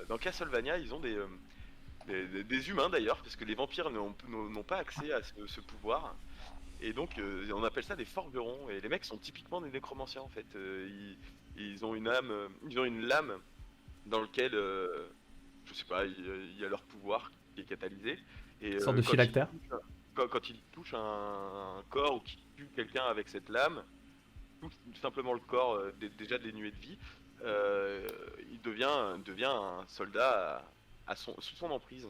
Dans Castlevania, ils ont des humains d'ailleurs, parce que les vampires n'ont pas accès à ce pouvoir. Et donc, on appelle ça des forgerons. Et les mecs sont typiquement des nécromanciens en fait. Ils ont une âme, ils ont une lame dans laquelle, je sais pas, il y a leur pouvoir qui est catalysé. Et, Une sorte de quand phylactère. quand ils touchent un corps ou qu'ils tuent quelqu'un avec cette lame, tout simplement le corps déjà dénué de vie, il devient un soldat sous son emprise.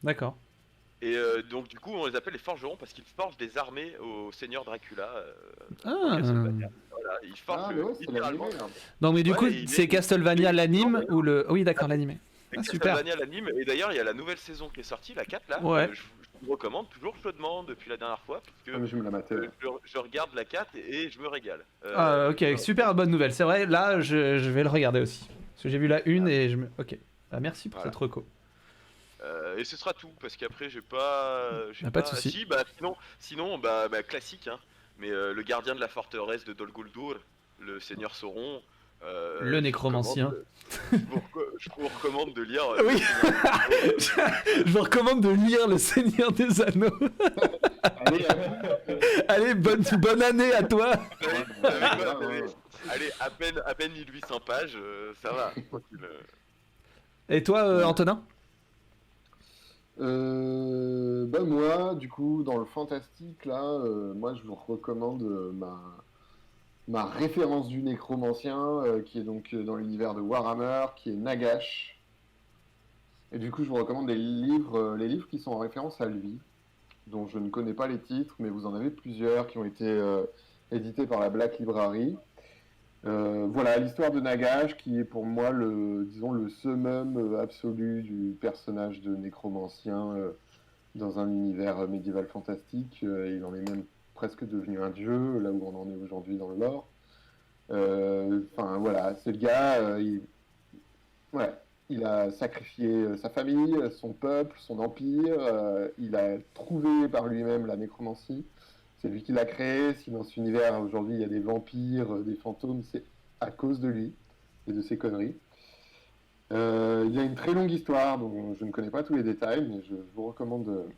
D'accord. Et donc du coup on les appelle les forgerons parce qu'ils forgent des armées au seigneur Dracula. Ah. Castlevania. Voilà, ils forgent Ah, mais ouais, c'est littéralement. l'animé. Hein. Non, mais du Ouais, coup, il c'est est- Castlevania l'anime mais- ou le. Oui, d'accord, l'anime. Ah, super. Castlevania l'anime, et d'ailleurs il y a la nouvelle saison qui est sortie, la 4 là. Ouais. Je vous recommande toujours chaudement depuis la dernière fois parce Ah, que mais je me la matais. je regarde la 4 et je me régale. Ah, ok, super bonne nouvelle. C'est vrai, là, je vais le regarder aussi. Parce que j'ai vu la une et je me. Ok. Ah, merci pour Voilà. cette reco. Et ce sera tout, parce qu'après j'ai pas... Pas de souci. Si, sinon classique, hein. Mais le gardien de la forteresse de Dol Guldur, le seigneur Sauron... Le nécromancien. Je vous recommande de lire... Oui. Je vous recommande de lire Le Seigneur des Anneaux. Allez, Allez, bonne année à toi. Allez, à peine 1800 pages, ça va. Tranquille. Et toi, Antonin? Moi, du coup, dans le fantastique, là, moi, je vous recommande ma référence du nécromancien, qui est donc dans l'univers de Warhammer, qui est Nagash. Et du coup, je vous recommande les livres qui sont en référence à lui, dont je ne connais pas les titres, mais vous en avez plusieurs qui ont été édités par la Black Library. Voilà, l'histoire de Nagash, qui est pour moi le summum absolu du personnage de nécromancien dans un univers médiéval fantastique. Il en est même presque devenu un dieu, là où on en est aujourd'hui dans le lore. Voilà, c'est le gars, il a sacrifié sa famille, son peuple, son empire, il a trouvé par lui-même la nécromancie. C'est lui qui l'a créé. Si dans cet univers aujourd'hui il y a des vampires, des fantômes, c'est à cause de lui et de ses conneries. Il y a une très longue histoire dont je ne connais pas tous les détails, mais je vous recommande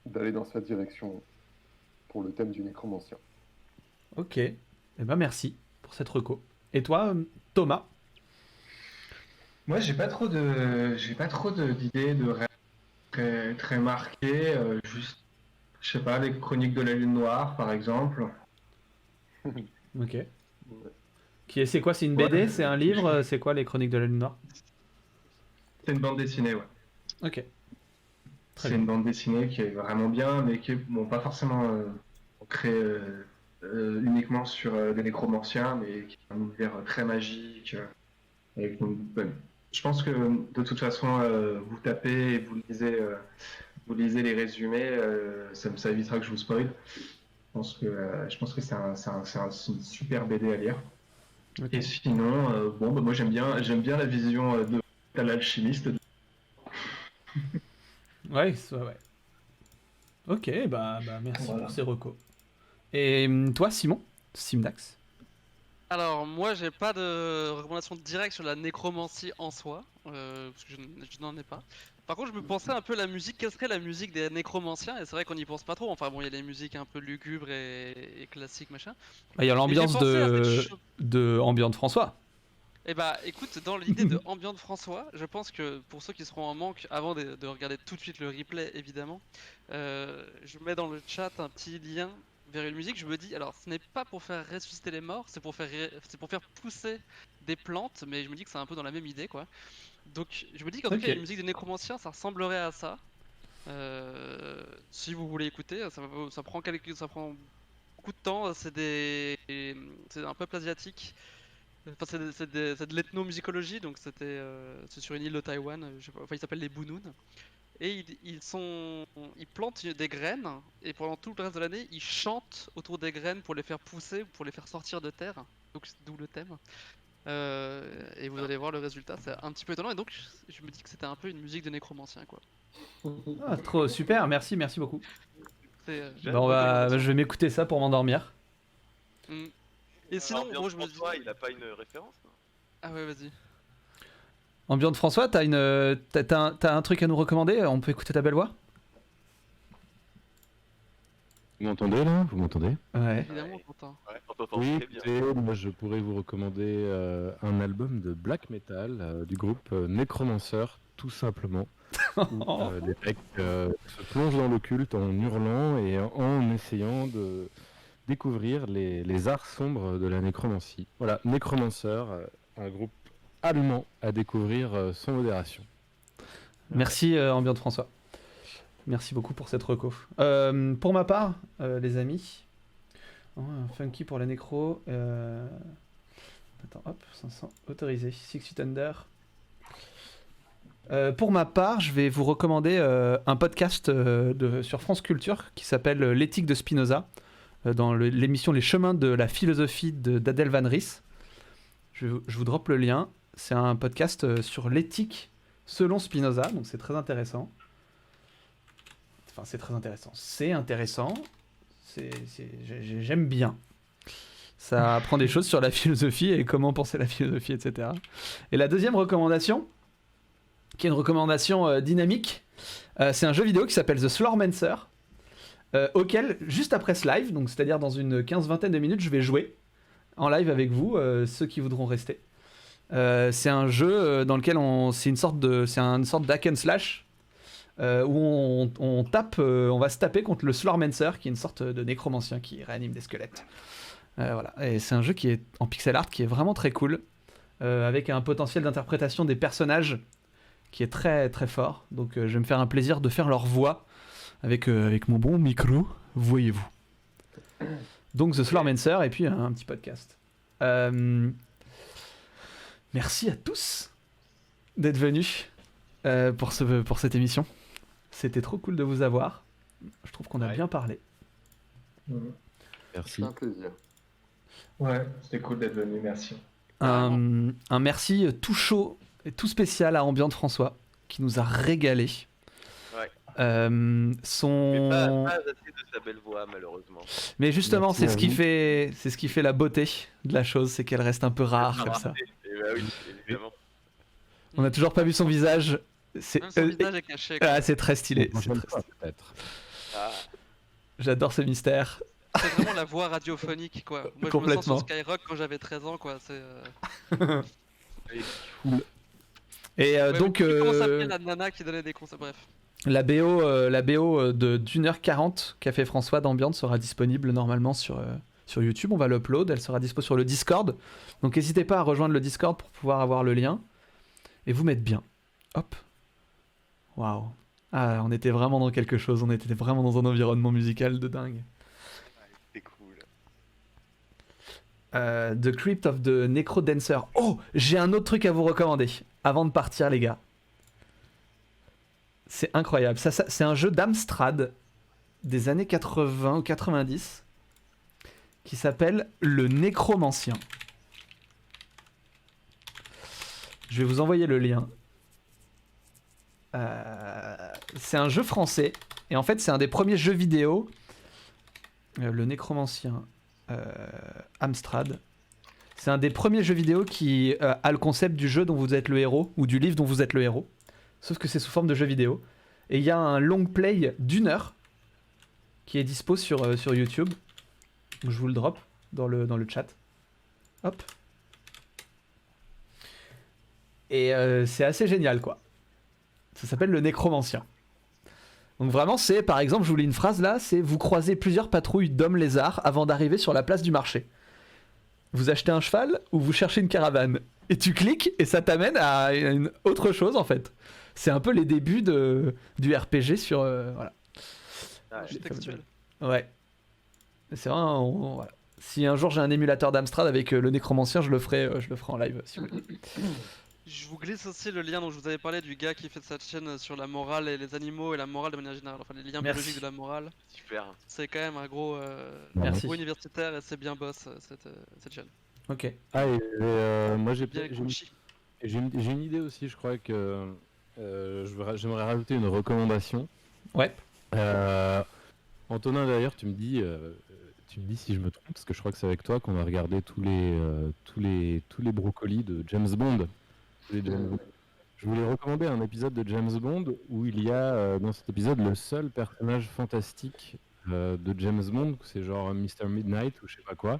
d'aller dans sa direction pour le thème du nécromancien. Ok, eh ben merci pour cette reco. Et toi, Thomas? Moi, j'ai pas trop d'idées de rêves très, très marquées. Juste, je sais pas, les Chroniques de la Lune Noire, par exemple. Ok. C'est quoi? C'est une BD? Ouais. C'est un livre? C'est quoi les Chroniques de la Lune Noire? C'est une bande dessinée, ouais. Ok. Très C'est bien. une bande dessinée qui est vraiment bien, mais qui est pas forcément créée uniquement sur des nécromanciens, mais qui est un univers très magique. Je pense que de toute façon, vous tapez et vous lisez les résumés, ça évitera que je vous spoil. Je pense que c'est une super BD à lire. Ok. Et sinon, moi j'aime bien la vision de l'alchimiste. Ouais. Ok, bah merci Voilà. pour ces recos. Et toi, Simdax? Alors, moi, j'ai pas de recommandation directe sur la nécromancie en soi, parce que je n'en ai pas. Par contre, je me pensais un peu la musique, quelle serait la musique des nécromanciens? Et c'est vrai qu'on n'y pense pas trop. Enfin bon, il y a les musiques un peu lugubres et classiques, machin. Il y a l'ambiance Mais j'ai pensé à cette de Ambiante François. Eh bah écoute, dans l'idée de Ambient François, je pense que pour ceux qui seront en manque, avant de regarder tout de suite le replay évidemment, je mets dans le chat un petit lien vers une musique. Je me dis, alors ce n'est pas pour faire ressusciter les morts, c'est pour faire pousser des plantes, mais je me dis que c'est un peu dans la même idée quoi. Donc je me dis qu'en tout Ok. cas, une musique des nécromanciens, ça ressemblerait à ça. Si vous voulez écouter, ça prend beaucoup de temps. C'est un peuple asiatique. Enfin, c'est de l'ethnomusicologie, donc c'est sur une île de Taïwan, je sais pas, enfin ils s'appellent les Bunun. Et ils plantent des graines, et pendant tout le reste de l'année, ils chantent autour des graines pour les faire pousser, pour les faire sortir de terre. Donc d'où le thème. Et vous allez voir le résultat, c'est un petit peu étonnant, et donc je me dis que c'était un peu une musique de nécromancien quoi. Ah, trop super, merci beaucoup. C'est, Je vais m'écouter ça pour m'endormir. Mm. Et sinon, Ambiance moi je me dis. François, il a pas une référence, non? Ah ouais, vas-y. Ambiante François, t'as un truc à nous recommander? On peut écouter ta belle voix? Vous m'entendez là? Vous m'entendez? Ouais. Évidemment, on t'entend. Ouais, on t'entend Oui, très bien. écoutez, moi je pourrais vous recommander un album de black metal du groupe Necromancer, tout simplement. Où, les mecs se plongent dans l'occulte en hurlant et en essayant de découvrir les arts sombres de la nécromancie. Voilà, Necromancer, un groupe allemand à découvrir sans modération. Merci Ambiante François. Merci beaucoup pour cette reco. Pour ma part, les amis, un funky pour la nécro. Attends, hop, 500 autorisé. 6 Feet Under. Pour ma part, je vais vous recommander un podcast sur France Culture qui s'appelle L'éthique de Spinoza, dans l'émission Les chemins de la philosophie d'Adèle Van Ries. Je vous drop le lien. C'est un podcast sur l'éthique selon Spinoza, donc c'est très intéressant. Enfin, c'est très intéressant. C'est intéressant. J'aime bien. Ça apprend des choses sur la philosophie et comment penser la philosophie, etc. Et la deuxième recommandation, qui est une recommandation dynamique, c'est un jeu vidéo qui s'appelle The Slormancer, auquel, juste après ce live, donc c'est-à-dire dans une 15-20 de minutes, je vais jouer en live avec vous, ceux qui voudront rester. C'est un jeu dans lequel c'est une sorte d'hack and slash où on va se taper contre le Slormancer, qui est une sorte de nécromancien qui réanime des squelettes. Voilà. Et c'est un jeu qui est en pixel art qui est vraiment très cool, avec un potentiel d'interprétation des personnages qui est très très fort. Donc je vais me faire un plaisir de faire leur voix avec mon bon micro, voyez-vous. Donc The Slormancer et puis un petit podcast. Merci à tous d'être venus pour cette émission. C'était trop cool de vous avoir. Je trouve qu'on a bien parlé. Merci. C'est un plaisir. Ouais, c'était cool d'être venu, merci. Un merci tout chaud et tout spécial à Ambiante François, qui nous a régalé. Ouais. Mais pas assez de sa belle voix, malheureusement. Mais justement, Merci c'est à ce qui vous. fait la beauté de la chose, c'est qu'elle reste un peu rare comme ça. Et bah oui, évidemment. On n'a toujours pas vu son visage. C'est Même son visage est caché. quoi. ah, c'est très stylé. Bon, c'est prochaine très fois, stylé. peut-être. Ah, J'adore ce mystère. C'est vraiment la voix radiophonique, quoi. Moi, je me sens Complètement. sur Skyrock quand j'avais 13 ans, quoi. C'est. Et Ouais, donc, mais comment s'appelait la nana qui donnait des conseils? Bref. la BO de d'1h40 qu'a fait François d'Ambiante sera disponible normalement sur YouTube. On va l'upload. Elle sera dispo sur le Discord. Donc, n'hésitez pas à rejoindre le Discord pour pouvoir avoir le lien et vous mettre bien. Hop. Waouh. Ah, on était vraiment dans quelque chose. On était vraiment dans un environnement musical de dingue. c'est cool. The Crypt of the Necrodancer. Oh, j'ai un autre truc à vous recommander avant de partir, les gars. C'est incroyable. Ça, c'est un jeu d'Amstrad des années 80 ou 90 qui s'appelle Le Nécromancien. Je vais vous envoyer le lien. C'est un jeu français et en fait c'est un des premiers jeux vidéo. Le Nécromancien Amstrad. C'est un des premiers jeux vidéo qui a le concept du jeu dont vous êtes le héros ou du livre dont vous êtes le héros. Sauf que c'est sous forme de jeu vidéo. Et il y a un long play d'1 heure qui est dispo sur YouTube. Je vous le drop dans le chat. Hop. Et c'est assez génial, quoi. Ça s'appelle Le Nécromancien. Donc vraiment, c'est, par exemple, je vous lis une phrase là, c'est « Vous croisez plusieurs patrouilles d'hommes lézards avant d'arriver sur la place du marché. Vous achetez un cheval ou vous cherchez une caravane. Et tu cliques et ça t'amène à une autre chose, en fait. C'est un peu les débuts du RPG sur... voilà. Ah, Jeu textuel. Ouais. C'est vraiment... voilà. Si un jour j'ai un émulateur d'Amstrad avec le Nécromancien, je le ferai en live, si vous voulez. Je vous glisse aussi le lien dont je vous avais parlé du gars qui fait cette chaîne sur la morale et les animaux et la morale de manière générale. Enfin, les liens Merci. biologiques de la morale. super. C'est quand même un gros, Merci. gros universitaire et c'est bien boss cette chaîne. Ok. Ah, et moi j'ai Bien Gucci. une idée aussi, je crois que j'aimerais rajouter une recommandation. Ouais. Antonin, d'ailleurs, tu me dis si je me trompe, parce que je crois que c'est avec toi qu'on a regardé tous les brocolis de James Bond. Je voulais recommander un épisode de James Bond où il y a dans cet épisode le seul personnage fantastique de James Bond, c'est genre Mr. Midnight ou je sais pas quoi,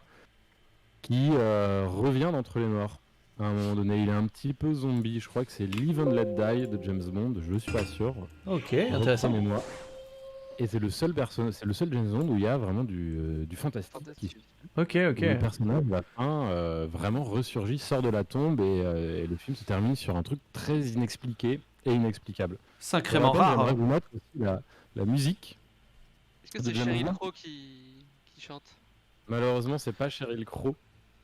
qui revient d'entre les morts. À un moment donné, il est un petit peu zombie. Je crois que c'est Live and Let Die de James Bond. Je suis pas sûr. Ok, intéressant. Reprenez-moi. Et c'est le seul James Bond où il y a vraiment du fantastique. Fantastique. Ok, ok. Où le personnage, à la fin, vraiment ressurgit, sort de la tombe et le film se termine sur un truc très inexpliqué et inexplicable. Sacrément Pour rappel, rare. j'aimerais vous mettre aussi la musique. Est-ce que De c'est James Sheryl Bond. Crow qui chante? Malheureusement, c'est pas Sheryl Crow.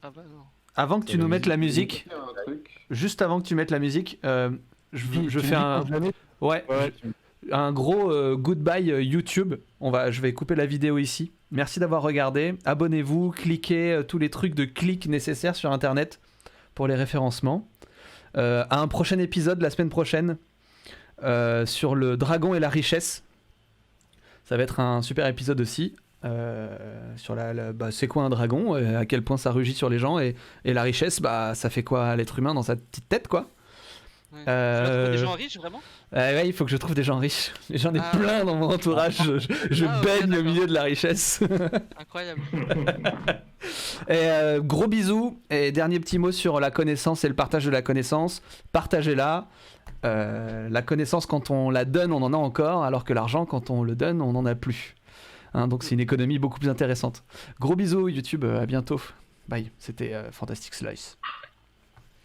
Ah bah non. Avant que tu C'est nous la mettes la musique, Il y a un truc. juste avant que tu mettes la musique, je fais un... Ouais, Ouais, un gros goodbye YouTube. Je vais couper la vidéo ici. Merci d'avoir regardé. Abonnez-vous, cliquez tous les trucs de clic nécessaires sur internet pour les référencements. À un prochain épisode la semaine prochaine sur le dragon et la richesse. Ça va être un super épisode aussi. Sur c'est quoi un dragon, à quel point ça rugit sur les gens, et la richesse, ça fait quoi à l'être humain dans sa petite tête, quoi. Ouais. Tu vas trouver des gens riches, vraiment? Ouais, il faut que je trouve des gens riches. J'en ai Ah, plein dans mon entourage. Je Ah, ok, baigne au d'accord. milieu de la richesse. Incroyable. Et gros bisous. Et dernier petit mot sur la connaissance et le partage de la connaissance. Partagez-la. La connaissance, quand on la donne, on en a encore, alors que l'argent, quand on le donne, on n'en a plus. Hein, donc c'est une économie beaucoup plus intéressante. Gros bisous YouTube, à bientôt. Bye, c'était Fantastic Slice.